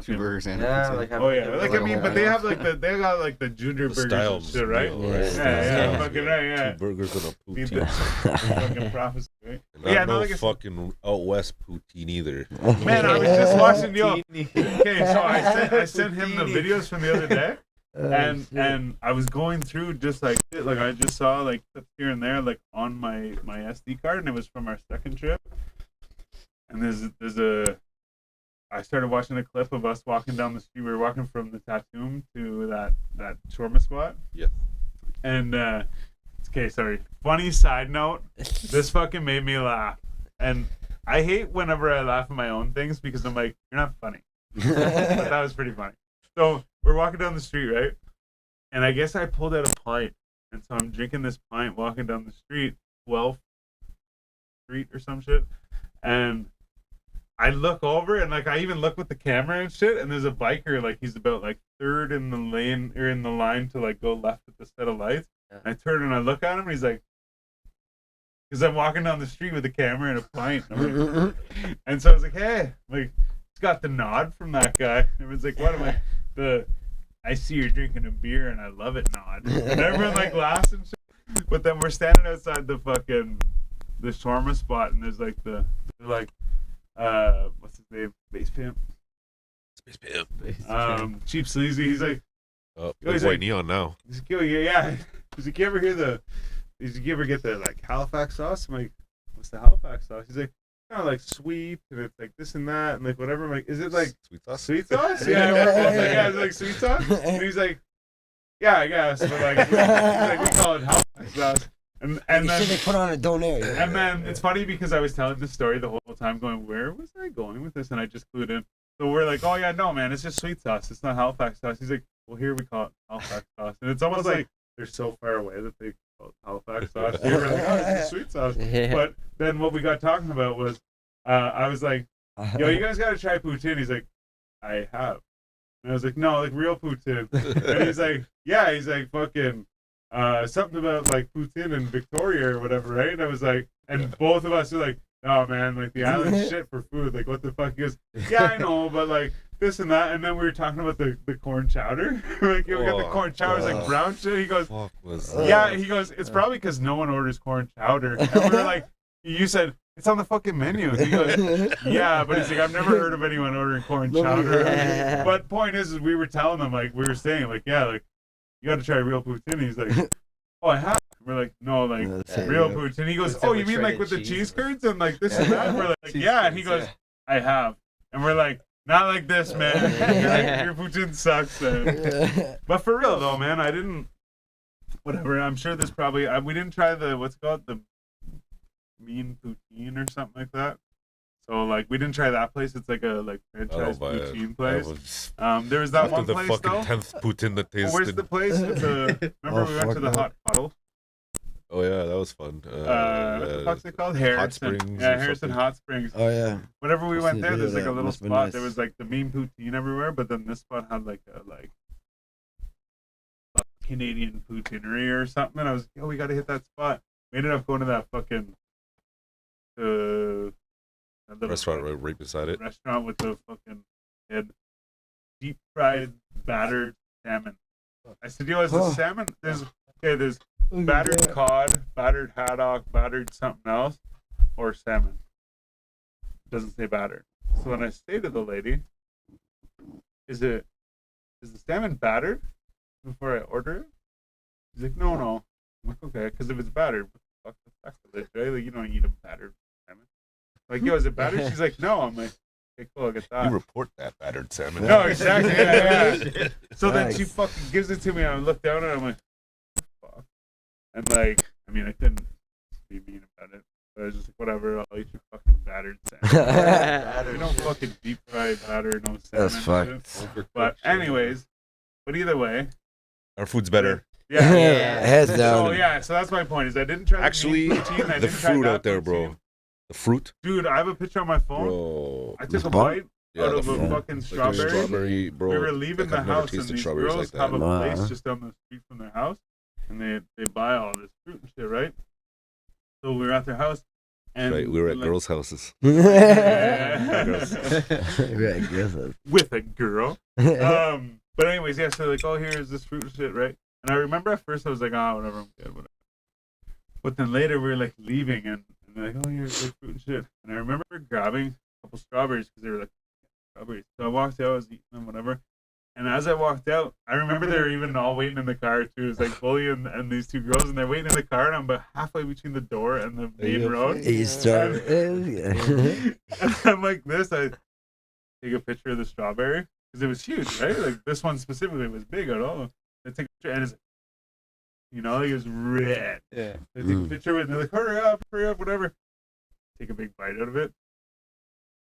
2 burgers and Yeah, a like Oh yeah, like I mean, but they have like they got like the junior The burgers style and shit, right? meal, right? Yeah, Yeah. fucking right, yeah. 2 burgers and a Need poutine. that fucking prophecy, right? And not Yeah, no, no like I said- fucking out west poutine either. Man, I was just watching Okay, so I sent him the videos from the other day, and I was going through just like I just saw like clips here and there like on my SD card, and it was from our second trip. And I started watching a clip of us walking down the street. We were walking from the Tatum to that shawarma spot. Yeah. And okay, sorry. Funny side note, this fucking made me laugh, and I hate whenever I laugh at my own things because I'm like, you're not funny. But that was pretty funny. So we're walking down the street, right? And I guess I pulled out a pint, and so I'm drinking this pint, walking down the street, 12th Street or some shit, and I look over and like I even look with the camera and shit, and there's a biker like he's about like 3rd in the lane or in the line to like go left at the set of lights. Yeah. And I turn and I look at him, and he's like, because I'm walking down the street with a camera and a pint, and so I was like, hey, like, it's got the nod from that guy. And it was like, what am I? I see you're drinking a beer and I love it nod. And everyone like laughs and shit. But then we're standing outside the shawarma spot and there's like what's his name? Bass Pimp. Space Pimp. Cheap Sleazy. He's like, Oh, he's white like- neon now. he's like, yeah. He's like, you ever get the like Halifax sauce? I'm like, what's the Halifax sauce? He's like, kind of like sweet and it's like this and that and like whatever. I'm like, is it like Sweet sauce? sweet sauce? Yeah, we're both like, yeah, it's like sweet sauce. And he's like, yeah, I guess. But like, we call it Halifax sauce. And You then should they put on a donaire. and then it's funny because I was telling this story the whole time, going, where was I going with this? And I just clued in. So we're like, oh yeah, no man, it's just sweet sauce. It's not Halifax sauce. He's like, well, here we call it Halifax sauce, and it's almost like they're so far away that they call it Halifax sauce. They were like, oh, it's just sweet sauce. Yeah. But then what we got talking about was, I was like, yo, you guys gotta try poutine. He's like, I have. And I was like, no, like real poutine. And he's like, yeah. He's like, fucking, something about like poutine in Victoria or whatever, right? And I was like, and both of us are like, oh man, like the island shit for food. Like what the fuck? He goes, yeah, I know, but like this and that. And then we were talking about the corn chowder. Like, yeah, we got the corn chowder, it's like brown shit. He goes, Fuck was yeah. He goes, it's probably because no one orders corn chowder. And we were like, you said it's on the fucking menu. And he goes, yeah, but he's like, I've never heard of anyone ordering corn chowder. But point is we were telling them, like, we were saying, like, yeah, like, you got to try real poutine. He's like, oh, I have. We're like, no, like, real poutine. He goes, oh, you mean like with the cheese curds and like this and that? We're like, yeah. And he goes, I have. And we're like, not like this, man. Your poutine sucks, man. But for real, though, man, I didn't, whatever. I'm sure there's probably, we didn't try the, what's it called? The mean poutine or something like that. So like we didn't try that place. It's like a franchise poutine place. There was that after one the place fucking though. 10th poutine that tasted. Where's the place with the? Remember we went to the hot puddle. Oh yeah, that was fun. What the fuck's it called? Harrison. Springs Yeah, or Harrison something. Hot Springs. Oh yeah. Whenever we I've went seen a there, there's video like a of that. little Must've been spot. nice. There was like the mean poutine everywhere, but then this spot had like a Canadian poutineery or something. And I was like, oh, we got to hit that spot. We ended up going to that fucking that little Restaurant right beside it. restaurant with the fucking head deep fried battered salmon. I said, yo, is the salmon? There's battered cod, battered haddock, battered something else, or salmon. It doesn't say battered. So when I say to the lady, is the salmon battered before I order it? She's like, no. I'm like, okay, because if it's battered, what the fuck the fuck with it, right? Like, you don't eat a battered salmon. Like, yo, is it battered? She's like, no. I'm like, okay, cool, I'll get that. You report that battered salmon. No, exactly. Yeah. So then she fucking gives it to me, and I look down at it, I'm like, fuck. And like, I mean, I couldn't be mean about it. But I was just like, whatever, I'll eat your fucking battered salmon. You don't fucking deep fried batter, no salmon. That's fucked. But anyways, but either way. Our food's better. Yeah. Heads down. So yeah, so that's my point, is I didn't try Actually, the meat poutine, I the didn't try fruit that out there, bro. poutine. The fruit, Dude, I have a picture on my phone. bro. I took a This bite Yeah, out of the a fruit. fucking Like a strawberry. strawberry, bro. We were leaving Like, the I've never house, and tasted these strawberries girls like have a that. Wow. place just down the street from their house, and they buy all this fruit and shit, right? So we were at their house, and Right, we were at like, girls' houses. Yeah. Right, guess it. with a girl. But anyways, yeah. So like, oh, here's this fruit and shit, right? And I remember at first I was like, oh, whatever, I'm good, whatever. But then later we were like leaving, and they're like, oh, here's the fruit and shit. And I remember grabbing a couple strawberries because they were like strawberries. So I walked out, I was eating them, whatever. And as I walked out, I remember they were even all waiting in the car too. It was like Bully and these two girls, and they're waiting in the car, and I'm about halfway between the door and the main road. He started. And I'm like this. I take a picture of the strawberry because it was huge, right? Like this one specifically was big at all. I take a picture, and it's, you know, like it was red. Yeah. I take a picture with it, and they're like, hurry up, whatever. Take a big bite out of it.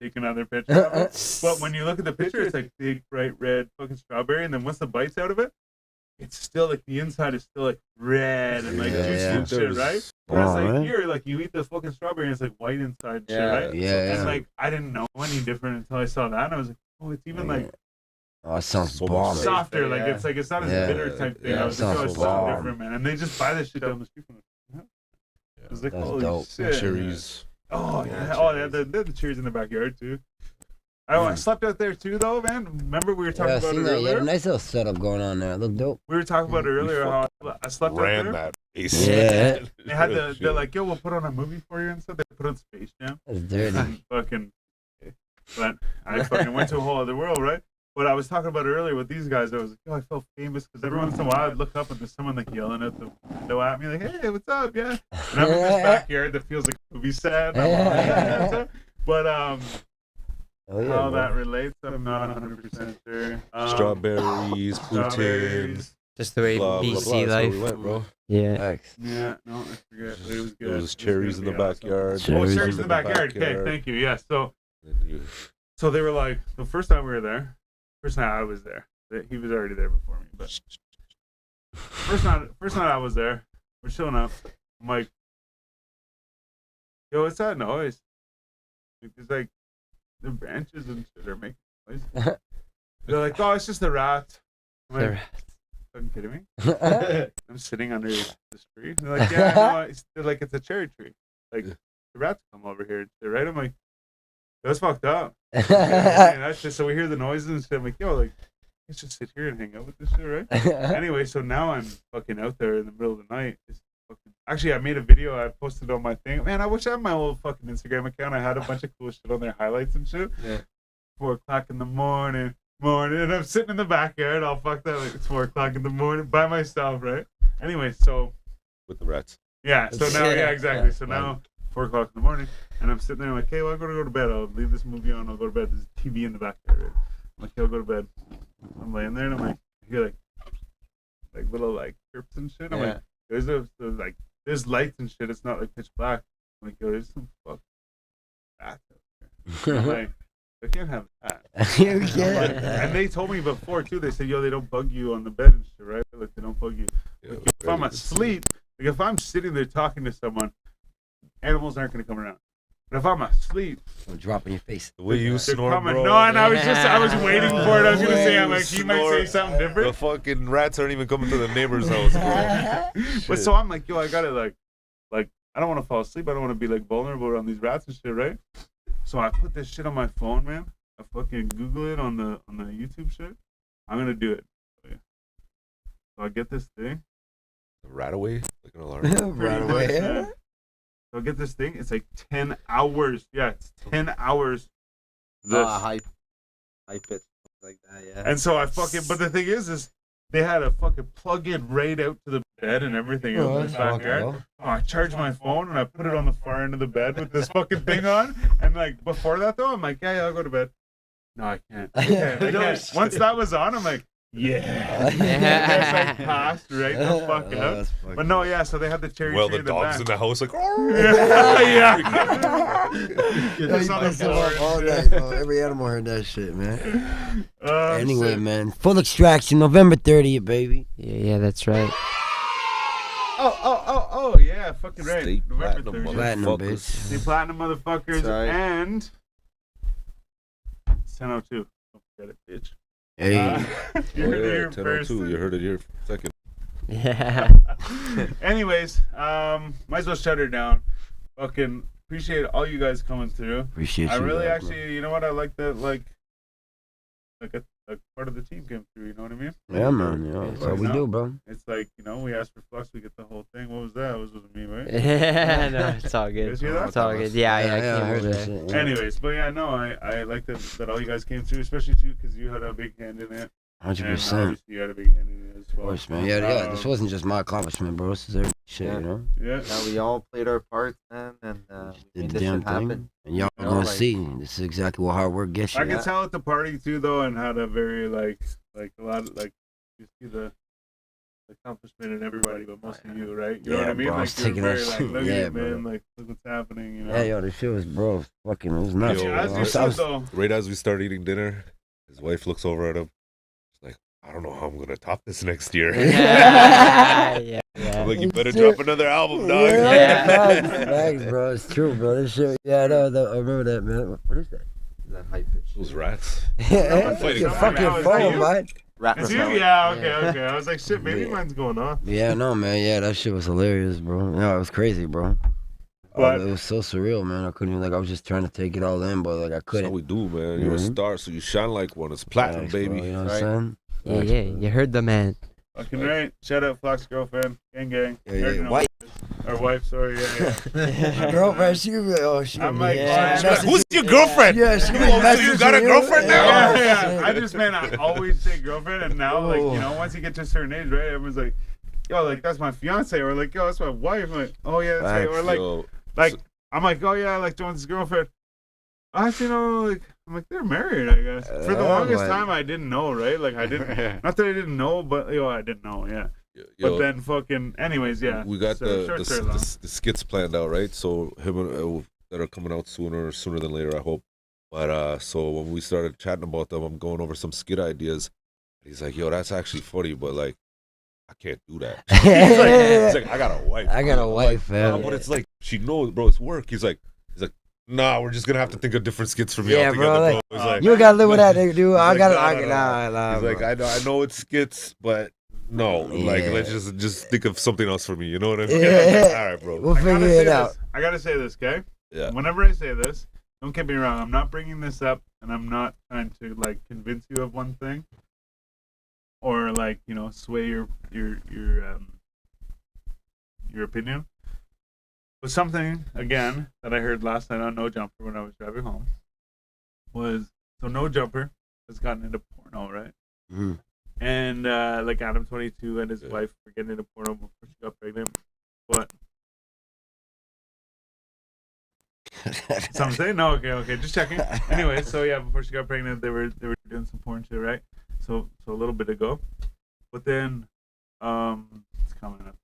Take another picture of it. But when you look at the picture, it's like big, bright red fucking strawberry, and then once the bite's out of it, it's still like the inside is still like red and like juicy and shit, right? Whereas like man. here, like you eat the fucking strawberry and it's like white inside and shit, right? Yeah, And like I didn't know any different until I saw that, and I was like, oh, it's even like Oh, it sounds So bomb. much softer, Yeah. like it's not as Yeah. bitter type thing. Yeah, I was it like, oh, sounds it's something bomb. different, man. And they just buy this shit down the street from them. It was like, That's holy dope. shit. Cherries. Oh yeah, oh yeah, they had the cherries in the backyard too. I slept out there too, though, man. Remember we were talking about it You earlier? had a nice little setup going on there. It looked dope. We were talking about it earlier how I slept out Ran there. that. Yeah. They had they're like, yo, we'll put on a movie for you and stuff. They put on Space Jam. That's dirty. Fucking, but I fucking went to a whole other world, right? But I was talking about it earlier with these guys. I was like, yo, I felt famous because every once in a while I'd look up and there's someone like yelling at the window at me, like, hey, what's up? Yeah. And I'm in this backyard that feels like a movie set. And I'm like, yeah, what's up? But how that relates, I'm not 100% sure. Strawberries, poutine. Just the way Blah, blah, BC blah. That's where life. we went, bro. Yeah. Thanks. Yeah, no, I forget. It was good. There was cherries in the backyard. Oh, cherries in the backyard. Okay, thank you. Yeah, so they were like, the first time we were there, first night I was there. He was already there before me, but first night I was there, we're chilling up. I'm like, yo, what's that noise? It's like the branches and shit are making noise. They're like, oh, it's just the rats. I'm like, fucking kidding me? I'm sitting under this tree. They're like, yeah, no, they're like, it's a cherry tree. Like, the rats come over here, right? I'm like, that's fucked up. That's just, so we hear the noises and shit. I'm like, yo, like, let's just sit here and hang out with this shit, right? Anyway, so now I'm fucking out there in the middle of the night. Actually, I made a video. I posted on my thing. Man, I wish I had my old fucking Instagram account. I had a bunch of cool shit on there, highlights and shit. Yeah. 4 o'clock in the morning, and I'm sitting in the backyard, all fucked up. Like, it's 4 o'clock in the morning by myself, right? Anyway, so With the rats. yeah. So now, yeah, exactly. So now, 4 o'clock in the morning, and I'm sitting there. I'm like, hey, well, I'm gonna go to bed. I'll leave this movie on. I'll go to bed. There's a TV in the backyard. Right? I'm like, hey, I'll go to bed. I'm laying there, and I'm like, I hear like little like chirps and shit. I'm like, there's lights and shit. It's not like pitch black. I'm like, yo, there's some fucking rats out there. I'm like, I can't have that. You can't. And they told me before too. They said, yo, they don't bug you on the bed and shit, right? Like they don't bug you. Like, if I'm asleep, like if I'm sitting there talking to someone, animals aren't gonna come around. But if I'm asleep, I'll drop in your face. The way you they're snore, coming. bro. No, and I was waiting for it. I was gonna say, I'm like, he might Snore. say something The different. fucking rats aren't even coming to the neighbor's house, bro. But so I'm like, yo, I gotta like I don't want to fall asleep. I don't want to be like vulnerable around these rats and shit, right? So I put this shit on my phone, man. I fucking Google it on the YouTube shit. I'm gonna do it. So I get this thing. Rat away? Like an alarm? Right away. Yeah. So I get this thing. It's like 10 hours. Yeah, it's 10 hours. This. High pitch like that, yeah. And so I fucking, but the thing is they had a fucking plug-in right out to the bed and everything in the backyard. Oh, I charged my phone and I put it on the far end of the bed with this fucking thing on. And like before that though, I'm like, yeah, I'll go to bed. No, I can't. I can't. Once that was on, I'm like, yeah. I passed right the fuck out. But no, yeah. So they had the cherry Well, tree the in the dogs back. in the house like, It's on the floor. All night, bro. Every animal heard that shit, man. Anyway, shit. man. Full extraction, November 30th, baby. Yeah, that's right. Oh, yeah, fucking right. Stay November platinum, 30th. Platinum, motherfuckers. bitch. The platinum motherfuckers That's right. and it's 10:02. Don't forget it, bitch. Hey. You heard it here 10:02. first. You heard it here second. Yeah. Anyways, might as well shut her down. Fucking appreciate all you guys coming through. Appreciate I you. really guys, actually, you know what? I like that, like a part of the team came through. You know what I mean? man. Yeah, man. Yeah, that's how we do, bro. It's like, you know, we asked for Flux, we get the whole thing. What was that? It was me, right? Yeah, no, it's all good. Guys hear that? It's all good. Yeah, I I came heard over that there. shit. Yeah. Anyways, but yeah, no, I like that all you guys came through, especially too, because you had a big hand in it. 100%. And obviously you had a big hand in it as Of well. course, man. Yeah. This wasn't just my accomplishment, bro. This is every shit, Yeah. you know? Yeah. Now we all played our parts, man, and Did made the this damn shit thing. happen. And y'all You know, gonna like- see. This is exactly what hard work gets you. I could tell at the party too, though, and had a very like a lot of like you see the accomplishment in everybody, but most of you, right? You know Yeah, what I mean? bro, I like was you're taking very that like, shit. look Yeah, at it, bro. man. Like, look what's happening. You know? Yeah, yo, this shit was, bro, fucking, it was nuts. Yo, As bro. you should, though. Right as we start eating dinner, his wife looks over at him. She's like, I don't know how I'm gonna top this next year. Yeah. I'm like, you better drop another album, dog. Yeah. Thanks, bro. It's true, bro. This shit. Yeah, I remember that, man. What is that? That high pitch. Those rats. It's your fucking Is that phone, you? man. Rat It's you? repellent. Yeah, okay. I was like, shit, maybe Yeah. mine's going on. Yeah, no, man. Yeah, that shit was hilarious, bro. No, it was crazy, bro. But it was so surreal, man. I couldn't even, like, I was just trying to take it all in, but like I That's couldn't. how we do, man. You're a star, so you shine like one. It's platinum, Thanks, baby. bro, you know what Right. I'm saying? Yeah, you heard the man. fucking right. Shout out Flacs' girlfriend, gang. Yeah, Or, wife. Or wife, sorry, yeah. Girlfriend, she I'm like, Who's your girlfriend? Yeah, she You got a girlfriend now? yeah. I just, man, I always say girlfriend, and now, like, you know, once you get to a certain age, right, everyone's like, yo, like, that's my fiance, or like, yo, that's my wife. I'm like, oh, yeah, that's right. Or like, Yo, I'm like, oh, yeah, I like Jones's girlfriend. Actually, no, like, I'm like, they're married, I guess. For the longest time, I didn't know, right? Like, I didn't, not that I didn't know, but, yo, I didn't know, yeah. yo, But then fucking, anyways, yeah. we got So, the skits planned out, right? So him and that are coming out sooner than later, I hope. But so when we started chatting about them, I'm going over some skit ideas. He's like, yo, that's actually funny, but like, I can't do that. He's like, I got a wife. I got a wife, Nah, man. but it's like, she knows, bro, it's work. He's like, nah, we're just gonna have to think of different skits from you Yeah, altogether, bro, bro. like, It's like, You gotta live with that, dude. I like, gotta, nah. He's like, I know it's skits, but no, like, Yeah. let's just think of something else for me. You know what I mean? Yeah. All right, bro. We'll figure it out. I gotta say this, okay? Yeah. Whenever I say this, don't get me wrong. I'm not bringing this up, and I'm not trying to like convince you of one thing, or like, you know, sway your opinion. But something again that I heard last night on No Jumper when I was driving home was, so No Jumper has gotten into porno, right? Mhm. And like Adam 22 and his Yeah. wife were getting into porno before she got pregnant. But some say no, okay, just checking. Anyway, so yeah, before she got pregnant, they were doing some porn shit, right? So a little bit ago, but then it's coming up.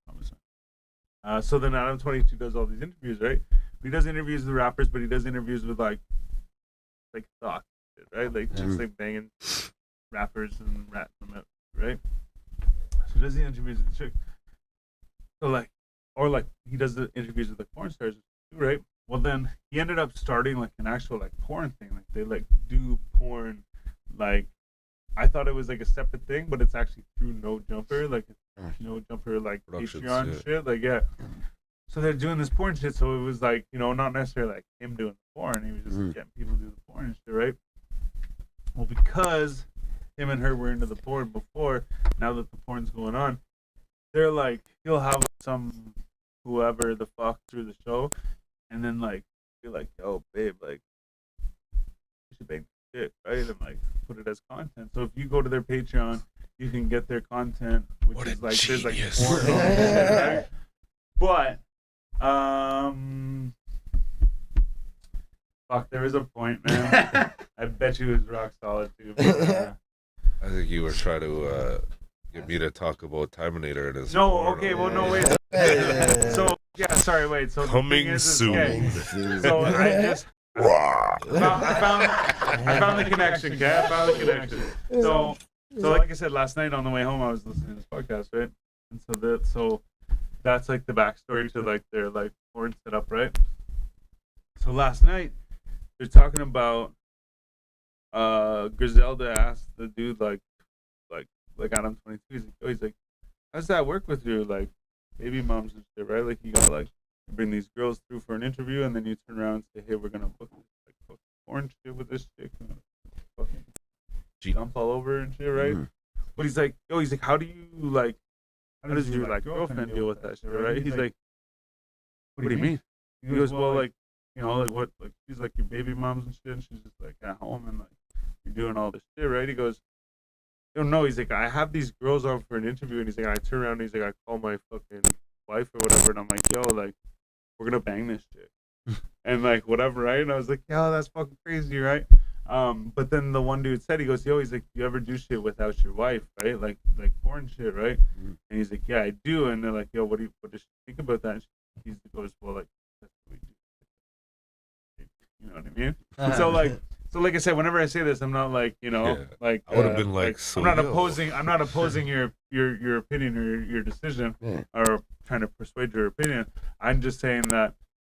So then Adam 22 does all these interviews, right? He does interviews with rappers, but he does interviews with like thought, right? Like just like banging rappers and ratting them out, right? So he does the interviews with the chick. So like, or like he does the interviews with the porn stars too, right? Well, then he ended up starting like an actual like porn thing. Like they like do porn, like I thought it was like a separate thing, but it's actually through No Jumper, like No Jumper like Productions, Patreon yeah. shit, like yeah. So they're doing this porn shit. So it was like, you know, not necessarily like him doing the porn. He was just getting people to do the porn and shit, right? Well, because him and her were into the porn before, now that the porn's going on, they're like, he'll have some whoever the fuck through the show, and then like be like, yo, babe, like you should bang shit, right? And like put it as content. So if you go to their Patreon, you can get their content, which What is a like there's like genius. porn and shit, right? But fuck, there is a point, man. I bet you it was rock solid too. But, I think you were trying to get me to talk about Terminator and his no, porno. okay, well, no, wait. So yeah, sorry, wait. So the thing Coming is, soon. okay, so I just I found the connection, okay? I found the connection. So like I said last night on the way home, I was listening to this podcast, right? And so that's like the backstory to like their like porn setup, right? So last night they're talking about Griselda asked the dude like Adam 22. He's like, how's that work with your like baby moms and shit, right? Like you gotta like bring these girls through for an interview, and then you turn around and say, hey, we're gonna book porn shit with this chick, and fucking jump all over and shit, right? But he's like, how do you like, how does your like girlfriend deal with that shit, right? He's like, what do you mean? He goes, well, like, you know, like what, like she's like your baby moms and shit, and she's just like at home and like you're doing all this shit, right? He goes, no, he's like, I have these girls on for an interview, and he's like, I turn around and he's like, I call my fucking wife or whatever, and I'm like, yo, like, we're gonna bang this shit. And like whatever, right? And I was like, yo, that's fucking crazy, right? But then the one dude said, he goes, yo, he's like, you ever do shit without your wife, right? Like porn shit, right? And he's like, yeah, I do. And they're like, yo, what does she think about that? And he goes, well, like, that's what we do. You know what I mean? So like I said, whenever I say this, I'm not like, you know, Yeah. like I would have been like, so I'm not yo. opposing your opinion or your decision, or trying to persuade your opinion. I'm just saying that,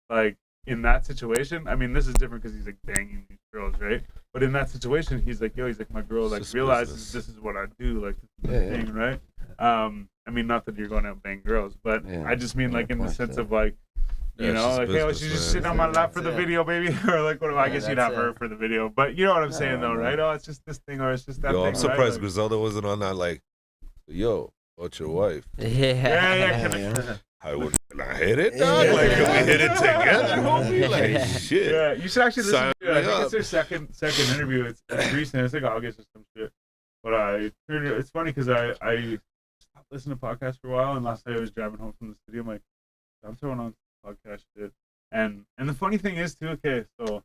like, in that situation, I mean, this is different because he's like banging these girls, right? But in that situation, he's like, yo, he's like, my girl like just realizes business. this is what I do, like this is the thing, right? I mean, not that you're going out bang girls, but I just mean like in the sense of like, You Yeah, know, she's like, hey, business, she's just man. sitting on my lap for That's the it. video, baby. Or like, what? I Yeah, guess you'd that's have her it. for the video. But you know what I'm saying, though, no. right? Oh, it's just this thing or it's just that Yo, thing. I'm surprised right? Griselda wasn't on that. Like, yo, what's your wife? Yeah. Yeah. I would not hit it, dog. Yeah. Like, can we hit it together, homie? Like, shit. Yeah, you should actually listen Sign to it. I me think up. it's their second interview. It's recent. It's like August or some shit. But it's funny because I stopped listening to podcasts for a while, and last night I was driving home from the city. I'm like, I'm throwing on podcast shit. And the funny thing is too. Okay, so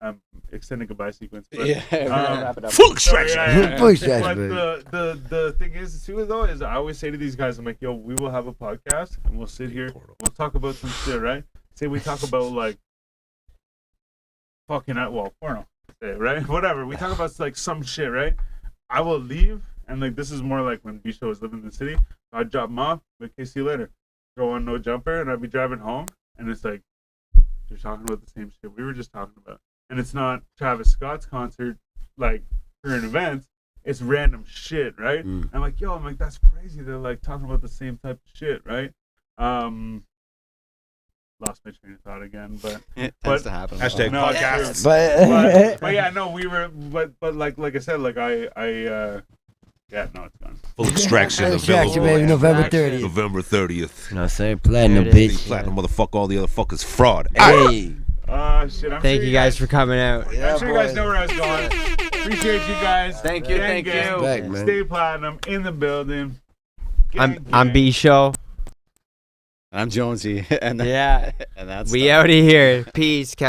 I'm extending goodbye sequence. But, Wrap it up. Full extraction. Full extraction, But baby. the thing is too though is I always say to these guys, I'm like, yo, we will have a podcast and we'll sit here, we'll talk about some shit, right? Say we talk about like fucking porno, say, right? Whatever. We talk about like some shit, right? I will leave and like this is more like when B-Show was living in the city. I'd drop them off, like, okay, see you later. Throw on No Jumper and I'd be driving home and it's like they're talking about the same shit we were just talking about. And it's not Travis Scott's concert, like current events. It's random shit, right? I'm like, yo, that's crazy. They're like talking about the same type of shit, right? Lost my train of thought again, but It tends to happen. Hashtag no, podcast. but yeah, no, we were, but like I said, like yeah, no, it's gone. Full extraction. Full extraction, available baby. November Extraction. 30th. November 30th. You know what I'm saying? Platinum, There it is. bitch. Platinum motherfucker, all the other fuckers fraud. Hey. Shit. I'm Thank sure you guys for coming out. I'm sure you guys know where I was going. Appreciate you guys. Thank you, thank you. Respect, man. Stay platinum in the building. I'm B Show. I'm Jonesy. And Yeah. and that's We out of here. Peace. Catch